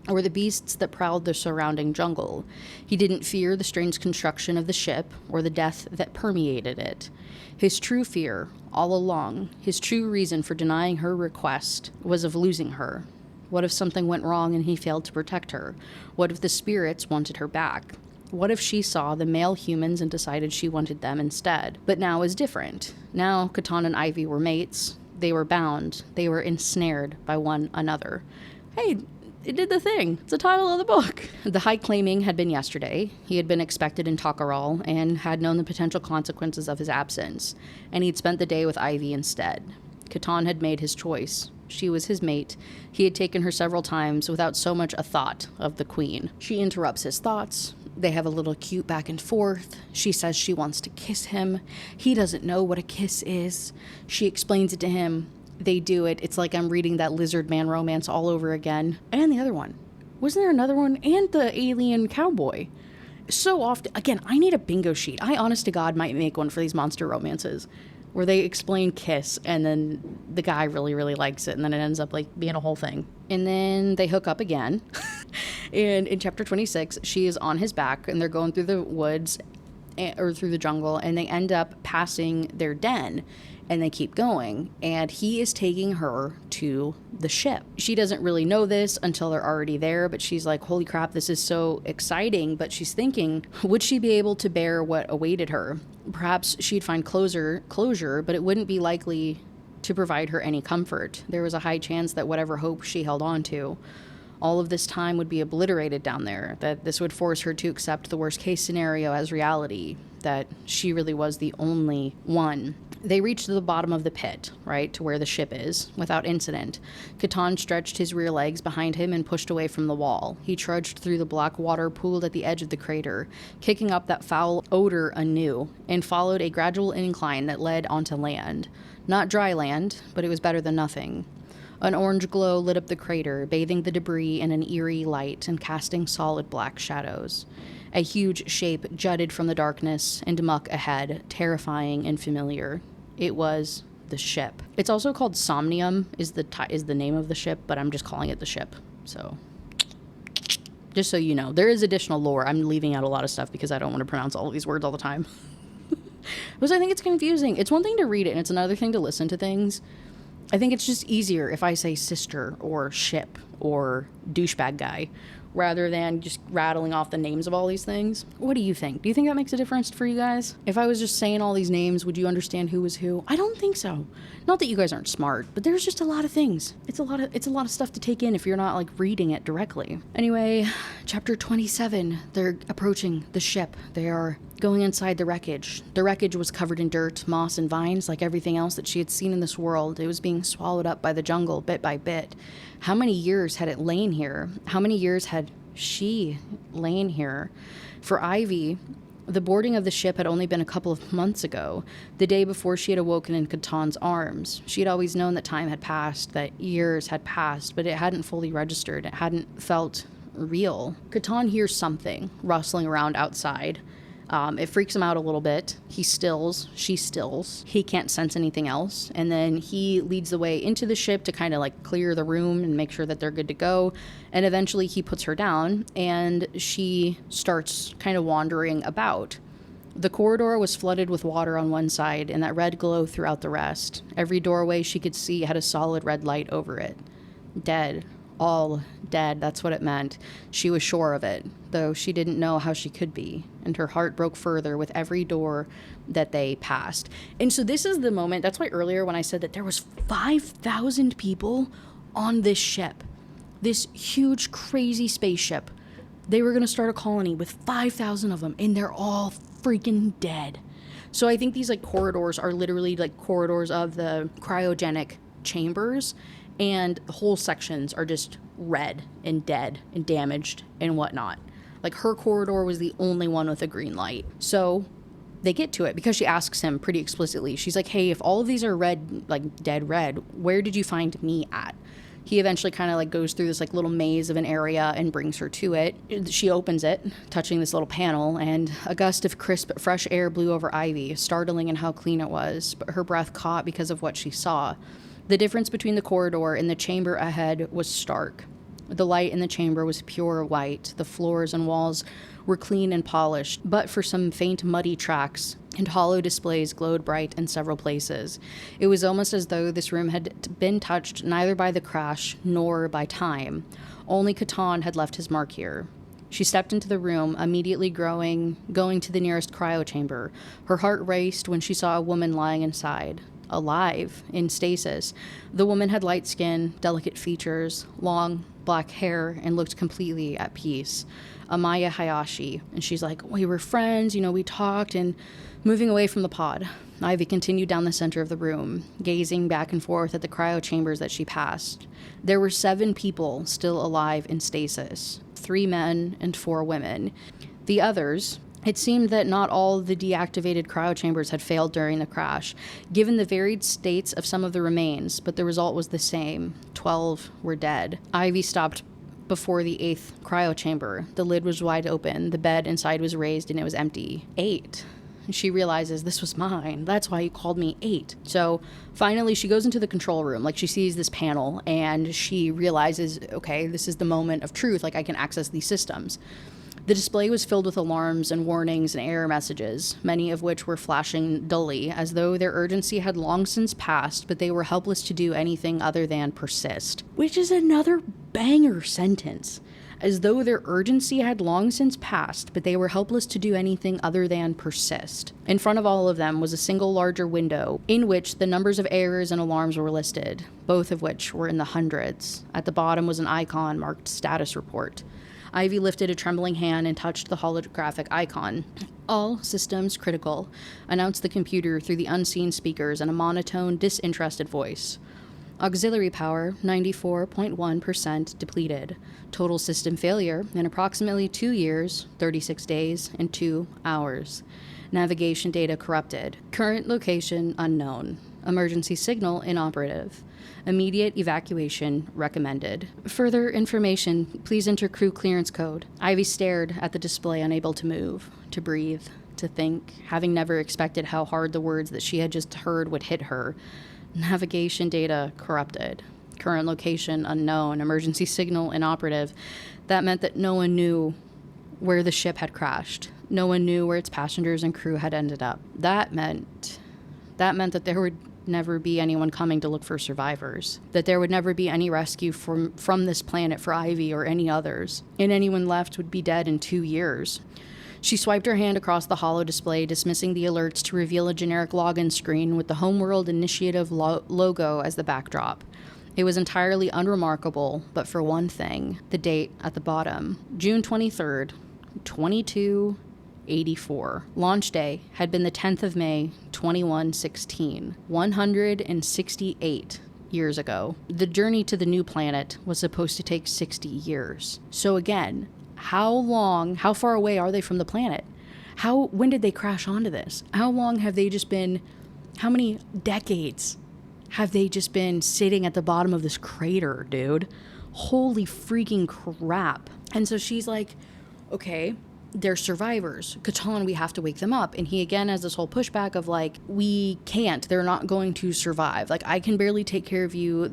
or the beasts that prowled the surrounding jungle. He didn't fear the strange construction of the ship, or the death that permeated it. His true fear, all along, his true reason for denying her request, was of losing her. What if something went wrong and he failed to protect her? What if the spirits wanted her back? What if she saw the male humans and decided she wanted them instead? But now is different. Now Catan and Ivy were mates. They were bound. They were ensnared by one another. Hey, it did the thing. It's the title of the book. The high claiming had been yesterday. He had been expected in Takarol and had known the potential consequences of his absence, and he'd spent the day with Ivy instead. Catan had made his choice. She was his mate. He had taken her several times without so much a thought of the queen. She interrupts his thoughts. They have a little cute back and forth. She says she wants to kiss him. He doesn't know what a kiss is. She explains it to him. They do it. It's like I'm reading that lizard man romance all over again. And the other one. Wasn't there another one? And the alien cowboy. So often. Again, I need a bingo sheet. I, honest to God, might make one for these monster romances where they explain kiss and then the guy really, really likes it. And then it ends up like being a whole thing. And then they hook up again. And in chapter 26, she is on his back and they're going through the woods or through the jungle, and they end up passing their den. And they keep going, and he is taking her to the ship. She doesn't really know this until they're already there, but she's like, holy crap, this is so exciting. But she's thinking, would she be able to bear what awaited her? Perhaps she'd find closure, but it wouldn't be likely to provide her any comfort. There was a high chance that whatever hope she held on to, all of this time would be obliterated down there, that this would force her to accept the worst case scenario as reality, that she really was the only one. They reached the bottom of the pit, right, to where the ship is, without incident. Catan stretched his rear legs behind him and pushed away from the wall. He trudged through the black water pooled at the edge of the crater, kicking up that foul odor anew, and followed a gradual incline that led onto land. Not dry land, but it was better than nothing. An orange glow lit up the crater, bathing the debris in an eerie light and casting solid black shadows. A huge shape jutted from the darkness and muck ahead, terrifying and familiar. It was the ship. It's also called Somnium, is the name of the ship, but I'm just calling it the ship. So, just so you know, there is additional lore. I'm leaving out a lot of stuff because I don't want to pronounce all of these words all the time. Because I think it's confusing. It's one thing to read it, and it's another thing to listen to things. I think it's just easier if I say sister or ship or douchebag guy rather than just rattling off the names of all these things. What do you think? Do you think that makes a difference for you guys? If I was just saying all these names, would you understand who was who? I don't think so. Not that you guys aren't smart, but there's just a lot of things. It's a lot of stuff to take in if you're not like reading it directly. Anyway, chapter 27, they're approaching the ship. They are going inside the wreckage. The wreckage was covered in dirt, moss, and vines like everything else that she had seen in this world. It was being swallowed up by the jungle bit by bit. How many years had it lain here? How many years had she lain here? For Ivy, the boarding of the ship had only been a couple of months ago, the day before she had awoken in Catan's arms. She had always known that time had passed, that years had passed, but it hadn't fully registered. It hadn't felt real. Catan hears something rustling around outside. It freaks him out a little bit. He stills. She stills. He can't sense anything else. And then he leads the way into the ship to kind of like clear the room and make sure that they're good to go. And eventually he puts her down and she starts kind of wandering about. The corridor was flooded with water on one side and that red glow throughout the rest. Every doorway she could see had a solid red light over it. Dead. All dead, that's what it meant. She was sure of it, though she didn't know how she could be, and her heart broke further with every door that they passed. And so this is the moment, that's why earlier when I said that there was 5,000 people on this ship, this huge, crazy spaceship, they were going to start a colony with 5,000 of them, and they're all freaking dead. So I think these like corridors are literally like corridors of the cryogenic chambers, and the whole sections are just red and dead and damaged and whatnot. Like her corridor was the only one with a green light. So they get to it because she asks him pretty explicitly. She's like, hey, if all of these are red, like dead red, where did you find me at? He eventually kind of like goes through this like little maze of an area and brings her to it. She opens it, touching this little panel, and a gust of crisp, fresh air blew over Ivy, startling in how clean it was, but her breath caught because of what she saw. The difference between the corridor and the chamber ahead was stark. The light in the chamber was pure white. The floors and walls were clean and polished, but for some faint muddy tracks, and hollow displays glowed bright in several places. It was almost as though this room had been touched neither by the crash nor by time. Only Catan had left his mark here. She stepped into the room, immediately going to the nearest cryo chamber. Her heart raced when she saw a woman lying inside. Alive, in stasis. The woman had light skin, delicate features, long black hair, and looked completely at peace. Amaya Hayashi. And she's like, we were friends, we talked, and moving away from the pod, Ivy continued down the center of the room, gazing back and forth at the cryo chambers that she passed. There were 7 people still alive in stasis, 3 men and 4 women. The others, it seemed that not all the deactivated cryo chambers had failed during the crash, given the varied states of some of the remains, but the result was the same. 12 were dead. Ivy stopped before the 8th cryo chamber. The lid was wide open, the bed inside was raised, and it was empty. 8. She realizes, this was mine. That's why you called me 8. So finally she goes into the control room. Like, she sees this panel and she realizes, okay, this is the moment of truth. Like, I can access these systems. The display was filled with alarms and warnings and error messages, many of which were flashing dully, as though their urgency had long since passed, but they were helpless to do anything other than persist. Which is another banger sentence. As though their urgency had long since passed, but they were helpless to do anything other than persist. In front of all of them was a single larger window, in which the numbers of errors and alarms were listed, both of which were in the hundreds. At the bottom was an icon marked Status Report. Ivy lifted a trembling hand and touched the holographic icon. All systems critical, announced the computer through the unseen speakers in a monotone, disinterested voice. Auxiliary power, 94.1% depleted. Total system failure in approximately 2 years, 36 days, and 2 hours. Navigation data corrupted. Current location unknown. Emergency signal inoperative. Immediate evacuation recommended. Further information, please enter crew clearance code. Ivy stared at the display, unable to move, to breathe, to think, having never expected how hard the words that she had just heard would hit her. Navigation data corrupted. Current location unknown. Emergency signal inoperative. That meant that no one knew where the ship had crashed. No one knew where its passengers and crew had ended up. That meant that there would never be anyone coming to look for survivors. That there would never be any rescue from this planet for Ivy or any others. And anyone left would be dead in 2 years. She swiped her hand across the holo display, dismissing the alerts to reveal a generic login screen with the Homeworld Initiative logo as the backdrop. It was entirely unremarkable, but for one thing, the date at the bottom. June 23rd, 2284. Launch day had been the 10th of May, 2116. 168 years ago. The journey to the new planet was supposed to take 60 years. So again, how far away are they from the planet? When did they crash onto this? How many decades have they just been sitting at the bottom of this crater, dude? Holy freaking crap. And so she's like, okay, they're survivors. Catan, we have to wake them up. And he again has this whole pushback of like, we can't, they're not going to survive. Like, I can barely take care of you.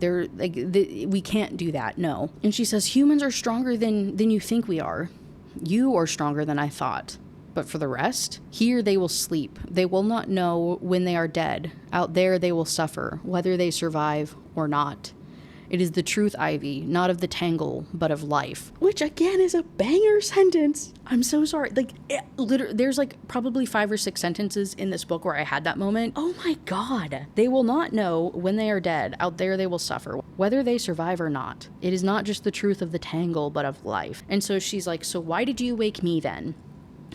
We can't do that. No. And she says, humans are stronger than you think we are. You are stronger than I thought. But for the rest, here they will sleep. They will not know when they are dead. Out there they will suffer, whether they survive or not. It is the truth, Ivy, not of the tangle, but of life. Which, again, is a banger sentence. I'm so sorry. Like, there's, like, probably 5 or 6 sentences in this book where I had that moment. Oh, my God. They will not know when they are dead. Out there they will suffer, whether they survive or not. It is not just the truth of the tangle, but of life. And so she's like, so why did you wake me then?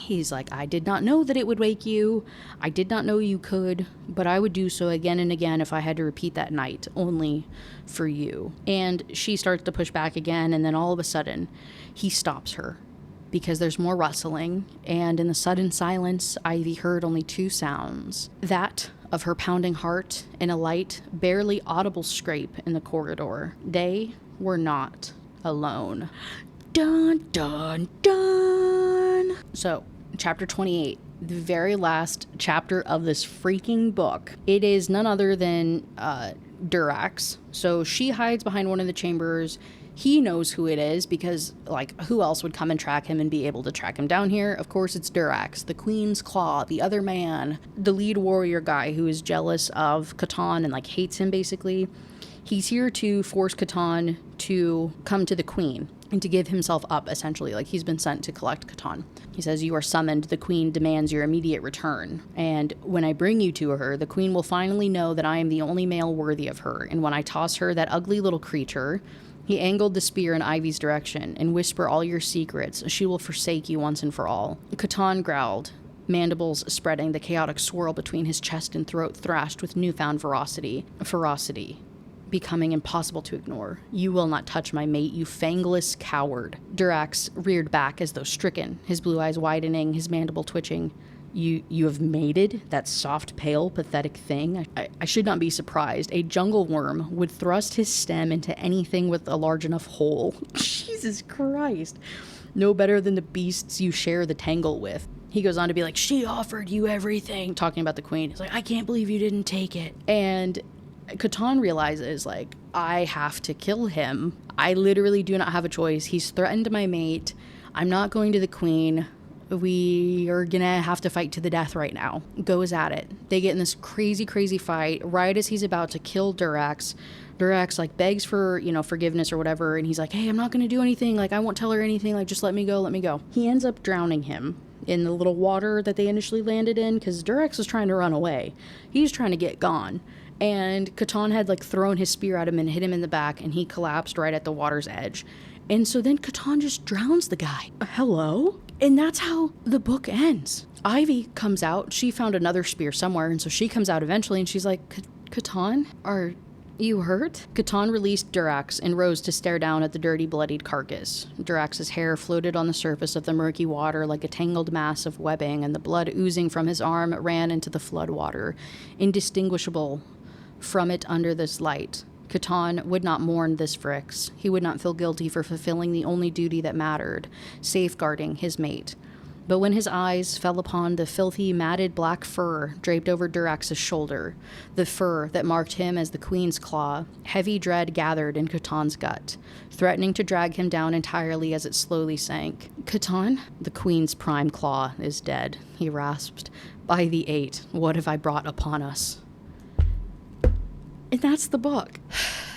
He's like, I did not know that it would wake you. I did not know you could, but I would do so again and again if I had to repeat that night, only for you. And she starts to push back again, and then all of a sudden, he stops her. because there's more rustling, and in the sudden silence, Ivy heard only two sounds. That of her pounding heart and a light, barely audible scrape in the corridor. They were not alone. Dun, dun, dun! So, chapter 28, the very last chapter of this freaking book. It is none other than Durax. So she hides behind one of the chambers. He knows who it is because, like, who else would come and track him and be able to track him down here? Of course, it's Durax, the Queen's Claw, the other man, the lead warrior guy who is jealous of Catan and, like, hates him, basically. He's here to force Catan to come to the Queen and to give himself up, essentially. Like, he's been sent to collect Catan. He says, "You are summoned. The Queen demands your immediate return. And when I bring you to her, the Queen will finally know that I am the only male worthy of her. And when I toss her that ugly little creature," he angled the spear in Ivy's direction, "and whisper all your secrets, she will forsake you once and for all." Catan growled, mandibles spreading, the chaotic swirl between his chest and throat thrashed with newfound ferocity becoming impossible to ignore. "You will not touch my mate, you fangless coward." Durax reared back as though stricken, his blue eyes widening, his mandible twitching. You have mated? That soft, pale, pathetic thing? I should not be surprised. A jungle worm would thrust his stem into anything with a large enough hole. Jesus Christ. No better than the beasts you share the tangle with. He goes on to be like, "She offered you everything," talking about the Queen. He's like, "I can't believe you didn't take it." And Catan realizes, like, I have to kill him. I literally do not have a choice. He's threatened my mate. I'm not going to the Queen. We are gonna have to fight to the death right now. Goes at it. They get in this crazy, crazy fight right as he's about to kill Durax. Durax, like, begs for, forgiveness or whatever, and he's like, "Hey, I'm not gonna do anything. Like, I won't tell her anything. Like, just let me go, let me go." He ends up drowning him in the little water that they initially landed in, because Durax was trying to run away. He's trying to get gone. And Catan had, like, thrown his spear at him and hit him in the back, and he collapsed right at the water's edge. And so then Catan just drowns the guy. Hello? And that's how the book ends. Ivy comes out. She found another spear somewhere, and so she comes out eventually, and she's like, Catan, are you hurt?" Catan released Durax and rose to stare down at the dirty, bloodied carcass. Durax's hair floated on the surface of the murky water like a tangled mass of webbing, and the blood oozing from his arm ran into the flood water, indistinguishable from it under this light. Catan would not mourn this Phrix. He would not feel guilty for fulfilling the only duty that mattered, safeguarding his mate. But when his eyes fell upon the filthy, matted black fur draped over Durax's shoulder, the fur that marked him as the Queen's Claw, heavy dread gathered in Catan's gut, threatening to drag him down entirely as it slowly sank. "Catan, the Queen's prime claw is dead," he rasped. "By the eight, what have I brought upon us?" And that's the book.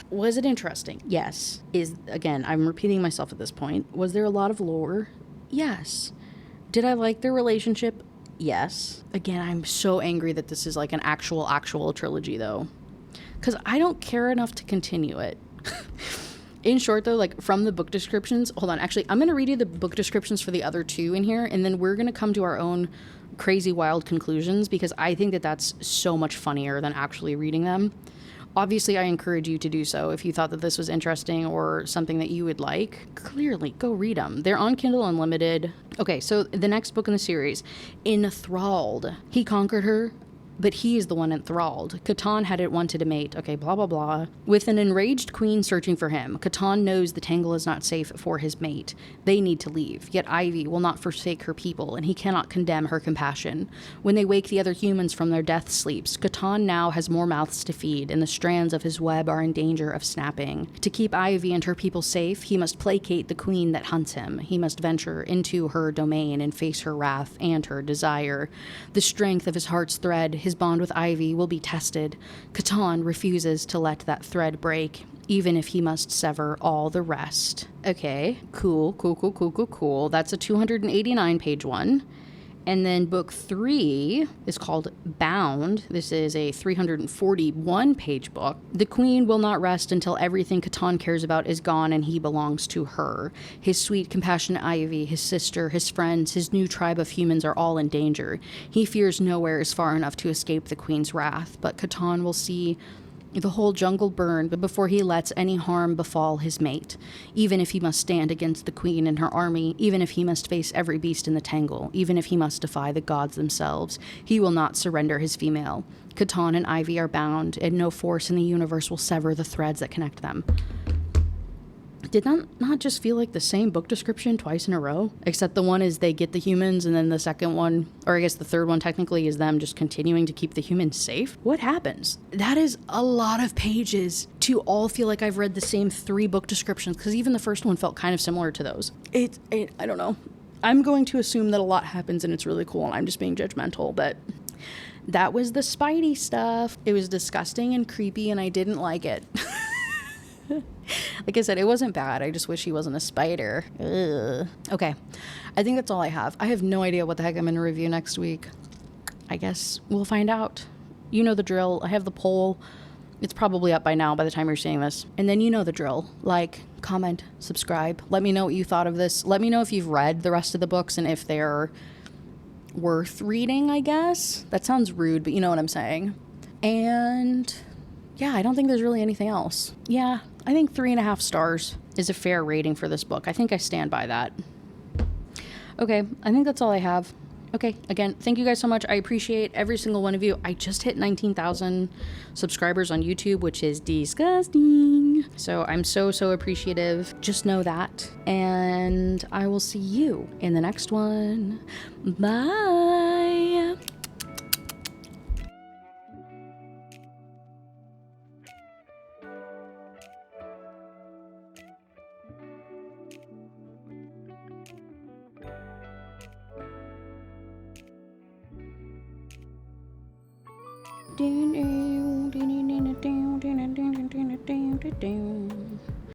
Was it interesting? Yes. Again, I'm repeating myself at this point. Was there a lot of lore? Yes. Did I like their relationship? Yes. Again, I'm so angry that this is like an actual trilogy, though. Because I don't care enough to continue it. In short, though, like, from the book descriptions... Hold on, actually, I'm going to read you the book descriptions for the other two in here, and then we're going to come to our own crazy, wild conclusions, because I think that that's so much funnier than actually reading them. Obviously, I encourage you to do so if you thought that this was interesting or something that you would like. Clearly, go read them. They're on Kindle Unlimited. Okay, so the next book in the series, Enthralled. He conquered her, but he is the one enthralled. Catan hadn't wanted a mate. Okay, blah, blah, blah. With an enraged queen searching for him, Catan knows the tangle is not safe for his mate. They need to leave, yet Ivy will not forsake her people, and he cannot condemn her compassion. When they wake the other humans from their death sleeps, Catan now has more mouths to feed, and the strands of his web are in danger of snapping. To keep Ivy and her people safe, he must placate the queen that hunts him. He must venture into her domain and face her wrath and her desire. The strength of his heart's thread, his bond with Ivy, will be tested. Catan refuses to let that thread break, even if he must sever all the rest. Okay, cool. That's a 289-page one. And then book 3 is called Bound. This is a 341-page book. The queen will not rest until everything Catan cares about is gone and he belongs to her. His sweet, compassionate Ivy, his sister, his friends, his new tribe of humans are all in danger. He fears nowhere is far enough to escape the queen's wrath, but Catan will see The whole jungle burned before he lets any harm befall his mate, even if he must stand against the queen and her army, even if he must face every beast in the tangle, even if he must defy the gods themselves, he will not surrender his female. Catan and Ivy are bound, and no force in the universe will sever the threads that connect them. Did that not just feel like the same book description twice in a row? Except the one is they get the humans, and then the second one, or I guess the third one technically, is them just continuing to keep the humans safe? What happens? That is a lot of pages to all feel like I've read the same 3 book descriptions, because even the first one felt kind of similar to those. I don't know. I'm going to assume that a lot happens and it's really cool, and I'm just being judgmental, but that was the Spidey stuff. It was disgusting and creepy, and I didn't like it. Like I said, it wasn't bad. I just wish he wasn't a spider. Ugh. Okay. I think that's all I have. I have no idea what the heck I'm going to review next week. I guess we'll find out. You know the drill. I have the poll. It's probably up by now by the time you're seeing this. And then you know the drill. Like, comment, subscribe. Let me know what you thought of this. Let me know if you've read the rest of the books and if they're worth reading, I guess. That sounds rude, but you know what I'm saying. And yeah, I don't think there's really anything else. Yeah, I think 3.5 stars is a fair rating for this book. I think I stand by that. Okay, I think that's all I have. Okay, again, thank you guys so much. I appreciate every single one of you. I just hit 19,000 subscribers on YouTube, which is disgusting. So I'm so appreciative. Just know that. And I will see you in the next one. Bye. Down, down, down, down, down, down, down, down, down, down.